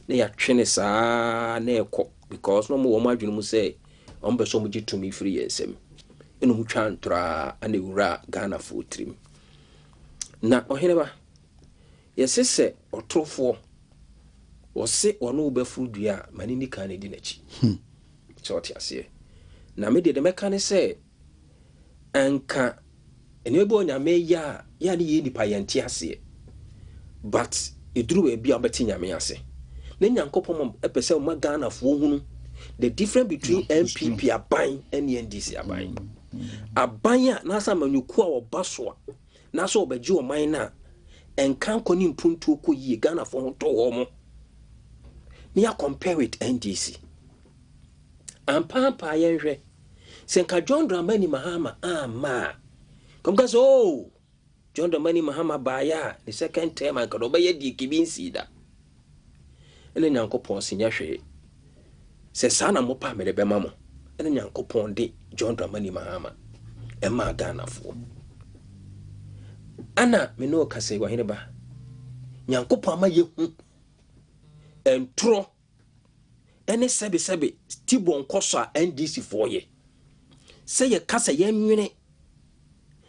na ya twene saa na ekɔ because no mo wo madwene mu say on be so mo gitumi free yensem eno mu twa ntora ana wura Ghana for trim na Oheneba yesese otrofo wose ono befu dua manini kan edi nachi so tiase na me de meka ne se anka ene ebe onyame ya ne ye nipa yente ase but eduru e bia obeti nyame ase na nyankopom epese o Ghana fo hunu the difference between MPP aban and NDC aban abanya na asa manyuku a obaso na so obaji o man na enkan koni mpuntu ko yi Ghana fo ho to wo mo ni ya compare with NDC ampampa yenhwe senka John Dramani Mahama ama komka so John Dramani Mahama baya the second term an kodo be di kibinsi da ene nyankopon sinya hwe se sana mo pa me be mamo ene nyankopon de John Dramani Mahama Ghana fo ana me no kase Oheneba nyankopɔn ama yɛhu ɛntoro ɛne sɛbesɛbe stibo nkɔ so a ndc foɔ yɛ sɛ yɛka sɛ yɛnwene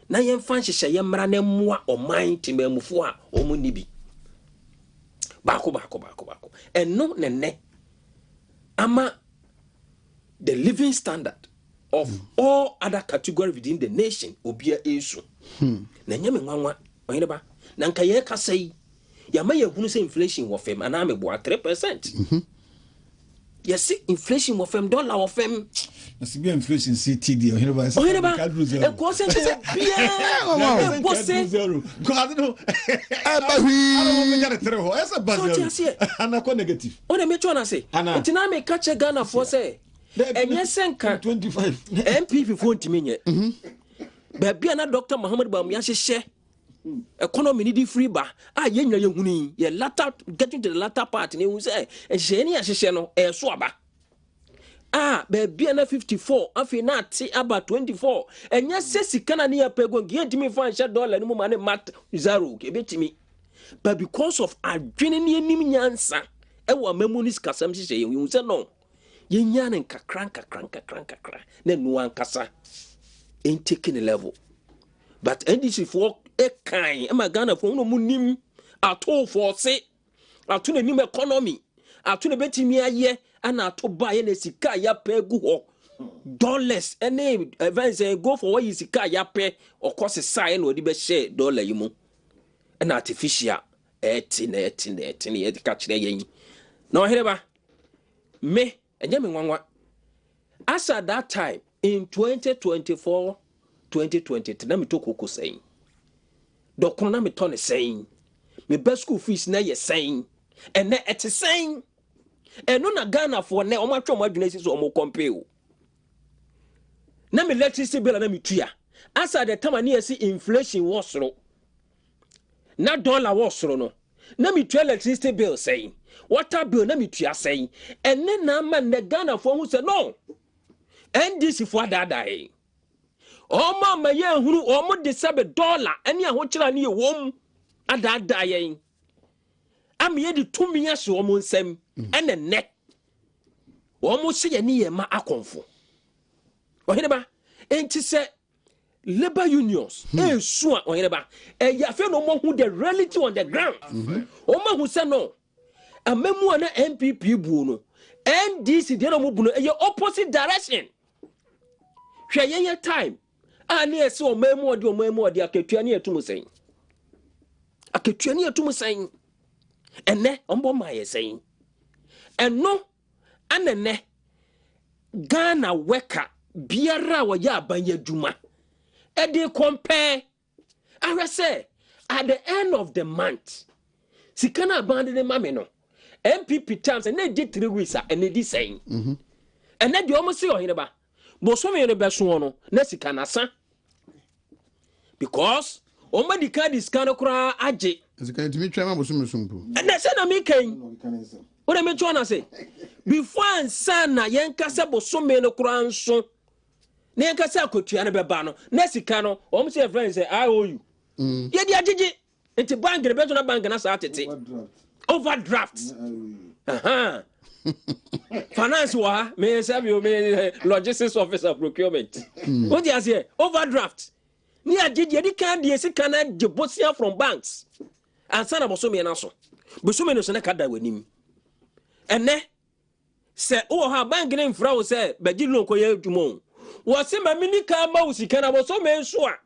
na yɛmfa nhyehyɛ yɛ mmara na mmoa ɔman temamufoɔ a ɔmo ni bi baako ɛno nene ama the living standard of all other categories within the nation obia esu na nyame nwanwa Oheneba na nka yɛ kasa yi yama yɛhunu sɛ inflation wɔ fam anaa meboa 3%. Yes, inflation wɔ fam, dollar wɔ fam. Na sibi inflation CTD Oheneba. E ko se bia. E ko se zero. God no. I don't want to get it. Esa bazero. Anako negative. O de me twa na se. Ntina me ka che Ghana for say. Enye senka 25. MPP fo ntimi nye. Ba bia na Dr. Muhammad Bam ya hyehyɛ economy ni di free ba yenwa yehuni ye latter getting to the latter part ni hu say ehye ni ahyehyɛ no so aba ba bia na 54 afi na ate aba 24 enya se sika na ne yapego ngi ntimi fa nhye dollar ni mu ma ne mat zero ke betimi but because of adwene ni anim nyansa wo amamu ni sikasam hyehyɛ ye hu say no yenya ne kakran na nu ankasa in taking a level but NDC for a kind am Ghana for no munim at all for say at na nim economy at na betimi aye ana to buy na sika ya pegu ho dollars any events go for what you sika ya pe or cost sign no di be share dollar yi mu na artificial eti na ye di catch yen na Oheneba me enye me nwanwa as at that time in 2023 na me to koko saying dokon na me to ne saying me best school fees na ye saying and na et saying and no na Ghana for na o ma twa mo adwuna si so o mo compare o na me electricity bill na me tua as at the time na see inflation was soro na dollar was soro no na me tua electricity bill saying water bill na me tua saying and na man na Ghana for who say no NDC for that o ma ma ye hunu o mo de $7 ani a ho kira ne ye wom adada yen am ye de tumi ahye o mo nsam ene ne o mo hye ye ne ye ma akonfo Oheneba enti se labor unions su a Oheneba ya fe no mo hu the reality on the ground o ma hu se no amemu na MPP bu no NDC de no mo bu no ye opposite direction hwe ye time ani ese o memu odi akatua ne etum sen ene ombo ma ye sen eno anene Ghana worker biara wo ya abanye dwuma e dey compare I say at the end of the month sikana abandon mame no MPP times and they did 3 weeks and they did saying and then the almost say Oheneba bosome ne beso no na sika na sa because o ma di card scan kura age sika ntimi twa ma bosome sumpo na se na me kan o de me twa na say before ansa na yen ka se bosome ne kura nso na yen ka se akotua ne beba no na sika no o mo say friend say I owe you ye di agege enti bank ne bezo na bank na sa atete overdraft finance wa me serve you me logistics officer procurement what do you say overdraft ni agege di kan di sika na jebosia from banks ansa na bosome na so na kada wanim ene se o ha bank ne mfra wo se bagi loan ko ye adwuma wo se ma mini ka ma wo sika na bosome nso a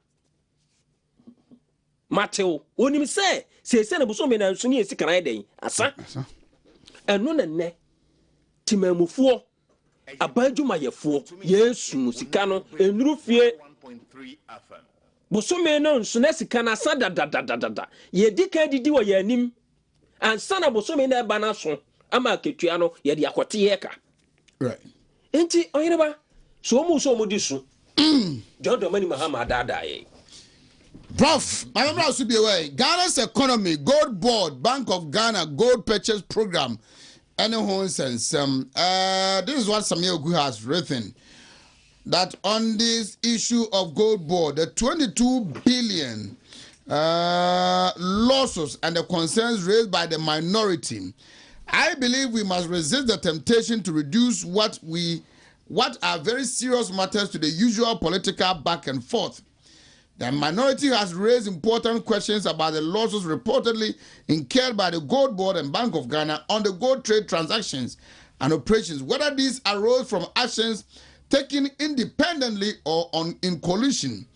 Mateo onim se na bosome na nso ne sika na den asa eno na ne timamufuo abadwuma yefo yesu sika no enuru fie bosome no nso na sika na sa da ye dika didi wo yanim ansa na bosome na eba na so ama ketua no ye de akote ye ka right enti Oheneba so mu di so John Domani Mahama dada ye Prof, my member should be away. Ghana's economy, Gold Board, Bank of Ghana, Gold Purchase Program, and this is what Samuel Ogu has written, that on this issue of Gold Board, the 22 billion lawsuits and the concerns raised by the minority, I believe we must resist the temptation to reduce what are very serious matters to the usual political back and forth. The minority has raised important questions about the losses reportedly incurred by the Gold Board and Bank of Ghana on the gold trade transactions and operations, whether these arose from actions taken independently or in collusion.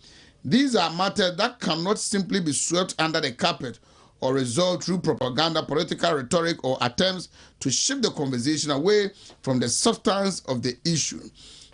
These are matters that cannot simply be swept under the carpet or resolved through propaganda, political rhetoric, or attempts to shift the conversation away from the substance of the issue.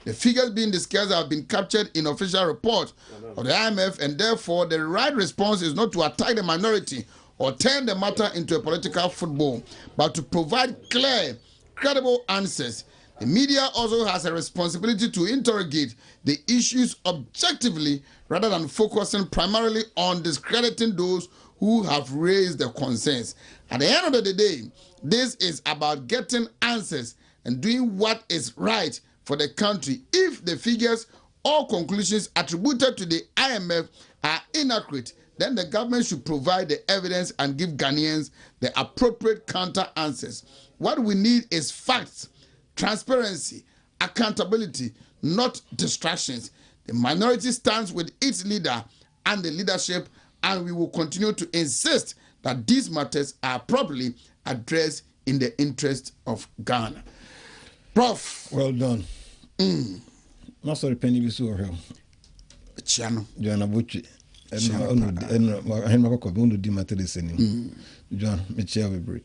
The figures being discussed have been captured in official report of the IMF, and therefore the right response is not to attack the minority or turn the matter into a political football, but to provide clear, credible answers. The media also has a responsibility to interrogate the issues objectively rather than focusing primarily on discrediting those who have raised the concerns. At the end of the day, this is about getting answers and doing what is right for the country. If the figures or conclusions attributed to the IMF are inaccurate, then the government should provide the evidence and give Ghanaians the appropriate counter answers. What we need is facts, transparency, accountability, not distractions. The minority stands with its leader and the leadership, and we will continue to insist that these matters are properly addressed in the interest of Ghana. Prof. Well done. Master Penny Bisu. Chano. Joanna Bucci. And my cock won't do matter the same. John, Michelle Webury.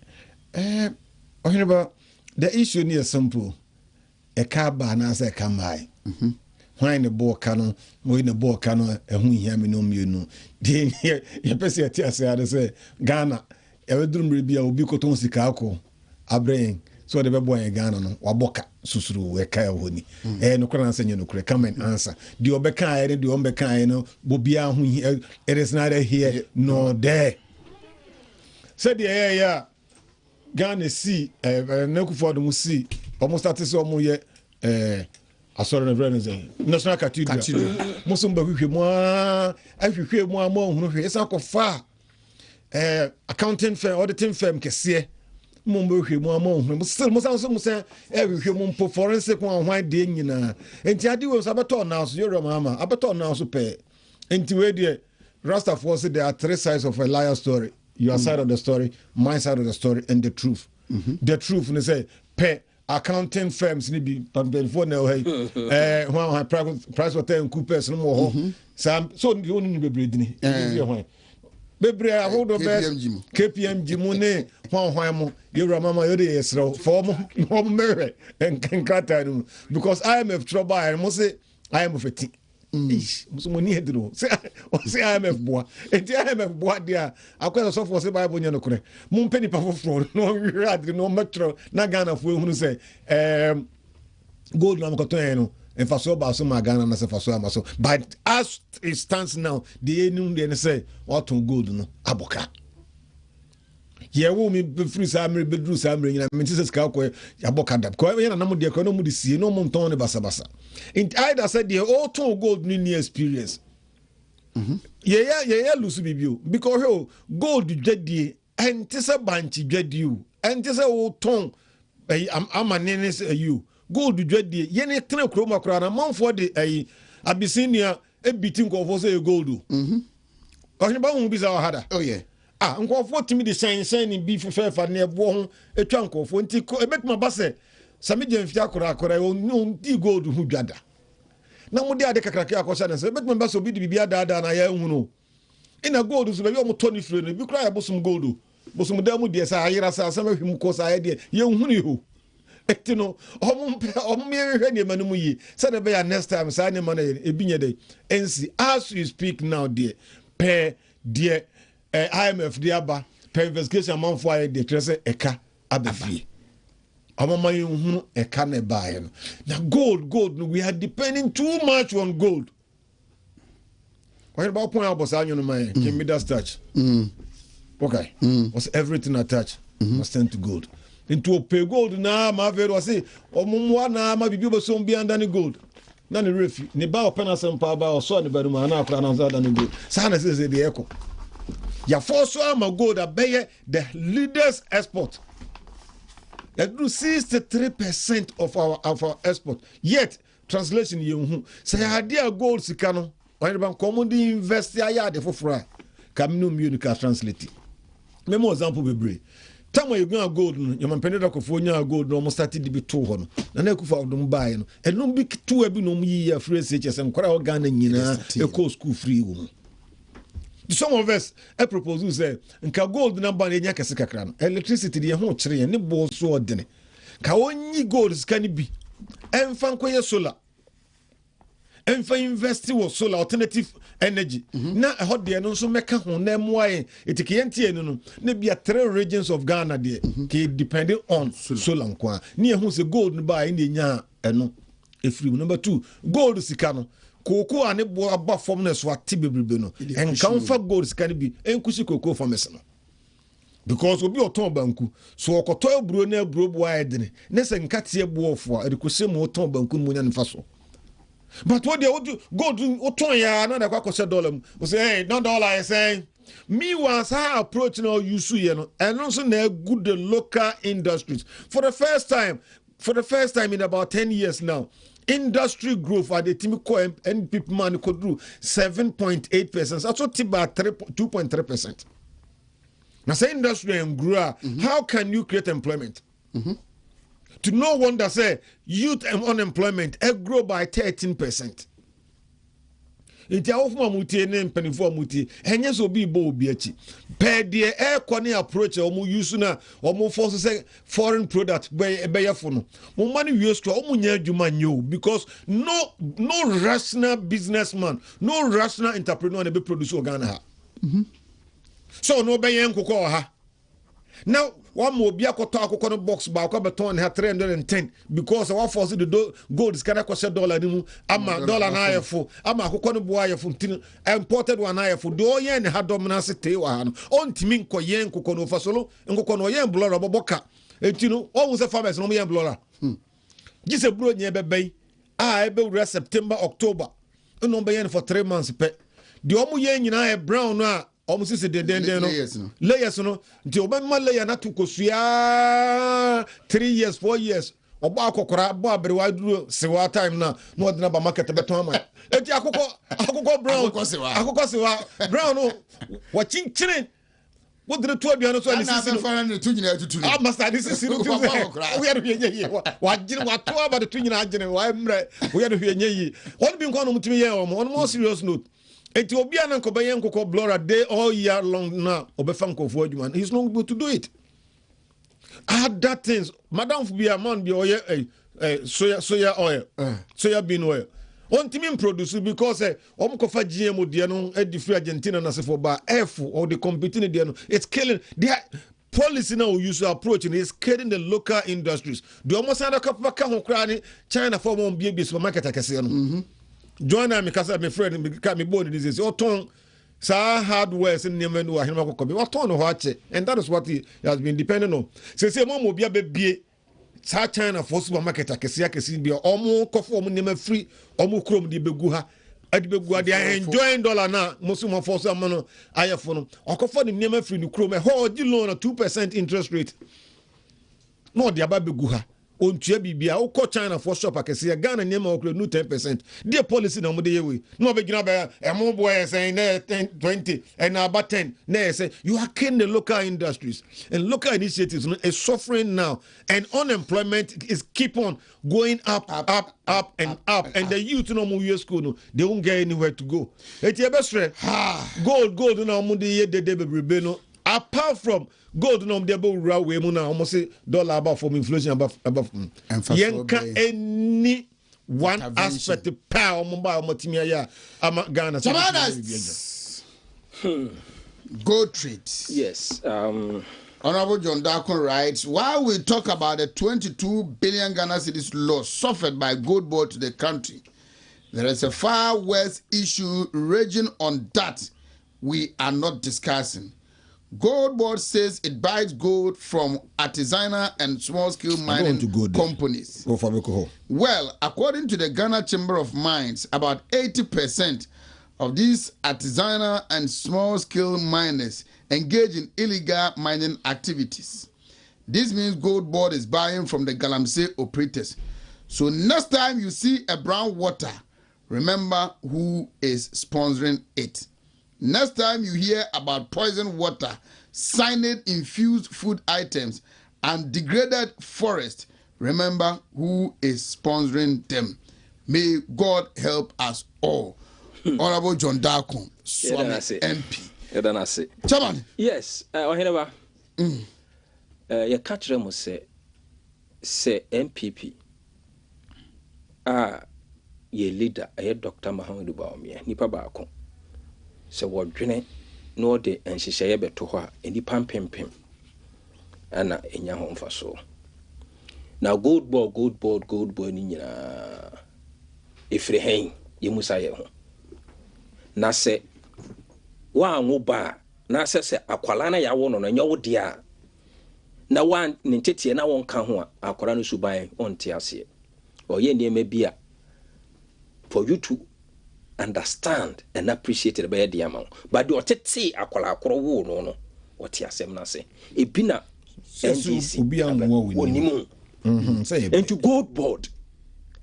Oheneba, the issue near simple. A car ban as a camai. Why the ball cannon, when the ball cannon, and who hear me no you know. Then here, your person say, Ghana, every dream will be a ubiquitous Sikako, a brain. So the boy in Ghana, Waboka, Susuru, a Kaya Honey. And no can answer you, come and answer. The Obeka, the Ombeka, Bobia, who it is neither here nor there. Said the air, Ghana see, no for the Musi, almost at this almost yet. I saw the Venezuela National Cathedral. Musumba, if you hear more, it's not far. Accounting firm, auditing firm, Cassia. Mumbo, still, most say every human forensic one, why didn't you know? And Tiadi was Abaton now, your mamma, Abaton now, so pay. And to where Rasta was there are three sides of a liar story. Your side of the story, my side of the story, and the truth. The truth, and they say, pay. Accounting firms need be before now. Hey, one price hotel and coupers no more. So the only be breeding. Bebre a hold of KPM Jimune, one your mama yodesro, form Mary and Kata because I am of trouble. I must say I am of a tea. Money had to do. Say I am a boy. And I am a boy, dear. I quite a soft was a Bible, you know, Moon penny puff of fraud, no metro, Nagana for who say, gold Namcotono, and for so about some Magana as a for so. But as it stands now, the noon then say, what to good, no, Aboka. Here, woman, be free, Sammy, bedroom, Sammy, and Mrs. Calco, Aboka, Coy, and Namu, the economy, see no Montone Basabasa. In either said the all two gold new experience. Yeah, Lucy Bibu, because gold jedi, and tis a banchi jedu, and tis a old tongue. I'm a nenes you. Gold jedi, yenny tell chroma crown among for the Abyssinia, a beating of was a gold. Oheneba be our hadder. Oh, yeah. I'm going for me the sign beef fair for near Bon, a trunk of 20. I bet my basse. Samidian Fiacora, I will know the gold who gather. Now, what the other Cacacia question and say, but my bass will be the Biada and I know. In a gold is very almost 20 friend. You cry about some gold. But some demo, dear, I hear us some of him cause idea. Young who. You know, Mary Manumi, said a bear next time, signing money, a binya day. And see, as you speak now, dear, pair, dear, IMF, dear, per investigation among fire, the treasure, a car, abafi. Amama a canne buy. Now gold, we are depending too much on gold. What about point about Sanyo my can be that touch? Okay. Was everything attached must tend to gold. Into pay gold now, my very was say, or Mumwana, my people soon be under gold. None the refuge. Niba penance and power or so the bedroom and now than the gold. Sana says the echo. Ya force ama gold abeye the leaders export. That do 63% of our export. Yet translation you say idea gold sikano. When ban common invest ya de for kamino musical translate. Memo example bebre. Time you go gold no your man peneda kofo nya gold no mo started to be to ho no na na kufa odum buy no e no bi to abi no yi ya free HS nkora o Ghana nyina e ko school free wo. Some of us I propose say nka gold number na nya kese kakra no electricity de ho kire ne bo so odene ka onyi gold scan bi emfa nkoye solar emfa invest wo solar alternative energy na hot de no so meka ho na moaye etikiyenti no na bia 3 regions of Ghana de ke depending on solar nkwa ne hu se gold no ba ne nya eno efiri. Number 2 gold sika no koko ane bo aba form na so ati bebrebe no enka mfa gold sika ne bi enkusi koko farmers no because obi oton banku so okoto eburo na eburo bo ayedene ne se nka tie bo ofo edikose mo oton banku mo nya nfa so. But what they do go to Otoya, not a $1 we say, hey, no dollar, I say. Me once I approach now you see, and also na good the local industries. For the first time in about 10 years now, industry growth at the Timiko and people man could do 7.8%. Also Tiba 2.3%. Now say industry and grow, how can you create employment? To no wonder say youth and unemployment grow by 13%. Iti awofuma mutie ne mpanifo mutie enye so bi bo obi achi per the air corner approach omu use na omu force say foreign product be yefo no mo mani use to omu nya adwuma nyo because no rational businessman, no rational entrepreneur na be produce Ghana ha. So no be yen kokọ ha. Now one more be a koto box ba ko beton ha 310 because our force the gold is kana kwese dollar ni mu ama dollar na ayefo ama akoko no bo ayefo tin imported one ayefo do yen ha dominance te wa no ontimi nko yen kokko no fasolo nkoko no yen blora boboka etino o wo se farmers no yen blora gise bro nye bebe ebe wura September October no be yen for 3 months pe de o mu yen nyina e brown no almost is the layers no nti obema layer na to kosua 3 years 4 years oba akokora bo abrewa duro sewa time na no odina ba market beton ama enti akoko brown akoko sewa brown no wa chinchine what the two aduano so this is no to nyina tutu ah master this is no we are hwenye yi wa jine wa to aba the two nyina agine wa mre we are hwenye yi what be nko no mutimi ye on more serious note. Eti obi anan ko bayen ko blora day all year long now obefa nkofo adwuma he's not able to do it. Other things madam for be a man be oil soya oil soya bean oil on team produce because omkofa GMO de no e free Argentina na se for ba F or the competing de no it's killing their policy now we use approach is killing the local industries. The almost under ka ho kra ni China for one be supermarket akese no Joanna me kasa me friend me ka me bone disease o ton sa hardware in name no ahema kokobi o ton no ho ache and that is what he has been depending on say mo bia bebie sa China for supermarket akese bia omo kofo omo name free omo krom di begu ha adi begu adi enjoying dollar na mo force amano ayefo no okofo di name free ni krom e ho di loan 2% interest rate no di aba begu ha on tua bibia o ko China for shop akese Ghana nyema okro no 10% the policy na mo de yewe no be gina ba emo boy saying 10 20 and about 10 na say you are killing the local industries and local initiatives is suffering now and unemployment is keep on going up and the youth no mo use school no they won't get anywhere to go eti e be sre gold na mo de ye de bebrebe no apart from gold no dey be rawe mu na almost dollar above from inflation above yenka any one aspect power mo ba mo timia ya ama Ghana gold trade. Yes. Honorable John Darkon writes, while we talk about the 22 billion Ghana cedis loss suffered by gold board to the country, there is a far worse issue raging on that we are not discussing. Gold Board says it buys gold from artisanal and small-scale mining companies. Well, according to the Ghana Chamber of Mines, about 80% of these artisanal and small-scale miners engage in illegal mining activities. This means Gold Board is buying from the Galamsey operators. So next time you see a brown water, remember who is sponsoring it. Next time you hear about poisoned water, cyanide-infused food items, and degraded forest, remember who is sponsoring them. May God help us all. Honorable John Darkon, Swami MP. Chairman. Yes, Oheneba. You catch them say MPP. Ye leader, Dr. Mahamudu Baumia, Nipa Bako. So what June no de and she say to her in the pam pim and in your home for so. Now good boy nina if they hang you must say na se wa ngoba na se akwala ya wono na nyawo dia na wan ntetie na won ka ho akwara no suban on te ase oye niema bia for you to understand and appreciate the by the amount but the otete akwala akoro wo no wote asem na se ebina NDC obi anwo wonimu and to Gold Board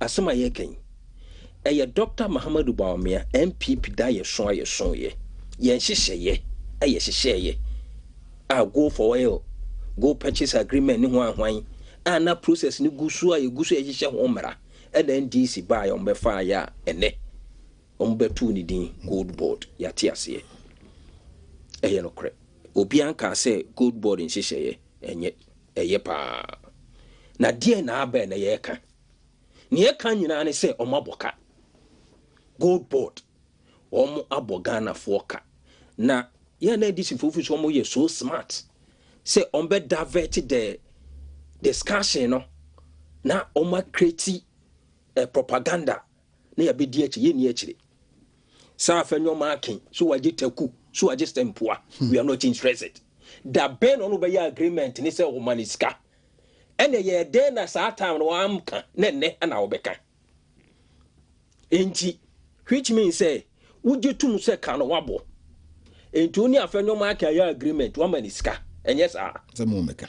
asema ye kan Dr. Mahamudu Baumia MPP da ye son ye yen hyehyeye hyehyeye go for oil go purchase agreement ni ho ahwan na process ni gusu ye hyehyɛ ho mara and NDC buy on be fire ene on betu ni din Gold Board ya te ase no kre obi anka say Gold Board in hyehyeye enye pa na die na aba na ye ka ni ye kan nyina ne say omaboka Gold Board omo abogana foka na ye na disi fofu so omo ye so smart say ombe divert the discussion no na omo create propaganda na ya be di echi ye ni echi sa afanyo marking so waje taku so waje stempoa we are not interested da ben ono be ya agreement ni say humaniska ene ye de na sa time no amka na ne na obeka enti which means say would you tum say kan wabo enti oni afanyo marking ya agreement wa maniska enye sa se mo meka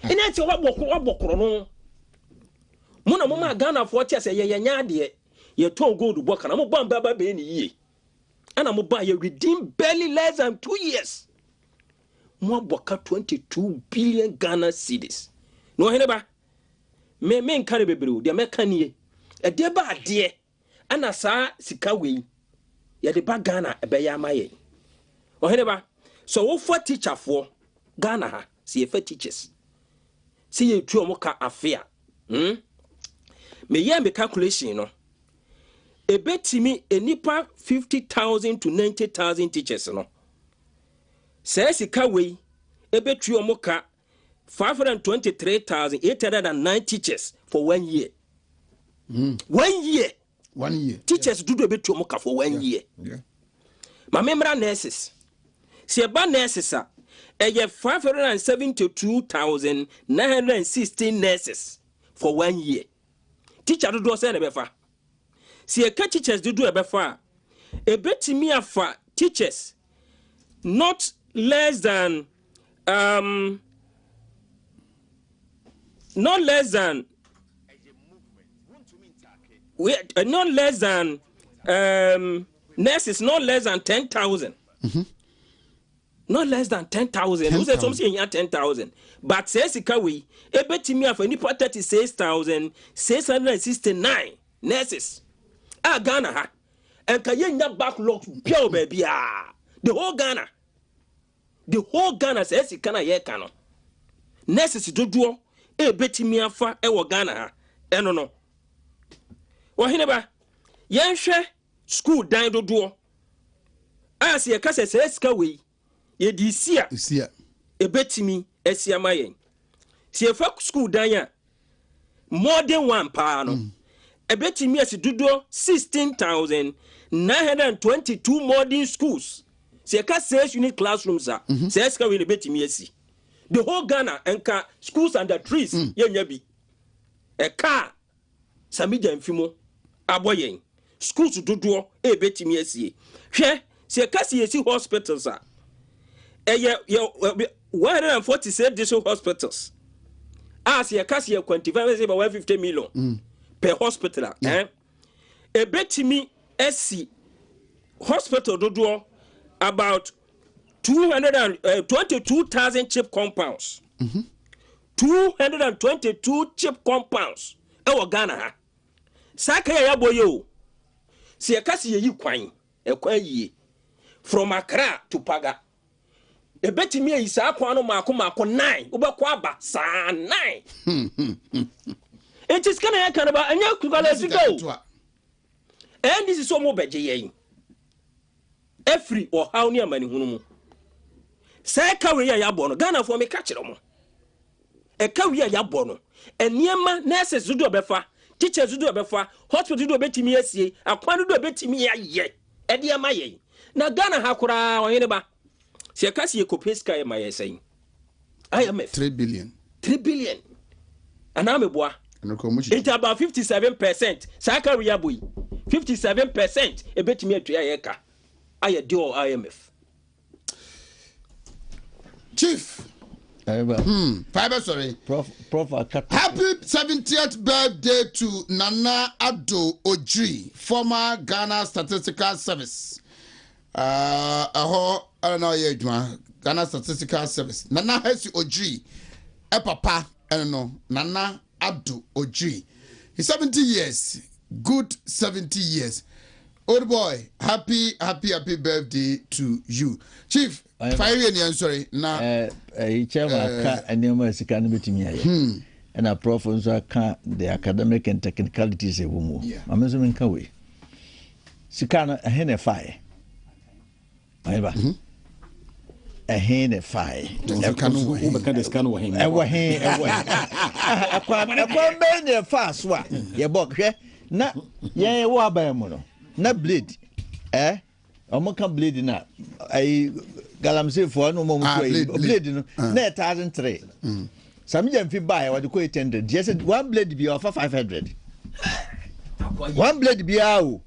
ene ti wabo kro no muna mama Ghana for tia say ye nya de ye ton Gold Board kana mo ban baba be ni yie ana mo ba ye redeem barely less than 2 years mo boka 22 billion Ghana cedis no Oheneba me nkare bebreu de meka nie e de ba de ana sa sika we ye de ba Ghana e be ya maye Oheneba so wo for teacher for Ghana ha si ye for teachers si ye tu omo ka afia me ye me calculation no e betimi enipa 50,000 to 90,000 teachers no say sika we e betu omo ka 523,809 teachers for 1 year. 1 year. 1 year. Teachers do betu omo ka for 1 year. Yeah. Ma memra nurses. Se ba nurses a e 572,916 nurses for 1 year. Teacher do say na befa. Se e ka teachers do befa e betimi afa teachers not less than not less than nurses not less than 10,000. Not less than 10,000. Who said something here 10,000? But says we a betimi afa nipa 36,669 nurses. Ghana ha and kayenya backlog pure baby the whole Ghana says kana ye kano nurses dodo e betimi afa e wo Ghana ha eno no Oheneba yenhwe school dan dodo as ye kase says ka we ye di sia e betimi asiama yen se ye fa school dan ya more than one pa no e betimi asi dodo 16,922 modern schools. Se ka 6 unit classrooms are. Se eska we betimi asi. The whole Ghana enka schools under trees ye nya bi. E ka samija mfimo aboyen. schools dodoɔ ebetimi asie hwɛ se kasi yesi hospitals a 147 district hospitals as ye kasi ye quantify say 150 million per hospital ebetimi asi hospital dodoɔ about 222,000 chip compounds 222 chip compounds ewo Ghana ha saka ya boyo se kasi ye kwan yie from Accra to Paga ebetimi ayi saa kwan no mako 9 ubekwa aba saa 9 it is kana ya kanaba anya kugala sigo and this is so mo beje yen every or how ni amani hunu mu sai kawe ya yabo no Ghana for me ka kire mo e kawe ya yabo no eniema nurses do obefa teachers do obefa hospital do obetimi asie akwan do obetimi aye e de ma ye na Ghana ha kura Oheneba se kasi ye kopeska e ma ye sai IMF 3 billion and ameboa it's about 57% saka we aboy 57% ebetimi atua ye ka aye deal IMF chief Fiber, sorry. Prof, happy 70th birthday to Nana Ado Ojri, former Ghana Statistical Service. I don't know, Ghana Statistical Service. Nana Hesi Ojri, papa, I don't know, Nana Ado Ojri. He's 70 years, good 70 years. Old boy, happy birthday to you. Chief, I'm sorry. Now, chairman ka anema sika no betimi aye. And a prof also ka the academic and technicalities e wo mu. Mamezo menka we. Sika no ehene fae. Aiba. Ehene fae. Sika no wo be ka the sika no wo hen. Ewo hen. Akwa be ne fa so a ye bok hwe na ye wo aban mu no. Na blade omoka blade na ai galamsey for no mo blade no na 1003 samija mfi buy what ko 800 just one blade be offer 500 one blade be how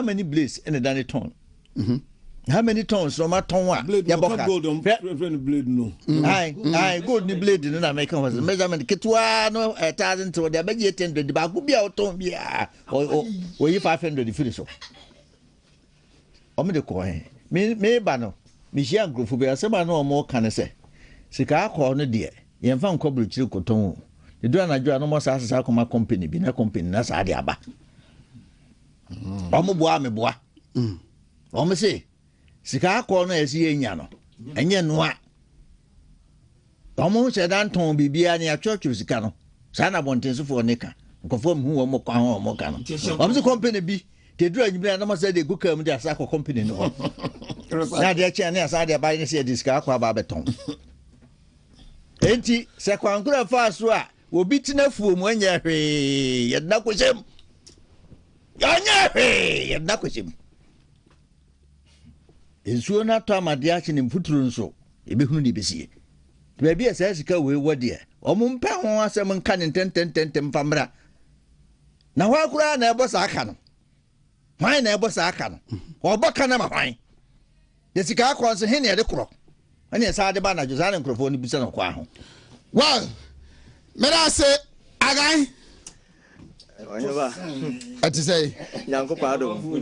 many blades in the Danny ton how many tons no ma ton wa ya boka gold on blade no ai gold ni blade no na make was measurement kitwa no 1003 de be 800 ba ku bia o ton bia o yi 500 finish so o me de ko me ba no me hia grofo be asema no mo kan se sika akọ no de ye mfa nkobru chiri koton de do anadwo no mo sa asesa koma company bi na company na sa de aba o mo boa me boa o me se sika akọ no esi enya no enye noa o mo se dan ton bibia na ya church sika no sa na bontenso fo nika nkofo mu wo mo kwa ho mo ka no o me se company bi te do anyibia na mo se de guka mu de asa akọ company no na de chia na asa de ba ni se de sika akọ aba beton enti se kwankura fa so a obi tina fuo mu anya hwe ye na kwosem anya hwe ye na kwosem ensuo na to amade achi ne mfuturu nso ebehunu de besie be bia se sika we wode omo mpa ho asem nka ne tenten famra na wa kura na ebo sa aka no hwan na ebo sa aka no oboka na ma hwan de sika akọ nso he ne de kro ani sa de ba na josane nkrofo ni bisa no kwa ho well mera say agai Oheneba ati say yanko pardon